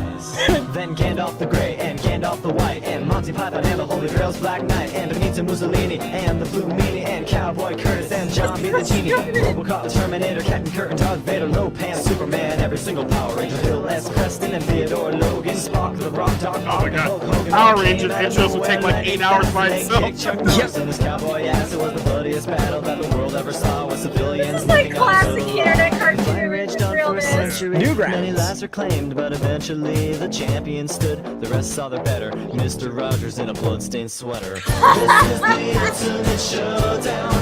[SPEAKER 12] Then Gandalf the Grey and Gandalf the White and Monty Python and the Holy Grail's Black Knight and Benito Mussolini and the Blue Meanie and Cowboy Curtis and John B. the Genie, Robocop, the Terminator, Captain Kirk and Darth Vader, Lopan, Superman, every single Power Ranger, Bill S. Preston and Theodore Logan, Spock, the Rock, Doc,
[SPEAKER 3] oh my God. Power Rangers intros would take like 8 hours by itself.
[SPEAKER 12] Chuck Norris and his cowboy ass. It was the bloodiest battle that the world ever saw with civilians.
[SPEAKER 4] It's like classic internet cartoon.
[SPEAKER 12] Raged on for centuries.
[SPEAKER 5] Newgrounds.
[SPEAKER 12] Many lives were claimed, but eventually the champion stood. The rest saw their better. Mr. Rogers in a bloodstained sweater. This is the ultimate showdown.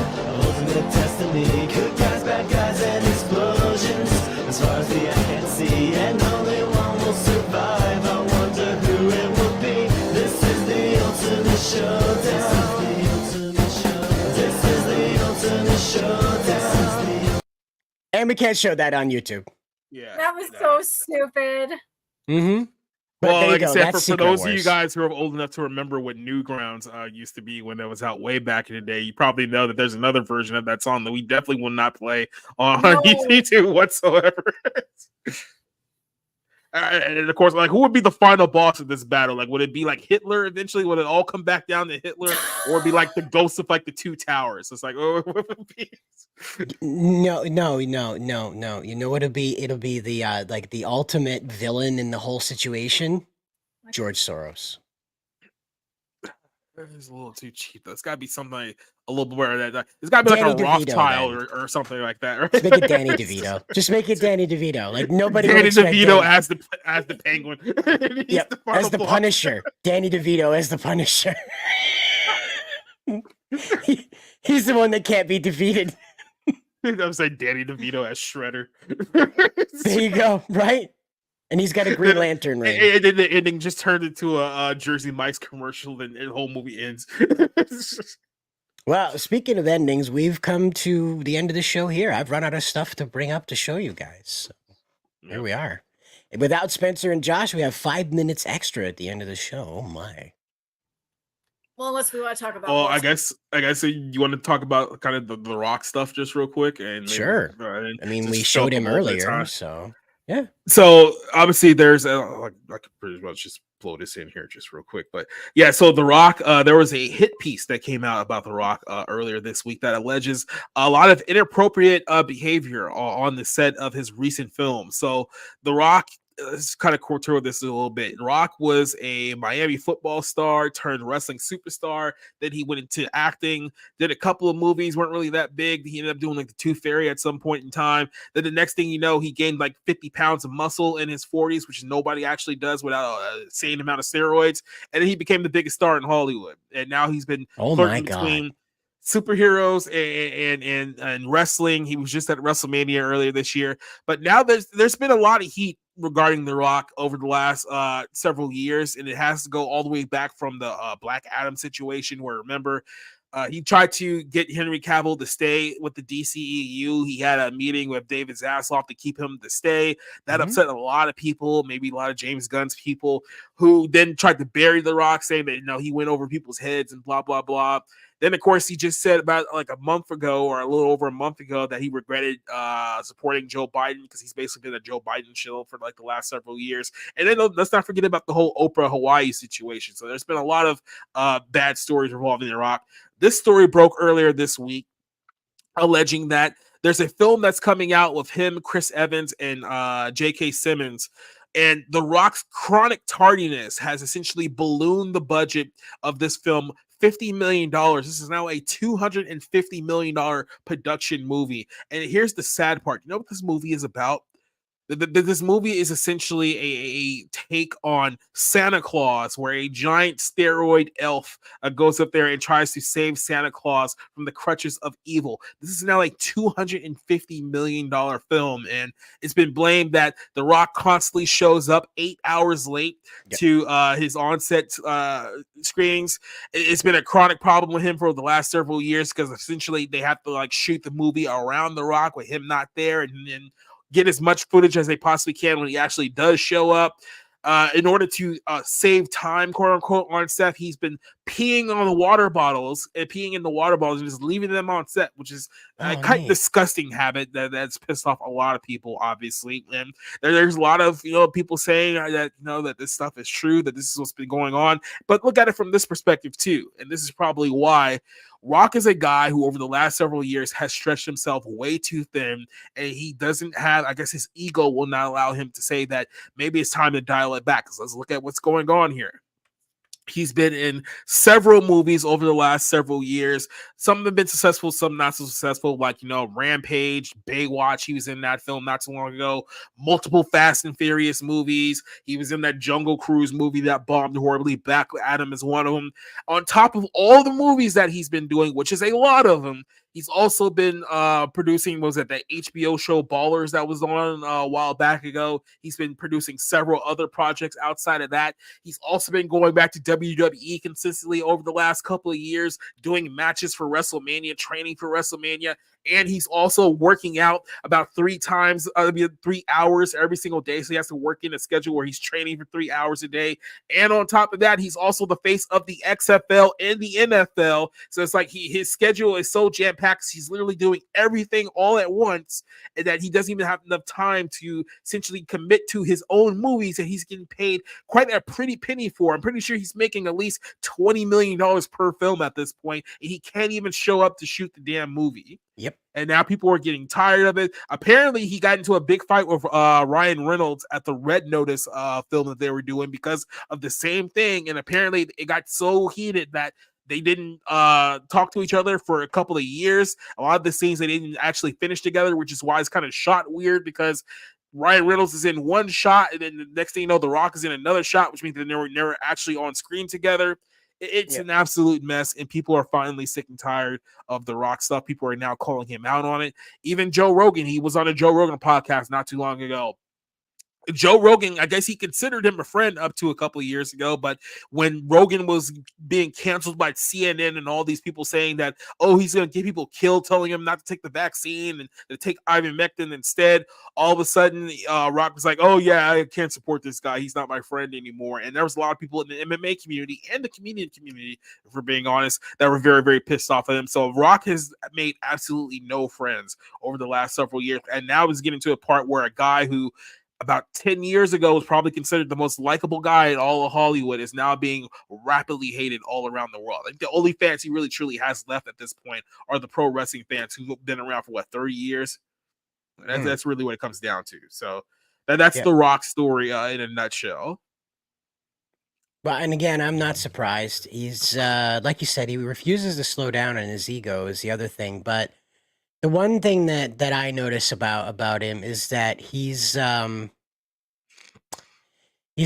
[SPEAKER 12] Ultimate destiny. Good guys, bad guys, and explosions. As far as the eye can see, and only one will survive. I wonder who it will be. This is the ultimate showdown. This is the ultimate showdown.
[SPEAKER 5] And we can't show that on YouTube.
[SPEAKER 3] Yeah.
[SPEAKER 4] That was so stupid.
[SPEAKER 5] Mm-hmm. But
[SPEAKER 3] Well,
[SPEAKER 5] there you
[SPEAKER 3] like I
[SPEAKER 5] go.
[SPEAKER 3] said,
[SPEAKER 5] That's
[SPEAKER 3] for
[SPEAKER 5] Secret
[SPEAKER 3] those of you
[SPEAKER 5] Wars.
[SPEAKER 3] guys who are old enough to remember what Newgrounds used to be when it was out way back in the day, you probably know that there's another version of that song that we definitely will not play on
[SPEAKER 4] No.
[SPEAKER 3] YouTube whatsoever. And of course, like, who would be the final boss of this battle? Like, would it be like Hitler eventually? Would it all come back down to Hitler, or be like the ghost of like the two towers? It's like, oh, what would it be?
[SPEAKER 5] No. You know what it'll be? It'll be the like the ultimate villain in the whole situation, George Soros.
[SPEAKER 3] It's a little too cheap though. It's got to be something like a little more that. It's got to be like
[SPEAKER 5] Danny
[SPEAKER 3] a
[SPEAKER 5] DeVito,
[SPEAKER 3] Rothschild or something like that, right?
[SPEAKER 5] Just make it Danny DeVito. Just make it Danny DeVito. Like nobody would
[SPEAKER 3] Danny
[SPEAKER 5] expect
[SPEAKER 3] DeVito
[SPEAKER 5] Danny-
[SPEAKER 3] as the Penguin. He's
[SPEAKER 5] Yep,
[SPEAKER 3] the final
[SPEAKER 5] as the
[SPEAKER 3] boss.
[SPEAKER 5] Punisher. Danny DeVito as the Punisher. He's the one that can't be defeated.
[SPEAKER 3] I'm saying Danny DeVito as Shredder.
[SPEAKER 5] There you go, right? And he's got a Green Lantern ring.
[SPEAKER 3] And then the ending just turned into a Jersey Mike's commercial, and the whole movie ends.
[SPEAKER 5] Well, speaking of endings, we've come to the end of the show here. I've run out of stuff to bring up to show you guys. So here we are. And without Spencer and Josh, we have 5 minutes extra at the end of the show. Oh my.
[SPEAKER 4] Well, unless we want to talk about.
[SPEAKER 3] Well,
[SPEAKER 4] Wolves.
[SPEAKER 3] I guess you want to talk about kind of the Rock stuff just real quick, and maybe,
[SPEAKER 5] Sure.
[SPEAKER 3] and
[SPEAKER 5] I mean,
[SPEAKER 3] just
[SPEAKER 5] we
[SPEAKER 3] fill
[SPEAKER 5] showed
[SPEAKER 3] up a
[SPEAKER 5] him
[SPEAKER 3] little bit of
[SPEAKER 5] earlier,
[SPEAKER 3] time.
[SPEAKER 5] so yeah.
[SPEAKER 3] So obviously, there's I could pretty much just blow this in here just real quick, but yeah. So The Rock, there was a hit piece that came out about The Rock earlier this week that alleges a lot of inappropriate behavior on the set of his recent film. So The Rock. Let's kind of contour this a little bit. Rock was a Miami football star turned wrestling superstar. Then he went into acting, did a couple of movies, weren't really that big. He ended up doing like the Tooth Fairy at some point in time. Then the next thing you know, he gained like 50 pounds of muscle in his 40s, which nobody actually does without a insane amount of steroids. And then he became the biggest star in Hollywood. And now he's been flirting between superheroes and wrestling. He was just at WrestleMania earlier this year. But now there's been a lot of heat regarding The Rock over the last several years, and it has to go all the way back from the Black Adam situation, where remember he tried to get Henry Cavill to stay with the DCEU. He had a meeting with David Zaslav to keep him to stay. That upset a lot of people, maybe a lot of James Gunn's people, who then tried to bury The Rock, saying that he went over people's heads and blah blah blah. Then, of course, he just said about like a month ago or a little over a month ago that he regretted supporting Joe Biden because he's basically been a Joe Biden shill for like the last several years. And then let's not forget about the whole Oprah Hawaii situation. So there's been a lot of bad stories involving The Rock. This story broke earlier this week, alleging that there's a film that's coming out with him, Chris Evans, and J.K. Simmons. And The Rock's chronic tardiness has essentially ballooned the budget of this film $50 million. This is now a $250 million production movie. And here's the sad part. You know what this movie is about? This movie is essentially a take on Santa Claus, where a giant steroid elf goes up there and tries to save Santa Claus from the clutches of evil. This is now like $250 million film, and it's been blamed that The Rock constantly shows up 8 hours late to his on-set screenings. It's been a chronic problem with him for the last several years because essentially they have to like shoot the movie around The Rock with him not there, and then get as much footage as they possibly can when he actually does show up. In order to save time, quote unquote, on set, he's been peeing on the water bottles and peeing in the water bottles and just leaving them on set, which is a kind of disgusting habit that's pissed off a lot of people, obviously. And there's a lot of people saying that that this stuff is true, that this is what's been going on. But look at it from this perspective too, and this is probably why Rock is a guy who over the last several years has stretched himself way too thin, and he doesn't have, I guess his ego will not allow him to say that maybe it's time to dial it back. So let's look at what's going on here. He's been in several movies over the last several years. Some of them have been successful, some not so successful, like, Rampage, Baywatch. He was in that film not too long ago. Multiple Fast and Furious movies. He was in that Jungle Cruise movie that bombed horribly. Black Adam is one of them. On top of all the movies that he's been doing, which is a lot of them, he's also been producing, that HBO show Ballers that was on a while back ago. He's been producing several other projects outside of that. He's also been going back to WWE consistently over the last couple of years, doing matches for WrestleMania, training for WrestleMania, and he's also working out about 3 hours every single day. So he has to work in a schedule where he's training for 3 hours a day. And on top of that, he's also the face of the XFL and the NFL. So it's like his schedule is so jam-packed. He's literally doing everything all at once, and that he doesn't even have enough time to essentially commit to his own movies, and he's getting paid quite a pretty penny for. I'm pretty sure he's making at least $20 million per film at this point, and he can't even show up to shoot the damn movie.
[SPEAKER 5] Yep.
[SPEAKER 3] And now people are getting tired of it. Apparently, he got into a big fight with Ryan Reynolds at the Red Notice film that they were doing because of the same thing. And apparently, it got so heated that they didn't talk to each other for a couple of years. A lot of the scenes they didn't actually finish together, which is why it's kind of shot weird, because Ryan Reynolds is in one shot, and then the next thing you know, The Rock is in another shot, which means that they were never actually on screen together. It's an absolute mess, and people are finally sick and tired of The Rock stuff. People are now calling him out on it. Even Joe Rogan, he was on a Joe Rogan podcast not too long ago. Joe Rogan, I guess he considered him a friend up to a couple of years ago, but when Rogan was being canceled by CNN and all these people saying that, he's going to get people killed, telling him not to take the vaccine and to take ivermectin instead, all of a sudden, Rock was like, I can't support this guy. He's not my friend anymore. And there was a lot of people in the MMA community and the comedian community, if we're being honest, that were very, very pissed off at him. So Rock has made absolutely no friends over the last several years. And now he's getting to a part where a guy who about 10 years ago was probably considered the most likable guy in all of Hollywood is now being rapidly hated all around the world. Like, the only fans he really truly has left at this point are the pro wrestling fans who've been around for 30 years. That's really what it comes down to. So that's The Rock story in a nutshell.
[SPEAKER 5] But and again, I'm not surprised. He's like you said, he refuses to slow down, and his ego is the other thing. But the one thing that I notice about him is that he's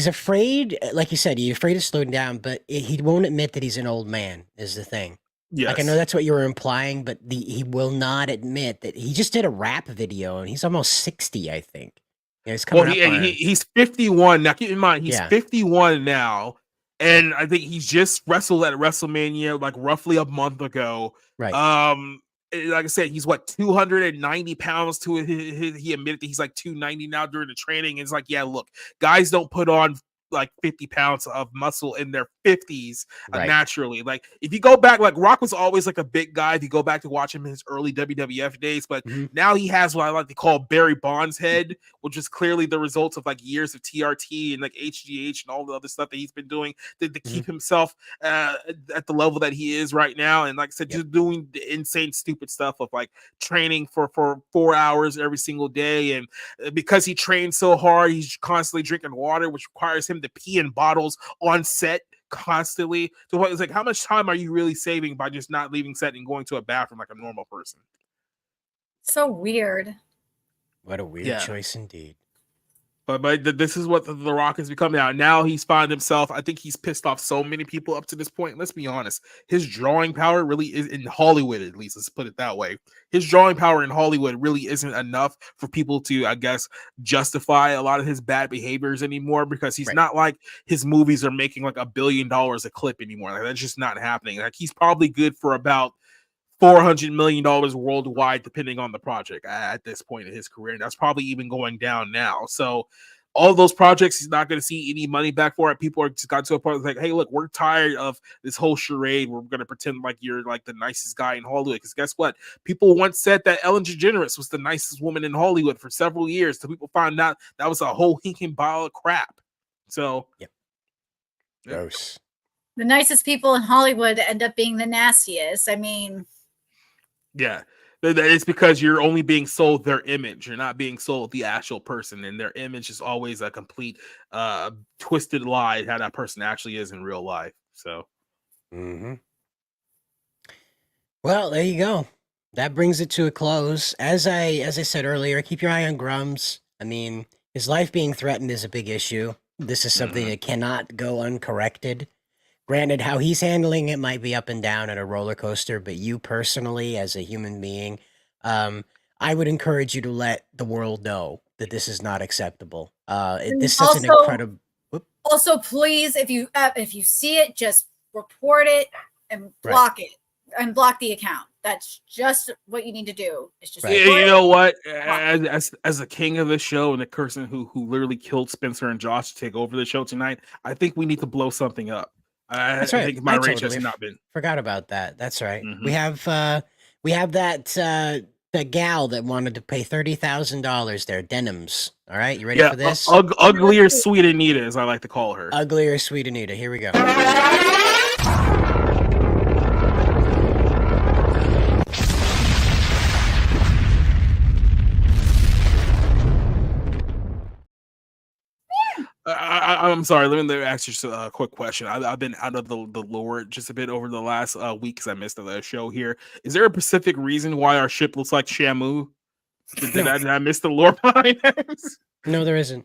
[SPEAKER 5] afraid, like you said, he's afraid of slowing down, but he won't admit that he's an old man is the thing.
[SPEAKER 3] Yes.
[SPEAKER 5] Like, I know that's what you were implying, but he will not admit that he just did a rap video and he's almost 60, I think. Yeah,
[SPEAKER 3] he's 51. Now, keep in mind, he's 51 now. And I think he's just wrestled at WrestleMania like roughly a month ago.
[SPEAKER 5] Right.
[SPEAKER 3] Like I said, he's 290 pounds to he admitted that he's like 290 now during the training. And it's like, yeah, look, guys don't put on like 50 pounds of muscle in their 50s naturally. Like, if you go back, like, Rock was always like a big guy if you go back to watch him in his early WWF days, but now he has what I like to call Barry Bonds head, which is clearly the result of like years of TRT and like HGH and all the other stuff that he's been doing to keep himself at the level that he is right now. And like I said, just doing the insane stupid stuff of like training for 4 hours every single day, and because he trains so hard, he's constantly drinking water, which requires him to pee in bottles on set constantly. So it's like, how much time are you really saving by just not leaving set and going to a bathroom like a normal person?
[SPEAKER 4] So weird.
[SPEAKER 5] What a weird choice indeed.
[SPEAKER 3] But this is what the Rock has become now. Now he's found himself. I think he's pissed off so many people up to this point. Let's be honest. His drawing power really is in Hollywood, at least. Let's put it that way. His drawing power in Hollywood really isn't enough for people to, I guess, justify a lot of his bad behaviors anymore, because he's not like his movies are making like $1 billion a clip anymore. Like, that's just not happening. Like, he's probably good for about $400 million worldwide, depending on the project at this point in his career. And that's probably even going down now. So all those projects, he's not going to see any money back for it. People are just got to a point like, hey, look, we're tired of this whole charade. We're going to pretend like you're like the nicest guy in Hollywood. Because guess what? People once said that Ellen DeGeneres was the nicest woman in Hollywood for several years. So people found out that was a whole hinking pile of crap. So,
[SPEAKER 5] gross.
[SPEAKER 4] The nicest people in Hollywood end up being the nastiest. I mean,
[SPEAKER 3] yeah, it's because you're only being sold their image. You're not being sold the actual person, and their image is always a complete twisted lie how that person actually is in real life. So,
[SPEAKER 5] well, there you go. That brings it to a close. As I said earlier, keep your eye on Grummz. I mean, his life being threatened is a big issue. This is something that cannot go uncorrected. Granted, how he's handling it might be up and down at a roller coaster, but you personally, as a human being, I would encourage you to let the world know that this is not acceptable. This is such an incredible.
[SPEAKER 4] Also, please, if you see it, just report it and block it and block the account. That's just what you need to do. It's just
[SPEAKER 3] you know what? As a king of the show and the person who literally killed Spencer and Josh to take over the show tonight, I think we need to blow something up.
[SPEAKER 5] That's right.
[SPEAKER 3] I think my rage has not been.
[SPEAKER 5] Forgot about that. That's right. We have that gal that wanted to pay $30,000 there, Denims. All right, you ready for this?
[SPEAKER 3] Uglier Sweet Anita, as I like to call her.
[SPEAKER 5] Uglier Sweet Anita. Here we go.
[SPEAKER 3] I'm sorry. Let me ask you a quick question. I've been out of the lore just a bit over the last week because I missed the show here. Is there a specific reason why our ship looks like Shamu? Did I miss the lore behind this?
[SPEAKER 5] No, there isn't.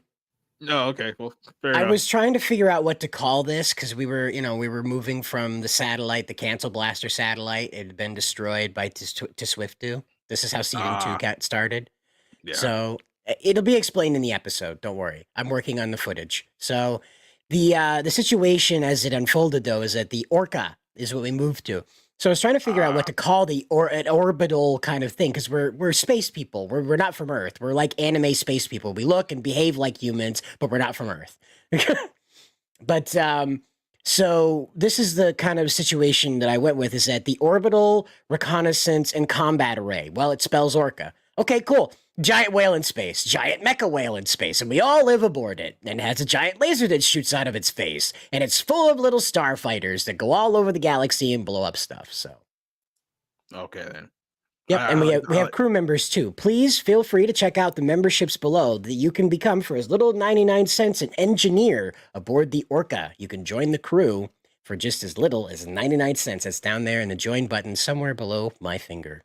[SPEAKER 3] No, okay. Well, fair
[SPEAKER 5] I
[SPEAKER 3] enough.
[SPEAKER 5] was trying to figure out what to call this because we were moving from the satellite, the Cancel Blaster satellite. It had been destroyed by Swiftu. This is how season 2 got started.
[SPEAKER 3] Yeah.
[SPEAKER 5] So it'll be explained in the episode. Don't worry. I'm working on the footage. So the situation as it unfolded, though, is that the Orca is what we moved to. So I was trying to figure out what to call an orbital kind of thing, because we're space people. We're not from Earth. We're like anime space people. We look and behave like humans, but we're not from Earth. But so this is the kind of situation that I went with, is that the Orbital Reconnaissance and Combat Array. Well, it spells Orca. Okay, cool. Giant whale in space, giant mecha whale in space, and we all live aboard it. And it has a giant laser that shoots out of its face, and it's full of little starfighters that go all over the galaxy and blow up stuff. So,
[SPEAKER 3] okay then.
[SPEAKER 5] Yep, and we have crew members too. Please feel free to check out the memberships below that you can become for as little as 99 cents an engineer aboard the Orca. You can join the crew for just as little as 99 cents. It's down there in the join button somewhere below my finger.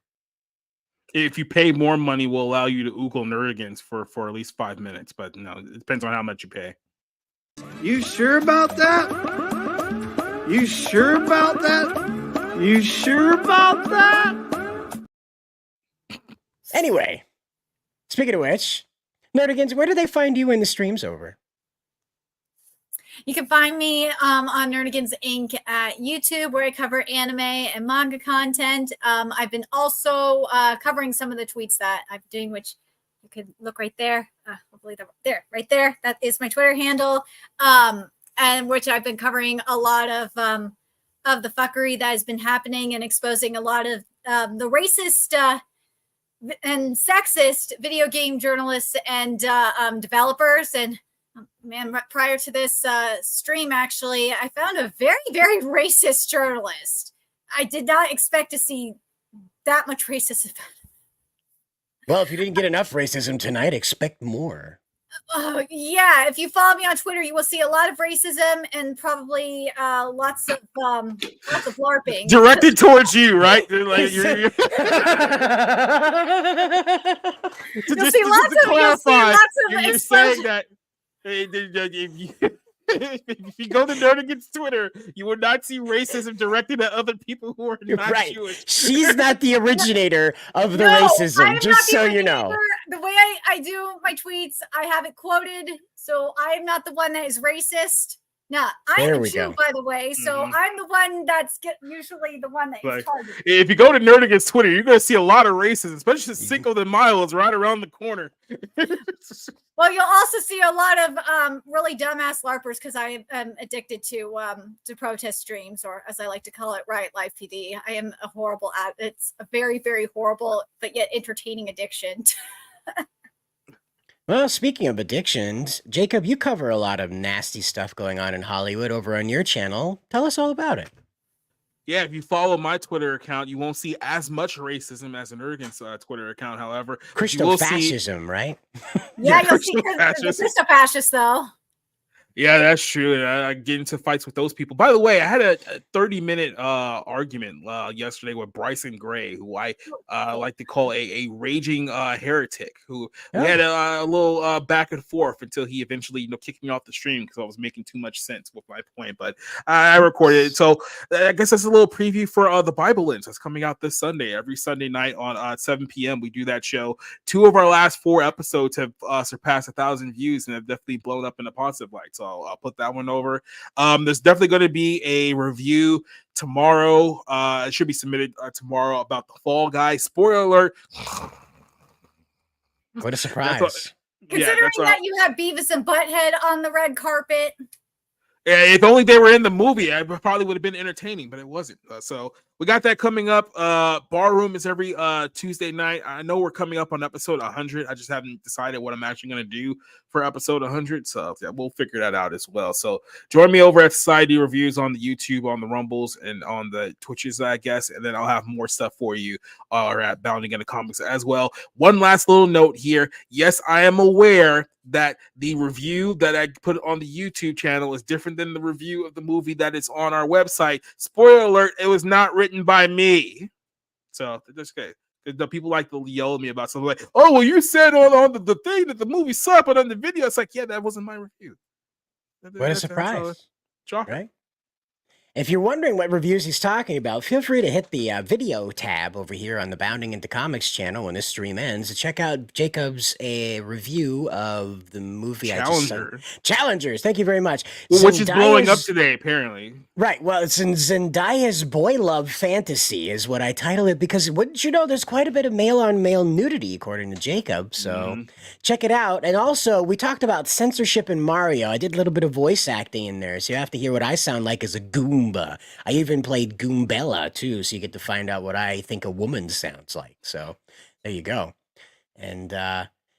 [SPEAKER 3] If you pay more money, we'll allow you to oogle nerdigans for at least 5 minutes. But no, it depends on how much you pay.
[SPEAKER 13] You sure about that? You sure about that? You sure about that?
[SPEAKER 5] Anyway, speaking of which, nerdigans, where do they find you when the stream's over?
[SPEAKER 4] You can find me on Nerdigans Inc. at YouTube, where I cover anime and manga content. I've been also covering some of the tweets that I'm doing, which you could look right there. Hopefully, right there. That is my Twitter handle, and which I've been covering a lot of the fuckery that has been happening and exposing a lot of the racist and sexist video game journalists and developers. And man, prior to this stream, actually, I found a very, very racist journalist. I did not expect to see that much racism.
[SPEAKER 5] Well, if you didn't get enough racism tonight, expect more.
[SPEAKER 4] Yeah, if you follow me on Twitter, you will see a lot of racism and probably lots of LARPing.
[SPEAKER 3] Directed towards you, right? Like,
[SPEAKER 4] You'll see lots of
[SPEAKER 3] you're saying that If you go to Nerdigan's Twitter, you will not see racism directed at other people who are not
[SPEAKER 5] Right.
[SPEAKER 3] Jewish.
[SPEAKER 5] She's not the originator of the
[SPEAKER 4] No, I
[SPEAKER 5] racism,
[SPEAKER 4] am
[SPEAKER 5] just
[SPEAKER 4] not the
[SPEAKER 5] so you know.
[SPEAKER 4] originator. The way I do my tweets, I have it quoted, so I am not the one that is racist. No, I
[SPEAKER 5] There
[SPEAKER 4] am
[SPEAKER 5] we
[SPEAKER 4] Jew,
[SPEAKER 5] go.
[SPEAKER 4] by the way, so I'm the one that's usually the one that is
[SPEAKER 3] Like,
[SPEAKER 4] targeted.
[SPEAKER 3] if you go to Nerdigan's Twitter, you're gonna see a lot of racism, especially Cinco de Mayo is right around the corner.
[SPEAKER 4] Well, you'll also see a lot of really dumbass LARPers because I am addicted to protest streams, or as I like to call it, Riot Live PD. I am a horrible it's a very, very horrible but yet entertaining addiction.
[SPEAKER 5] Well, speaking of addictions, Jacob, you cover a lot of nasty stuff going on in Hollywood over on your channel. Tell us all about it.
[SPEAKER 3] Yeah, if you follow my Twitter account, you won't see as much racism as an Nerdigan's Twitter account. However, but you will see-
[SPEAKER 5] Christofascism, right?
[SPEAKER 4] Yeah, you'll see the Christofascists though.
[SPEAKER 3] Yeah, that's true. I get into fights with those people. By the way, I had a 30-minute argument yesterday with Bryson Gray, who I like to call a raging heretic, who we had a little back and forth until he eventually kicked me off the stream because I was making too much sense with my point. But I recorded it. So I guess that's a little preview for the Bible Lens that's coming out this Sunday. Every Sunday night on 7 p.m. we do that show. 2 of our last 4 episodes have surpassed 1,000 views and have definitely blown up in a positive light. So I'll put that one over. There's definitely going to be a review tomorrow. It should be submitted tomorrow about the Fall Guy. Spoiler alert.
[SPEAKER 5] What a surprise.
[SPEAKER 4] Considering that you have Beavis and Butthead on the red carpet.
[SPEAKER 3] Yeah, if only they were in the movie, I probably would have been entertaining, but it wasn't. So we got that coming up. Bar Room is every Tuesday night. I know we're coming up on episode 100. I just haven't decided what I'm actually going to do for episode 100. So yeah, we'll figure that out as well. So join me over at Society Reviews on the YouTube, on the Rumbles, and on the Twitches, I guess. And then I'll have more stuff for you at Bounding into Comics as well. One last little note here. Yes, I am aware that the review that I put on the YouTube channel is different than the review of the movie that is on our website. Spoiler alert, it was not written by me. So that's okay. The people like to yell at me about something like, oh, well, you said on the thing that the movie sucked, but on the video, it's like, yeah, that wasn't my review.
[SPEAKER 5] What a surprise.
[SPEAKER 3] Shocking.
[SPEAKER 5] Right? If you're wondering what reviews he's talking about, feel free to hit the video tab over here on the Bounding into Comics channel when this stream ends to check out Jacob's review of the movie Challengers. Thank you very much.
[SPEAKER 3] Well, which is blowing up today, apparently.
[SPEAKER 5] Right. Well, it's in Zendaya's boy love fantasy is what I title it because wouldn't you know there's quite a bit of male-on-male nudity according to Jacob. So check it out. And also, we talked about censorship in Mario. I did a little bit of voice acting in there, so you have to hear what I sound like as a Goomba. I even played Goombella too, so you get to find out what I think a woman sounds like. So there you go. And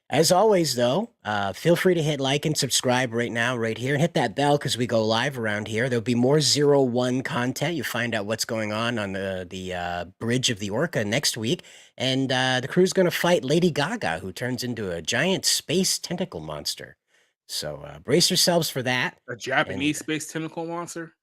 [SPEAKER 5] as always, though, feel free to hit like and subscribe right now, right here, and hit that bell because we go live around here. There'll be more 01 content. You find out what's going on the Bridge of the Orca next week, and the crew's going to fight Lady Gaga, who turns into a giant space tentacle monster. So brace yourselves for that.
[SPEAKER 3] A Japanese space tentacle monster?